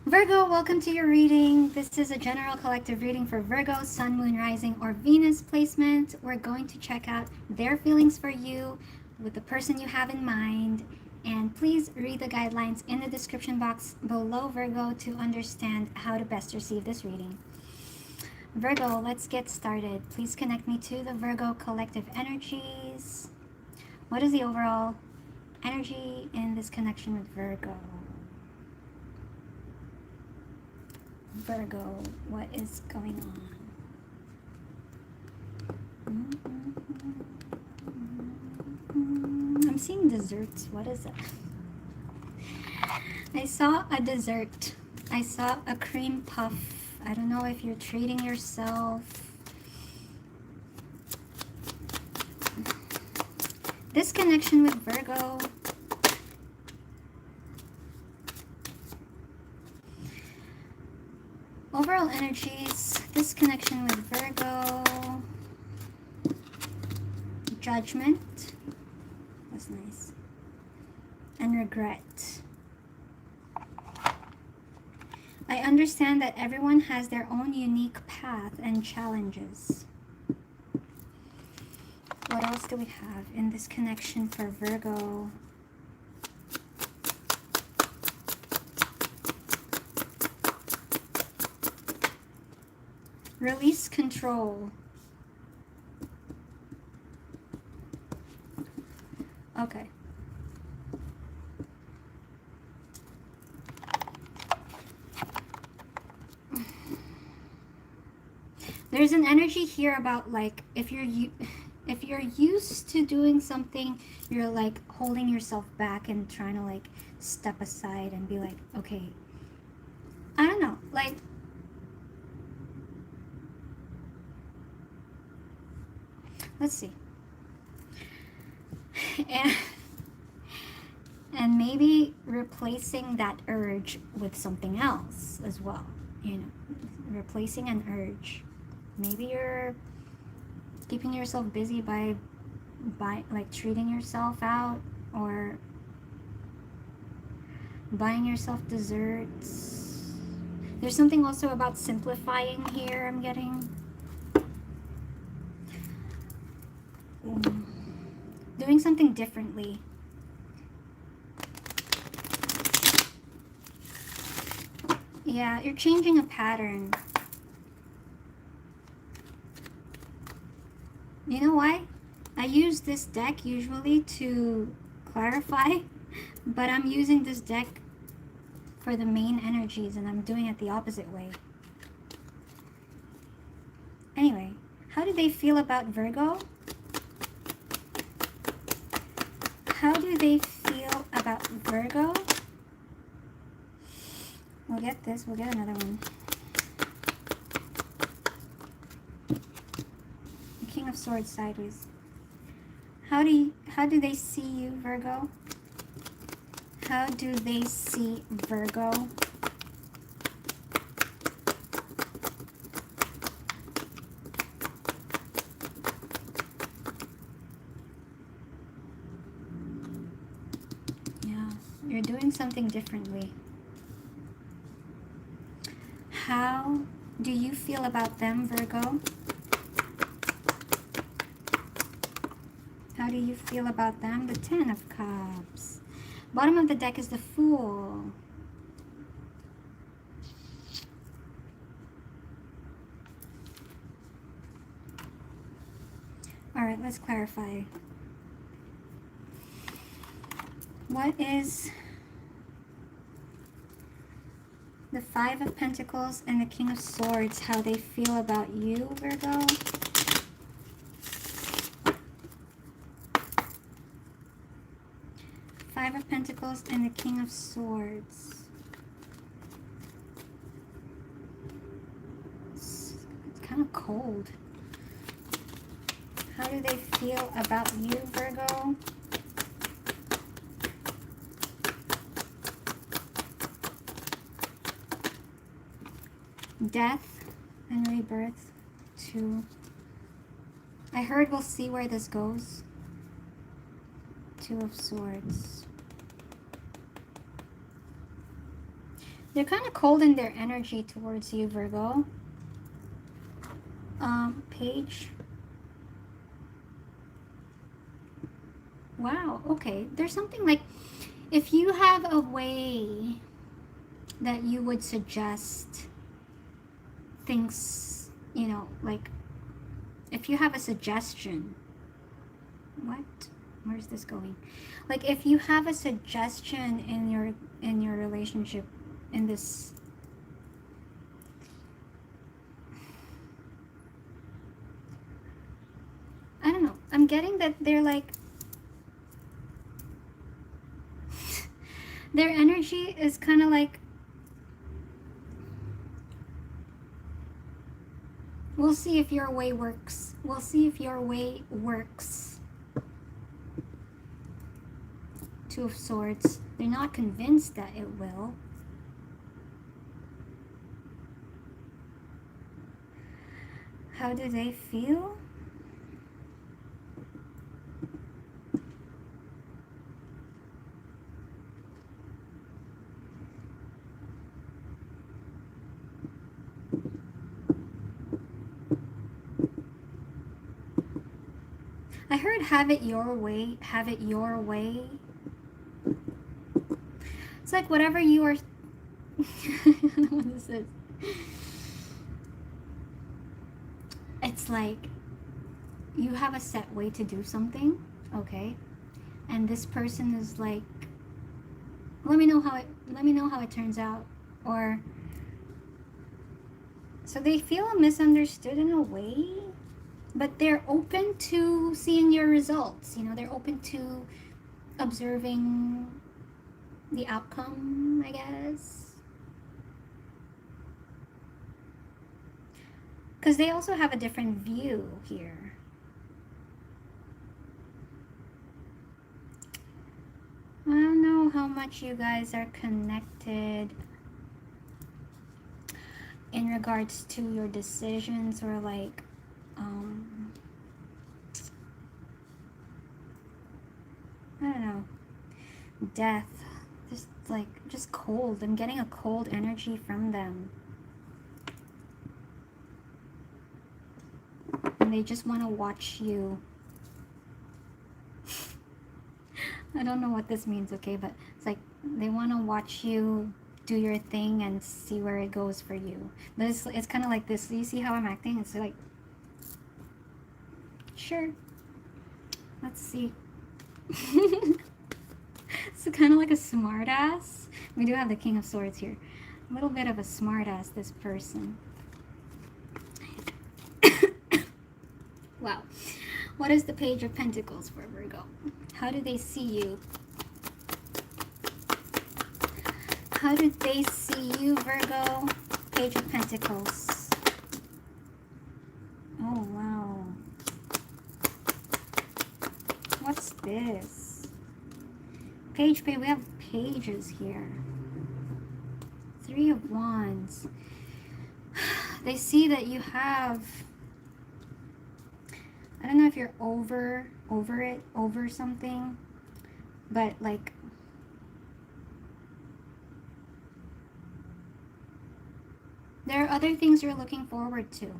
Virgo, welcome to your reading. This is a general collective reading for Virgo, Sun, Moon, Rising, or Venus placement. We're going to check out their feelings for you with the person you have in mind. And please read the guidelines in the description box below, Virgo, to understand how to best receive this reading. Virgo, let's get started. Please connect me to the Virgo collective energies. What is the overall energy in this connection with Virgo? Virgo, what is going on? I'm seeing desserts. What is it? I saw a dessert. I saw a cream puff. I don't know if you're treating yourself. This connection with Virgo. Overall energies, this connection with Virgo. Judgment. That's nice. And regret. I understand that everyone has their own unique path and challenges. What else do we have in this connection for Virgo? Release control. Okay. There's an energy here about like if you're used to doing something, you're like holding yourself back and trying to like step aside and be like, okay, I don't know, like let's see. And maybe replacing that urge with something else as well, you know, replacing an urge. Maybe you're keeping yourself busy by like treating yourself out or buying yourself desserts. There's something also about simplifying here I'm getting. Doing something differently. Yeah, you're changing a pattern. You know why? I use this deck usually to clarify, but I'm using this deck for the main energies and I'm doing it the opposite way. Anyway, how do they feel about Virgo? How do they feel about Virgo? We'll get this. We'll get another one. The King of Swords sideways. How do they see you, Virgo? How do they see Virgo? Yeah, you're doing something differently. How do you feel about them, Virgo? How do you feel about them? The Ten of Cups. Bottom of the deck is the Fool. Alright, let's clarify. What is the Five of Pentacles and the King of Swords? How they feel about you, Virgo? Five of Pentacles and the King of Swords. It's kind of cold. How do they feel about you, Virgo? Death and rebirth. Two. I heard we'll see where this goes. Two of Swords. They're kind of cold in their energy towards you, Virgo. Page. Wow, okay. There's something like, if you have a way that you would suggest things, you know, like, if you have a suggestion, what? Where's this going? Like, if you have a suggestion in your relationship, in this, I don't know. I'm getting that they're like, their energy is kind of like, we'll see if your way works. We'll see if your way works. Two of Swords. They're not convinced that it will. How do they feel? I heard have it your way, have it your way. It's like whatever you are, I don't know what this is. It's like you have a set way to do something, okay? And this person is like, let me know how it turns out. Or so they feel misunderstood in a way, but they're open to seeing your results. You know, they're open to observing the outcome, I guess. Because they also have a different view here. I don't know how much you guys are connected in regards to your decisions, or like, I don't know, death. Just like, just cold. I'm getting a cold energy from them. And they just want to watch you. I don't know what this means, okay? But it's like they want to watch you do your thing and see where it goes for you. But it's kind of like this. You see how I'm acting? It's like, sure. Let's see. It's kind of like a smart ass. We do have the King of Swords here. A little bit of a smart ass, this person. Wow. What is the Page of Pentacles for Virgo? How do they see you? How do they see you, Virgo? Page of Pentacles. Oh, wow. What's this? Page, we have pages here. Three of Wands. They see that you have, I don't know if you're over something, but like, there are other things you're looking forward to.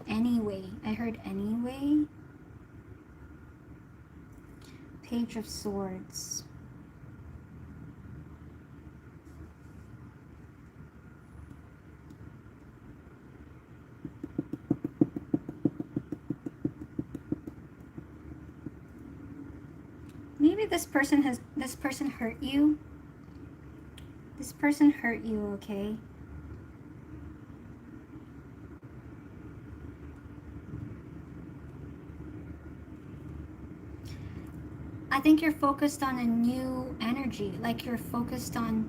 Anyway, I heard anyway. Page of Swords. Maybe this person hurt you. This person hurt you, okay? I think you're focused on a new energy. Like you're focused on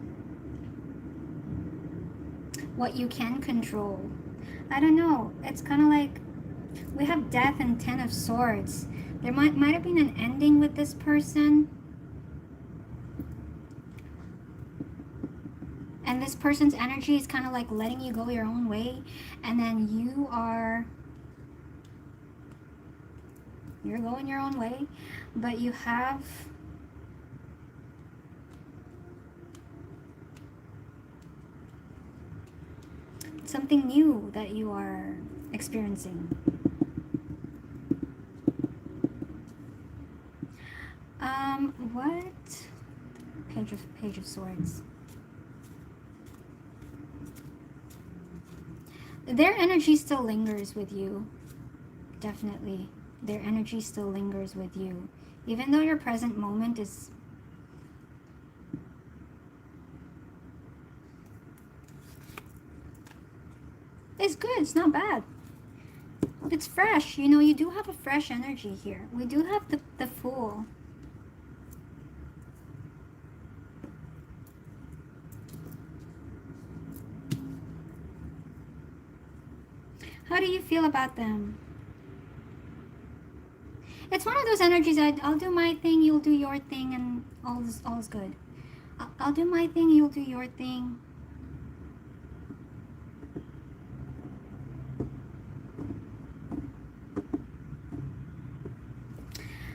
what you can control. I don't know. It's kind of like we have Death and Ten of Swords. There might have been an ending with this person. And this person's energy is kind of like letting you go your own way. And then you're going your own way. But you have something new that you are experiencing. What? Page of Swords. Their energy still lingers with you. Definitely. Their energy still lingers with you. Even though your present moment is... it's good. It's not bad. It's fresh. You know, you do have a fresh energy here. We do have the Fool. How do you feel about them? It's one of those energies that I'll do my thing, you'll do your thing, and all's good. I'll do my thing, you'll do your thing.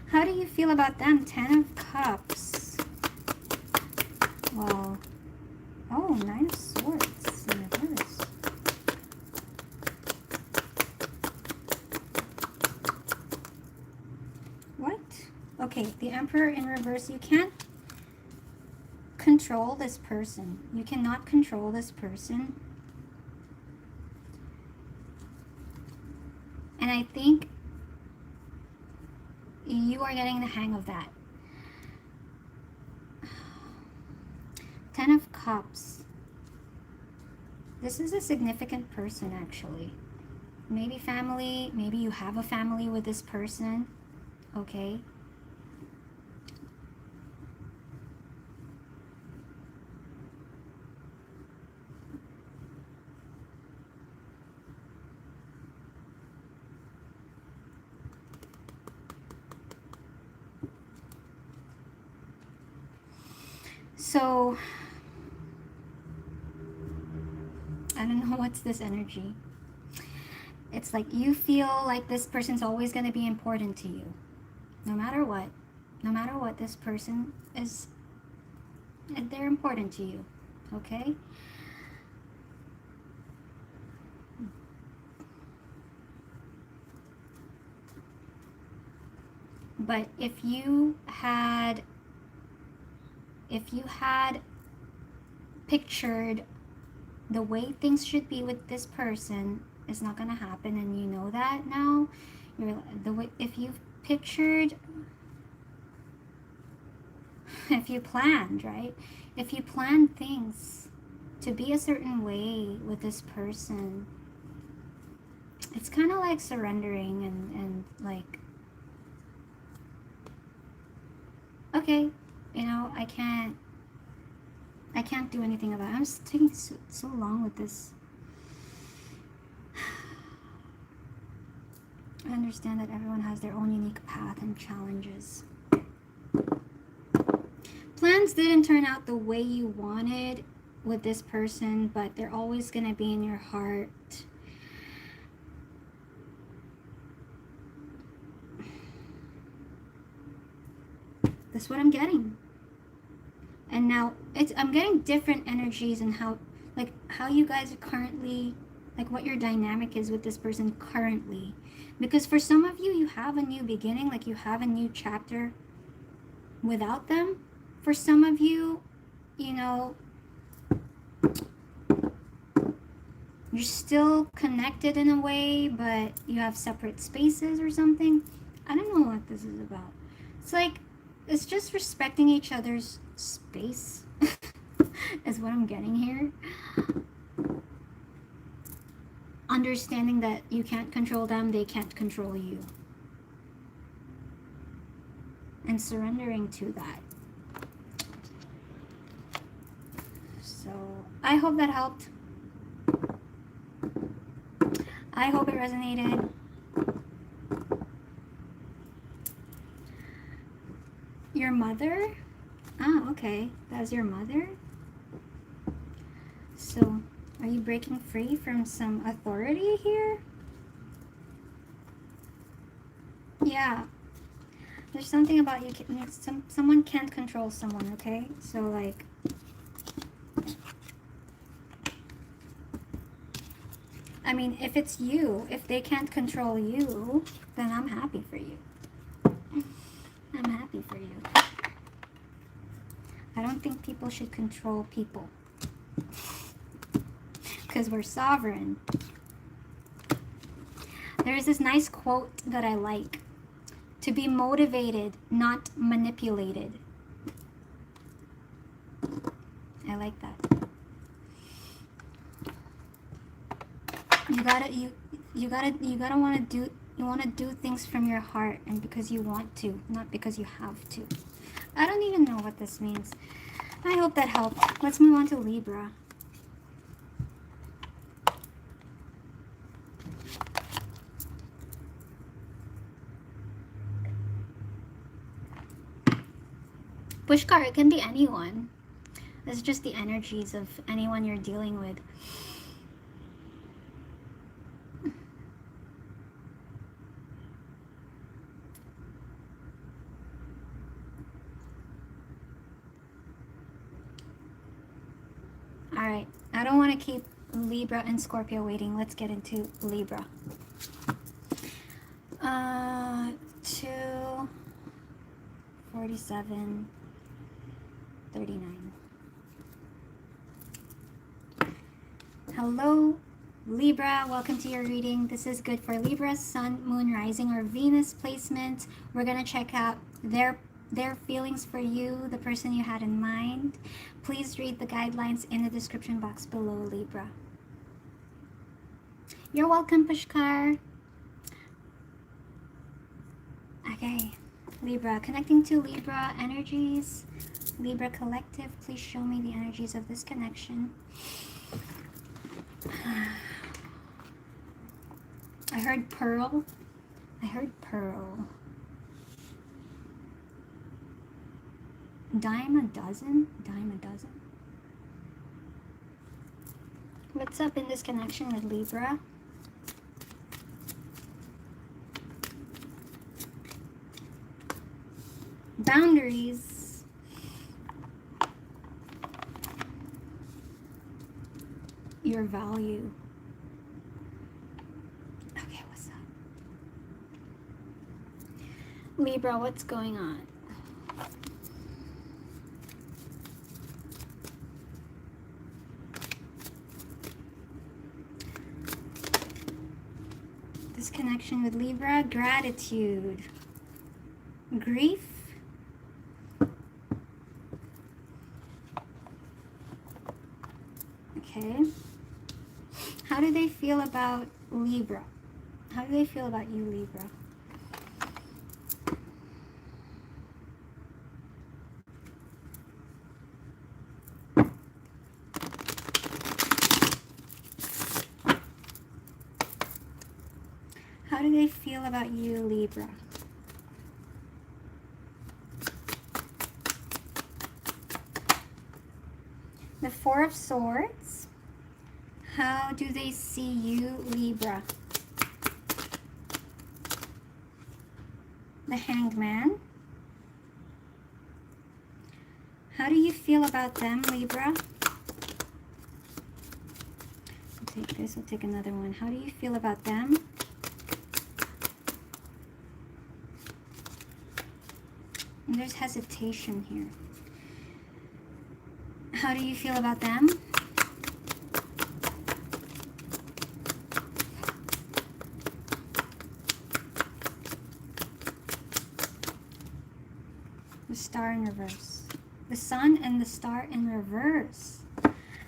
How do you feel about them? 10 of Cups. Well, oh, 9 of Swords in reverse. What? Okay, the Emperor in reverse. You can't control this person. You cannot control this person. And I think you are getting the hang of that. 10 of Cups. This is a significant person, actually. Maybe family. Maybe you have a family with this person. Okay. So, I don't know what's this energy. It's like you feel like this person's always going to be important to you. No matter what. No matter what, this person is, they're important to you. Okay? But if you had pictured the way things should be with this person, it's not gonna happen, and you know that now. If you've pictured, if you planned, right? If you planned things to be a certain way with this person, it's kind of like surrendering and like, okay, you know, I can't do anything about it. I'm just taking so long with this. I understand that everyone has their own unique path and challenges. Plans didn't turn out the way you wanted with this person, but they're always going to be in your heart. That's what I'm getting. And now I'm getting different energies and how you guys are currently, like what your dynamic is with this person currently. Because for some of you, you have a new beginning, like you have a new chapter without them. For some of you, you know, you're still connected in a way, but you have separate spaces or something. I don't know what this is about. It's like, it's just respecting each other's space is what I'm getting here. Understanding that you can't control them, they can't control you. And surrendering to that. So, I hope that helped. I hope it resonated. Your mother? Ah, okay. That's your mother? So, are you breaking free from some authority here? Yeah. There's something about you. Someone can't control someone, okay? So, like... I mean, if it's you, if they can't control you, then I'm happy for you. I'm happy for you. I don't think people should control people. Because we're sovereign. There's this nice quote that I like. To be motivated, not manipulated. I like that. You gotta want to do things from your heart and because you want to, not because you have to. I don't even know what this means. I hope that helped. Let's move on to Libra. Pushkar, it can be anyone. It's just the energies of anyone you're dealing with. Alright, I don't want to keep Libra and Scorpio waiting. Let's get into Libra. 247 39. Hello, Libra. Welcome to your reading. This is good for Libra, Sun, Moon, Rising, or Venus placement. We're going to check out their feelings for you, the person you had in mind. Please read the guidelines in the description box below, Libra. You're welcome, Pushkar. Okay, Libra. Connecting to Libra energies. Libra collective, please show me the energies of this connection. I heard pearl. I heard pearl. Dime a dozen? Dime a dozen? What's up in this connection with Libra? Boundaries. Your value. Okay, what's up? Libra, what's going on? This connection with Libra, gratitude, grief, okay. How do they feel about Libra? How do they feel about you, Libra? How do they feel about you, Libra? The Four of Swords. How do they see you, Libra? The Hanged Man. How do you feel about them, Libra? I'll take this, I'll take another one. How do you feel about them? And there's hesitation here. How do you feel about them? The Star in reverse. The Sun and the Star in reverse.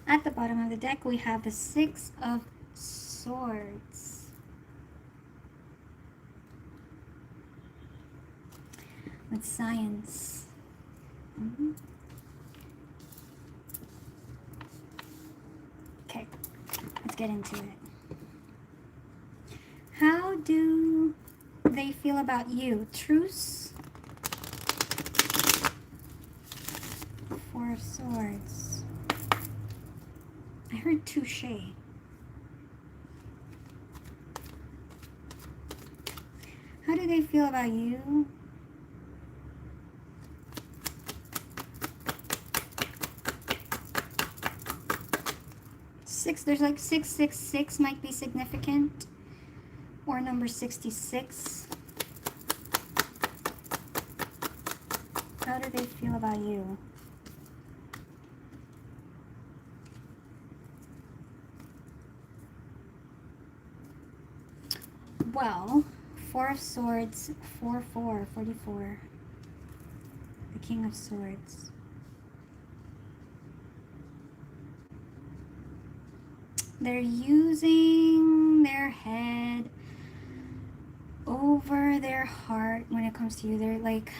At the bottom of the deck, we have the Six of Swords. With Science. Okay, let's get into it. How do they feel about you? Truce. Four of Swords. I heard touche. How do they feel about you? Six, there's like 666 might be significant, or number 66. How do they feel about you? Well, Four of Swords, 4-4, 44. The King of Swords. They're using their head over their heart when it comes to you. They're like,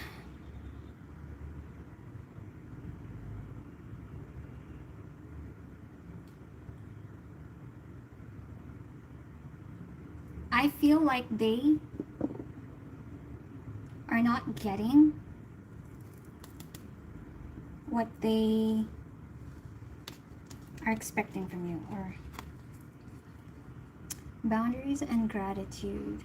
I feel like they are not getting what they are expecting from you, or boundaries and gratitude.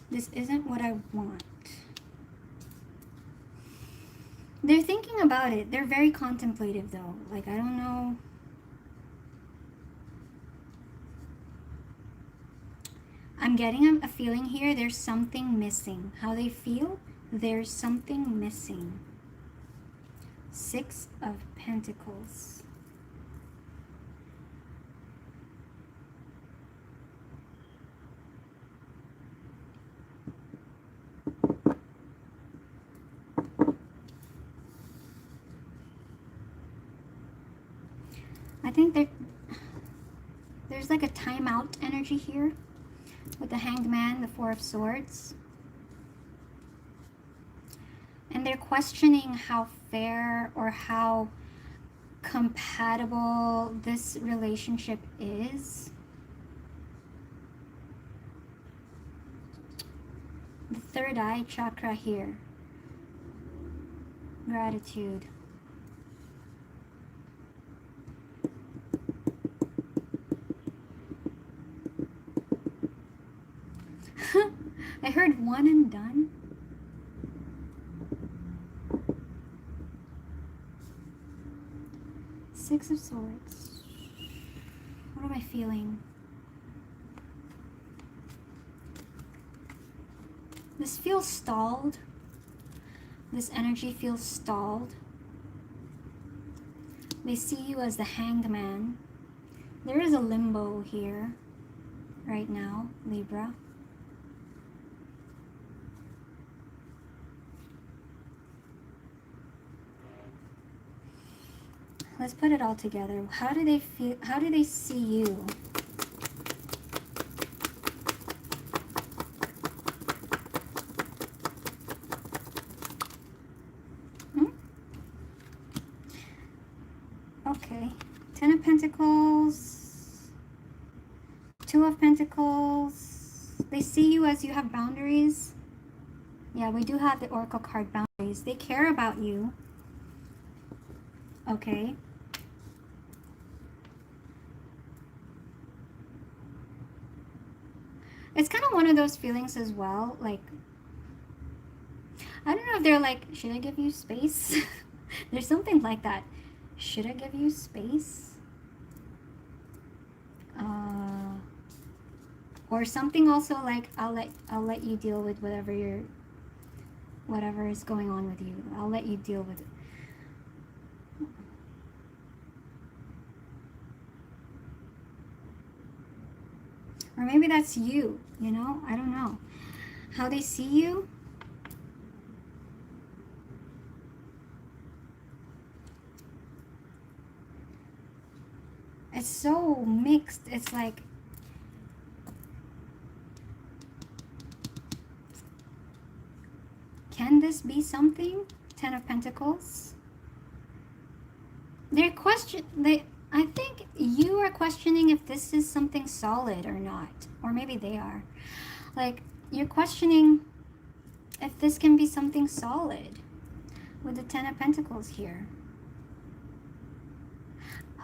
This isn't what I want. They're thinking about it. They're very contemplative though. Like, I don't know. I'm getting a feeling here there's something missing. How they feel? There's something missing. Six of Pentacles. I think there's like a timeout energy here with the Hanged Man, the Four of Swords. And they're questioning how fair or how compatible this relationship is. The third eye chakra here. Gratitude. I heard one and done. Six of Swords. What am I feeling? This feels stalled. This energy feels stalled. They see you as the Hanged Man. There is a limbo here right now, Libra. Let's put it all together. How do they feel? How do they see you? Okay. Ten of Pentacles. Two of Pentacles. They see you as you have boundaries. Yeah, we do have the Oracle card, boundaries. They care about you. Okay. It's kind of one of those feelings as well, like, I don't know if they're like, should I give you space? There's something like that. Should I give you space? Or something also like, I'll let you deal with whatever is going on with you. I'll let you deal with it. Or maybe that's you, you know? I don't know. How they see you? It's so mixed. It's like, can this be something? Ten of Pentacles. I think you are questioning if this is something solid or not. Or maybe they are. Like, you're questioning if this can be something solid with the Ten of Pentacles here.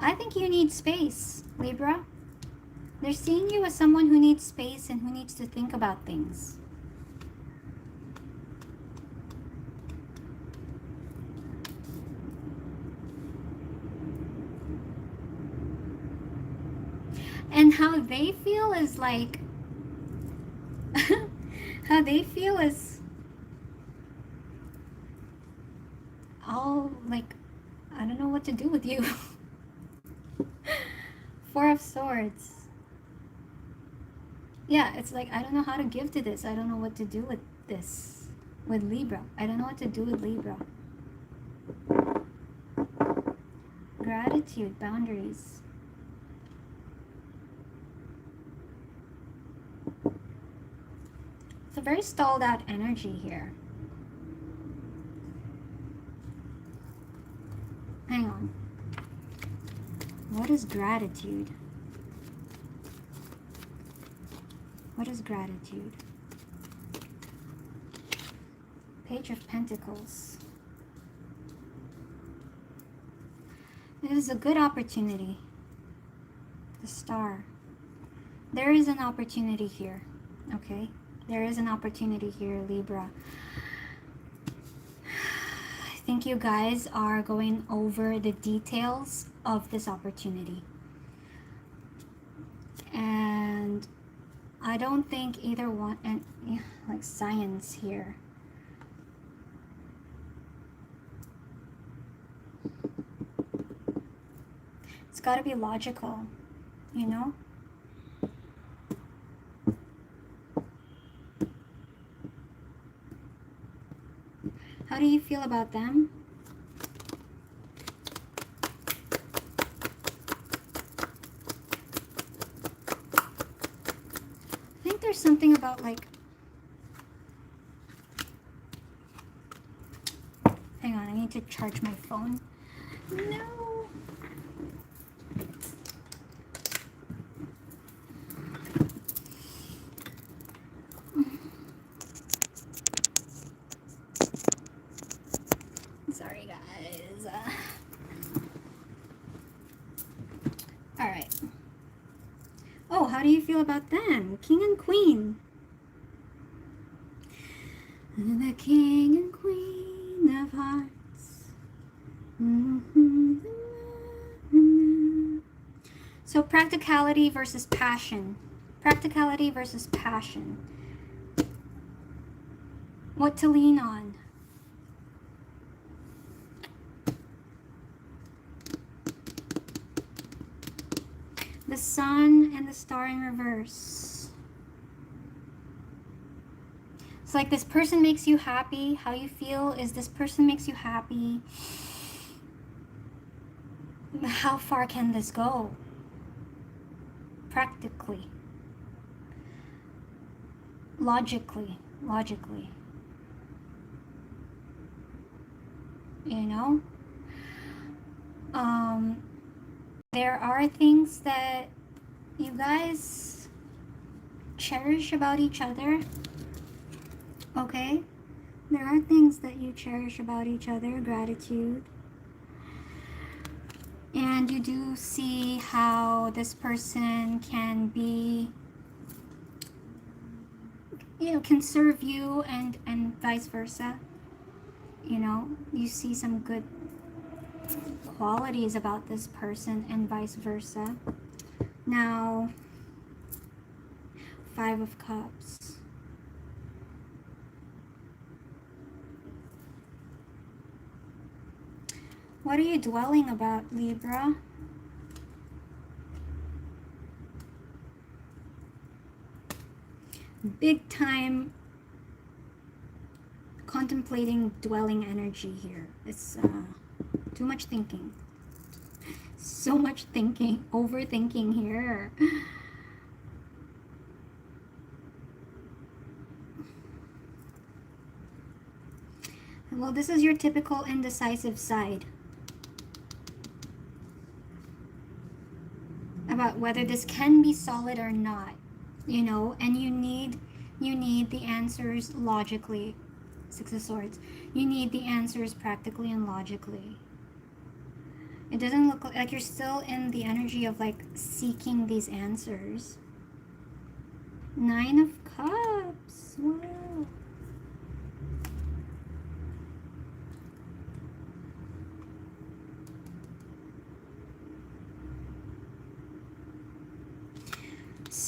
I think you need space, Libra. They're seeing you as someone who needs space and who needs to think about things. And how they feel is like, how they feel is all like, I don't know what to do with you. Four of Swords. Yeah, it's like, I don't know how to give to this. I don't know what to do with this. With Libra. I don't know what to do with Libra. Gratitude, boundaries. It's a very stalled out energy here. Hang on. What is gratitude? What is gratitude? Page of Pentacles. It is a good opportunity. The Star. There is an opportunity here. Okay? There is an opportunity here, Libra. I think you guys are going over the details of this opportunity. And I don't think either one, and yeah, like science here. It's got to be logical, you know? How do you feel about them? I think there's something about like, hang on, I need to charge my phone. No. Sorry, guys. All right. Oh, how do you feel about them? King and Queen. The King and Queen of Hearts. So practicality versus passion. Practicality versus passion. What to lean on? The Sun and the Star in reverse. It's like this person makes you happy. How you feel is this person makes you happy. How far can this go? Practically. Logically. You know? There are things that you guys cherish about each other. Okay? There are things that you cherish about each other. Gratitude. And you do see how this person can be, you know, can serve you and vice versa. You know, you see some good qualities about this person and vice versa. Now, Five of Cups. What are you dwelling about, Libra? Big time contemplating, dwelling energy here. It's too much thinking. So much thinking, overthinking here. Well, this is your typical indecisive side. About whether this can be solid or not, you know, and you need the answers logically. Six of Swords. You need the answers practically and logically. It doesn't look like you're still in the energy of like seeking these answers. Nine of Cups. Wow.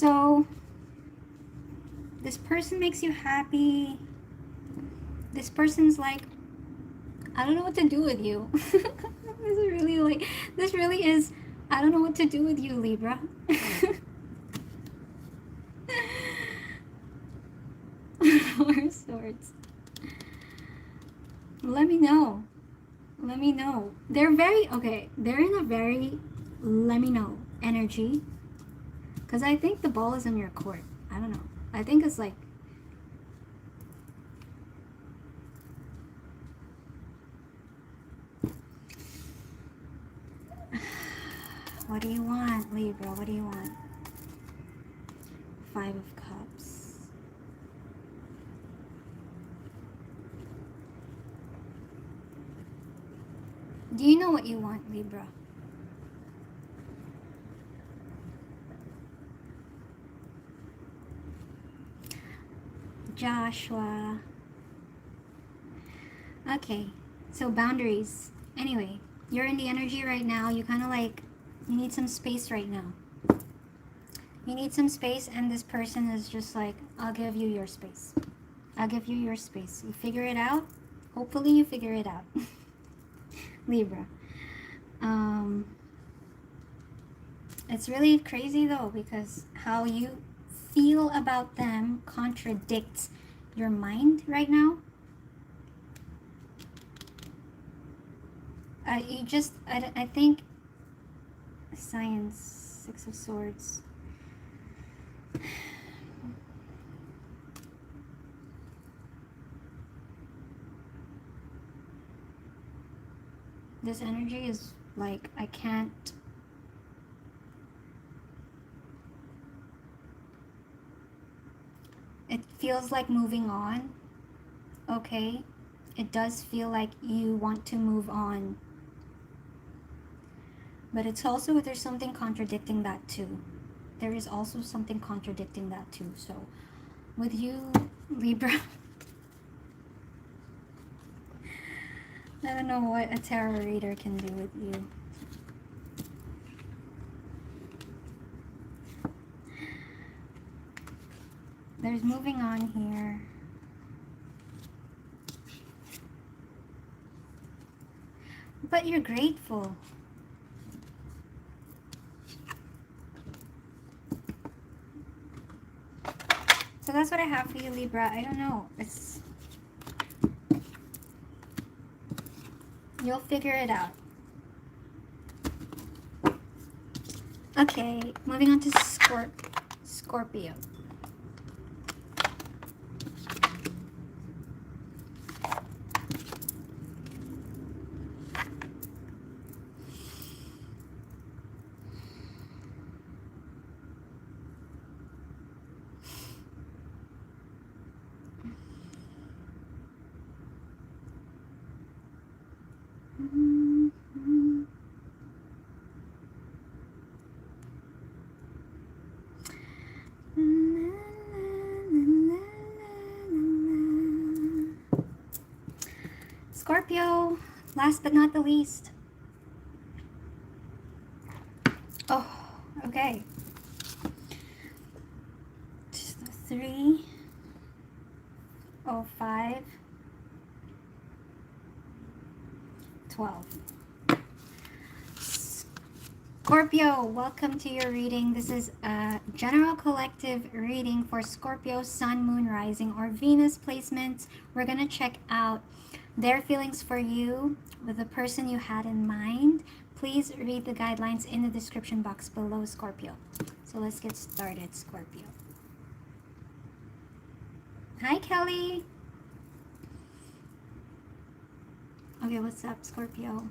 So this person makes you happy. This person's like, I don't know what to do with you. This really is, I don't know what to do with you, Libra. Four of Swords. Let me know. Let me know. They're very, okay, they're in a very let me know energy. Because I think the ball is in your court. I don't know. I think it's like, what do you want, Libra? What do you want? Five of Cups. Do you know what you want, Libra? Joshua. Okay, so boundaries. Anyway, you're in the energy right now. You kind of like, you need some space right now. You need some space, and this person is just like, I'll give you your space. I'll give you your space. You figure it out. Hopefully you figure it out. Libra. It's really crazy though, because how you feel about them contradicts your mind right now. I think Science, Six of Swords. This energy is like, I can't. It feels like moving on. Okay. It does feel like you want to move on. But it's also, there's something contradicting that too. There is also something contradicting that too. So with you, Libra, I don't know what a tarot reader can do with you. There's moving on here. But you're grateful. So that's what I have for you, Libra. I don't know. You'll figure it out. Okay, moving on to Scorpio. Scorpio, last but not the least. Oh, okay. 3, 5, 12. Scorpio, welcome to your reading. This is a general collective reading for Scorpio, Sun, Moon, Rising, or Venus placements. We're going to check out their feelings for you with the person you had in mind. Please read the guidelines in the description box below, Scorpio. So let's get started, Scorpio. Hi, Kelly. Okay, what's up, Scorpio?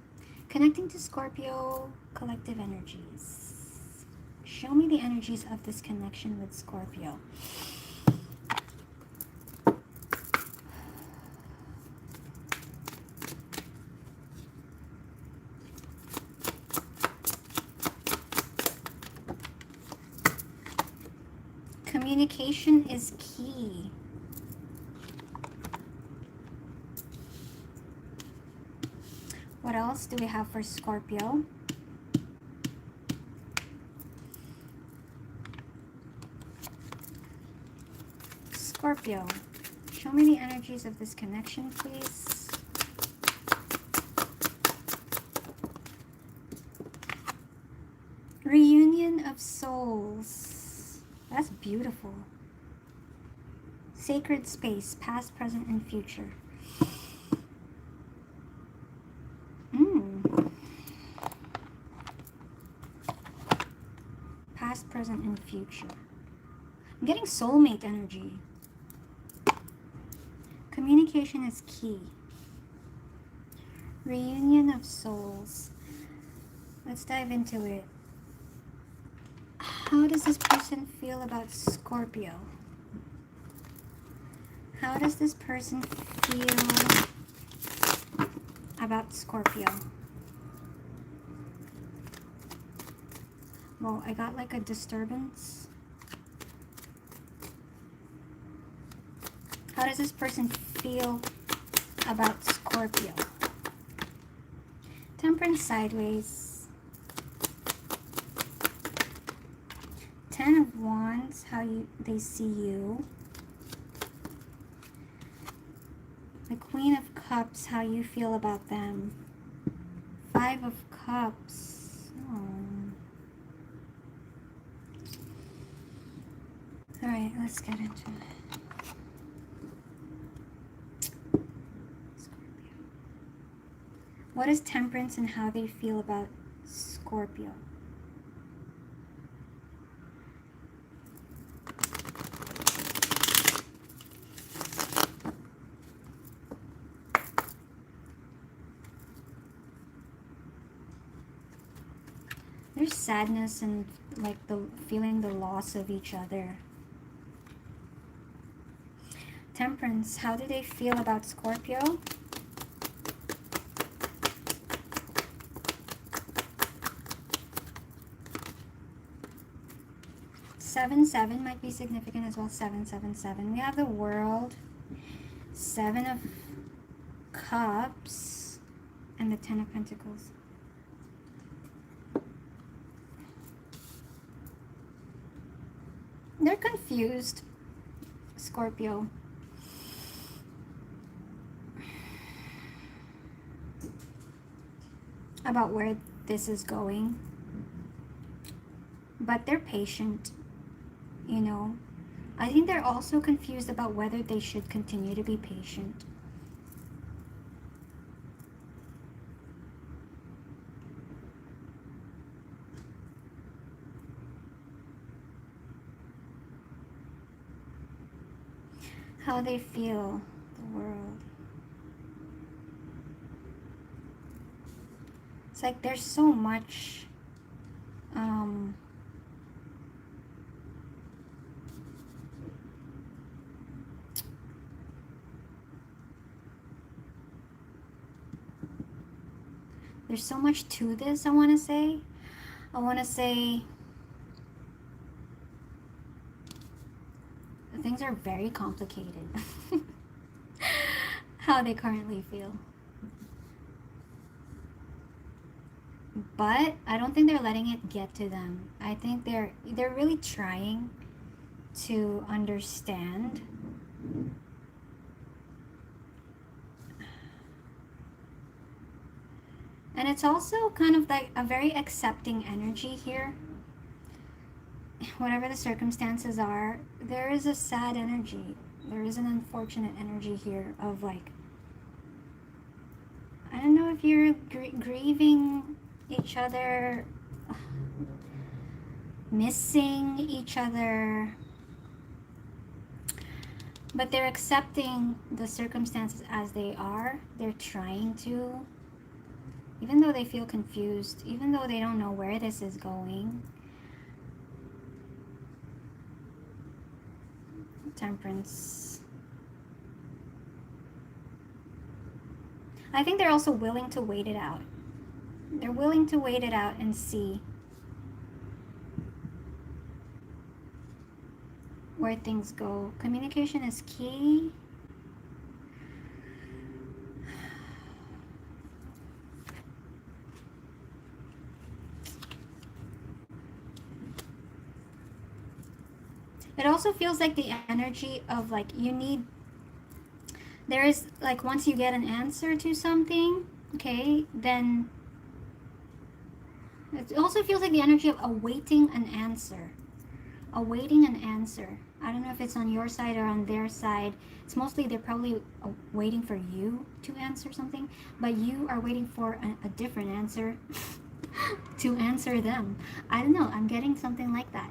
Connecting to Scorpio collective energies. Show me the energies of this connection with Scorpio. Communication is key. What else do we have for Scorpio? Scorpio, show me the energies of this connection, please. Reunion of souls. That's beautiful. Sacred space, past, present, and future. Past, present, and future. I'm getting soulmate energy. Communication is key. Reunion of souls. Let's dive into it. How does this person feel about Scorpio? How does this person feel about Scorpio? Well, I got like a disturbance. How does this person feel about Scorpio? Temperance sideways. 10 of Wands, how they see you. The Queen of Cups, how you feel about them. 5 of Cups. Oh. Alright, let's get into it. Scorpio. What is Temperance and how they feel about Scorpio? There's sadness and like feeling the loss of each other. Temperance, how do they feel about Scorpio? Seven, 7 might be significant as well. 777. We have the World, 7 of Cups, and the 10 of Pentacles. They're confused, Scorpio. About where this is going. But they're patient, you know. I think they're also confused about whether they should continue to be patient. How they feel the world. It's like there's so much there's so much to this. I want to say things are very complicated. How they currently feel. But I don't think they're letting it get to them. I think they're really trying to understand. And it's also kind of like a very accepting energy here. Whatever the circumstances are, there is a sad energy. There is an unfortunate energy here of like, I don't know if you're grieving each other, missing each other, but they're accepting the circumstances as they are. They're trying to, even though they feel confused, even though they don't know where this is going. Temperance. I think they're also willing to wait it out. They're willing to wait it out and see where things go. Communication is key. It also feels like the energy of like you need, there is like once you get an answer to something, okay, then it also feels like the energy of awaiting an answer. Awaiting an answer. I don't know if it's on your side or on their side. It's mostly they're probably waiting for you to answer something, but you are waiting for a different answer to answer them. I don't know. I'm getting something like that.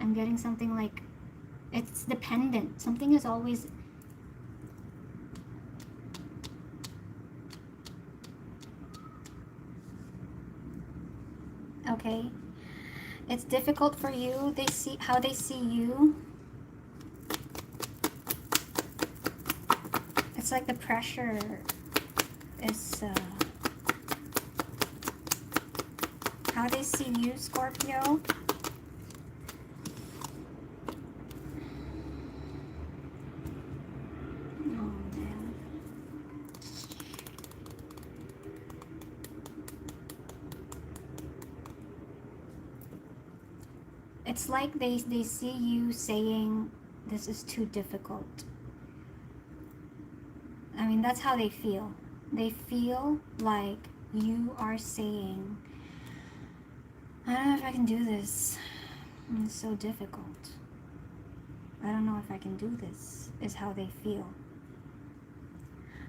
I'm getting something like it's dependent. Something is always. Okay. It's difficult for you. They see how they see you. It's like the pressure is how they see you, Scorpio. Oh man. It's like they see you saying, this is too difficult. I mean, that's how they feel. They feel like you are saying, I don't know if I can do this. It's so difficult. I don't know if I can do this, is how they feel.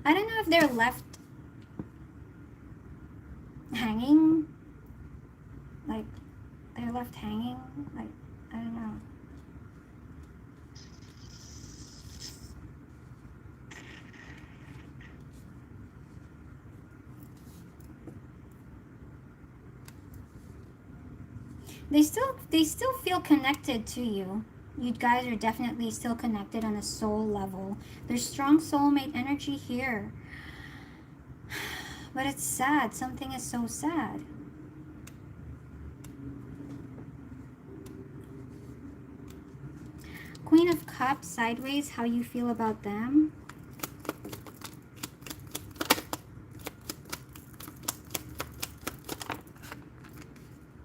I don't know if they're left hanging. Like, they're left hanging. Like, I don't know. They still feel connected to you. You guys are definitely still connected on a soul level. There's strong soulmate energy here. But it's sad. Something is so sad. Queen of Cups sideways, how you feel about them.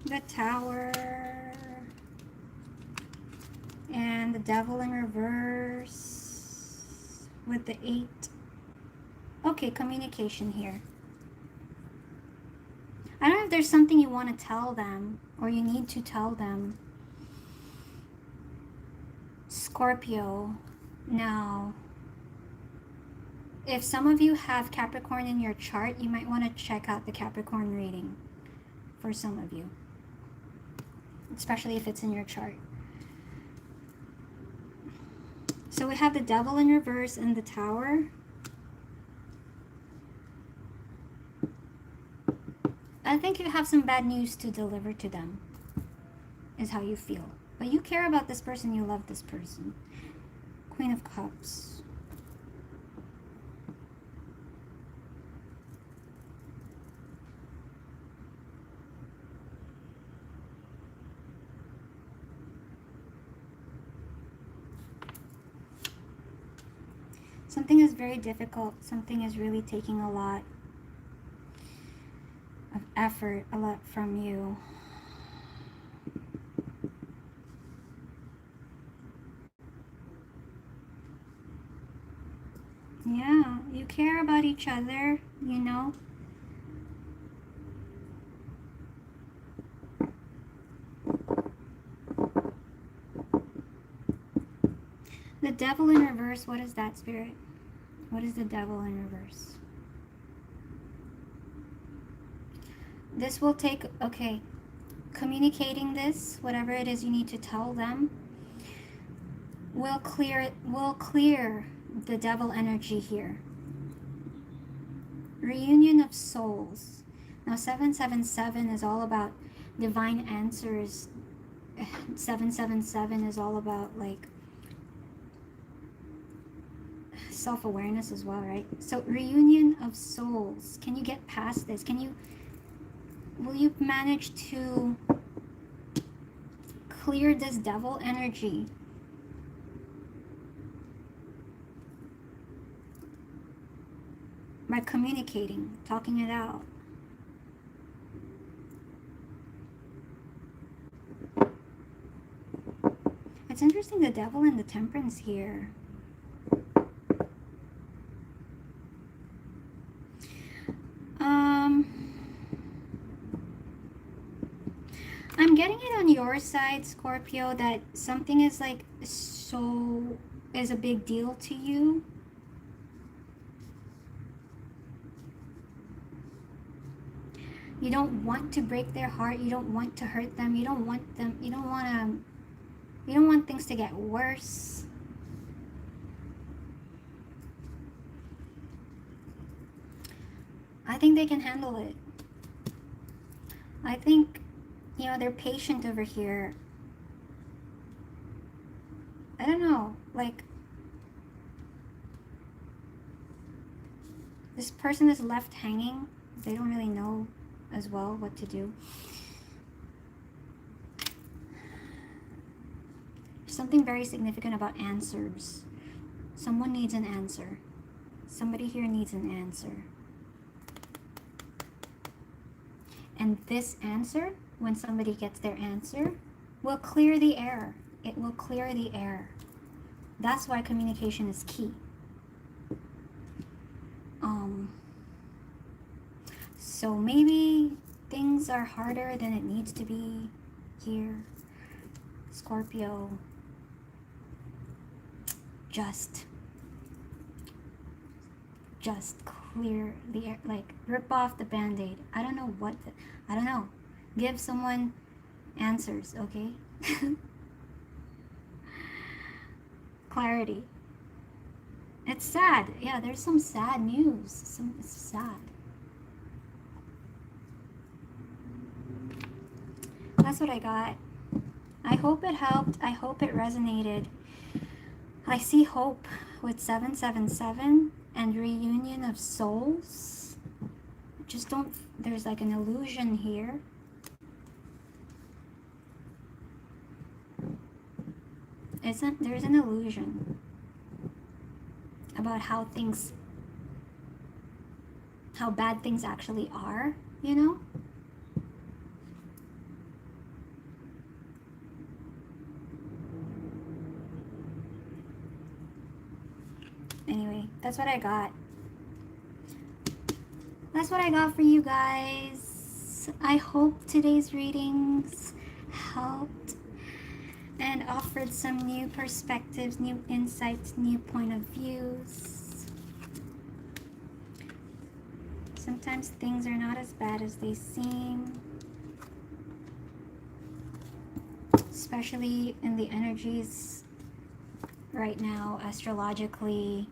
The Tower. And the Devil in reverse. With the 8. Okay, communication here. I don't know if there's something you want to tell them. Or you need to tell them. Scorpio. Now, if some of you have Capricorn in your chart, you might want to check out the Capricorn reading for some of you, especially if it's in your chart. So we have the Devil in reverse and the Tower. I think you have some bad news to deliver to them, is how you feel. But you care about this person, you love this person. Queen of Cups. Something is very difficult. Something is really taking a lot of effort, a lot from you. Yeah, you care about each other, you know. The Devil in reverse, what is that, Spirit? What is the Devil in reverse? This will take, okay, communicating this, whatever it is you need to tell them, will clear the devil energy here. Reunion of souls. Now 777 is all about divine answers. 777 is all about like self-awareness as well, right? So reunion of souls. Can you get past this? Will you manage to clear this devil energy? By communicating, talking it out. It's it's interesting, the Devil and the Temperance here. I'm getting it on your side, Scorpio, that something is like is a big deal to you. You don't want to break their heart. You don't want to hurt them. You don't want things to get worse. I think they can handle it. I think, you know, they're patient over here. I don't know, like, this person is left hanging. They don't really know as well what to do. There's something very significant about answers. Someone needs an answer. Somebody here needs an answer. And this answer, when somebody gets their answer, will clear the air. It will clear the air. That's why communication is key. So maybe things are harder than it needs to be here. Scorpio, just clear the air, like rip off the band-aid. I don't know what, I don't know. Give someone answers, okay? Clarity. It's sad. Yeah, there's some sad news. It's sad. That's what I got. I hope it helped. I hope it resonated. I see hope with 777 and reunion of souls. Just don't, there's like an illusion here. There's an illusion about how bad things actually are, you know? Anyway, that's what I got. That's what I got for you guys. I hope today's readings helped and offered some new perspectives, new insights, new point of views. Sometimes things are not as bad as they seem, especially in the energies right now, astrologically.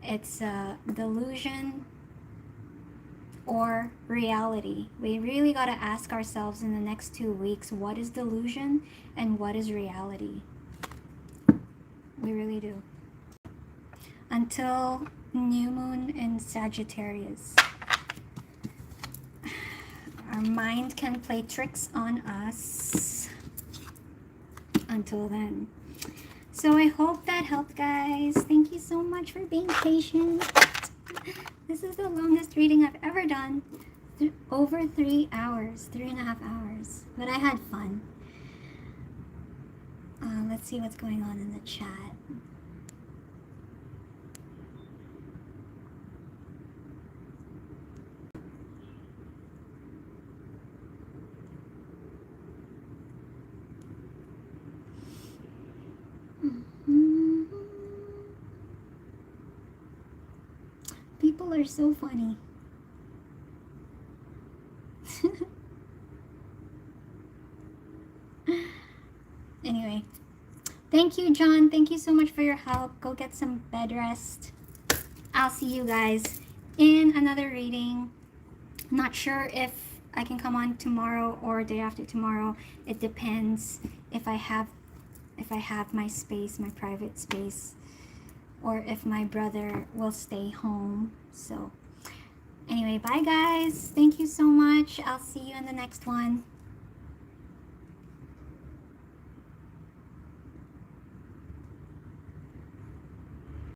It's a delusion or reality. We really got to ask ourselves in the next 2 weeks, what is delusion and what is reality? We really do. Until new moon in Sagittarius, our mind can play tricks on us. Until then. So I hope that helped, guys. Thank you so much for being patient. This is the longest reading I've ever done. Over 3 hours, 3.5 hours. But I had fun. Let's see what's going on in the chat. People are so funny. Anyway, thank you, John. Thank you so much for your help. Go get some bed rest. I'll see you guys in another reading. Not sure if I can come on tomorrow or day after tomorrow. It depends if I have my space, my private space, or if my brother will stay home. So anyway, bye guys. Thank you so much. I'll see you in the next one.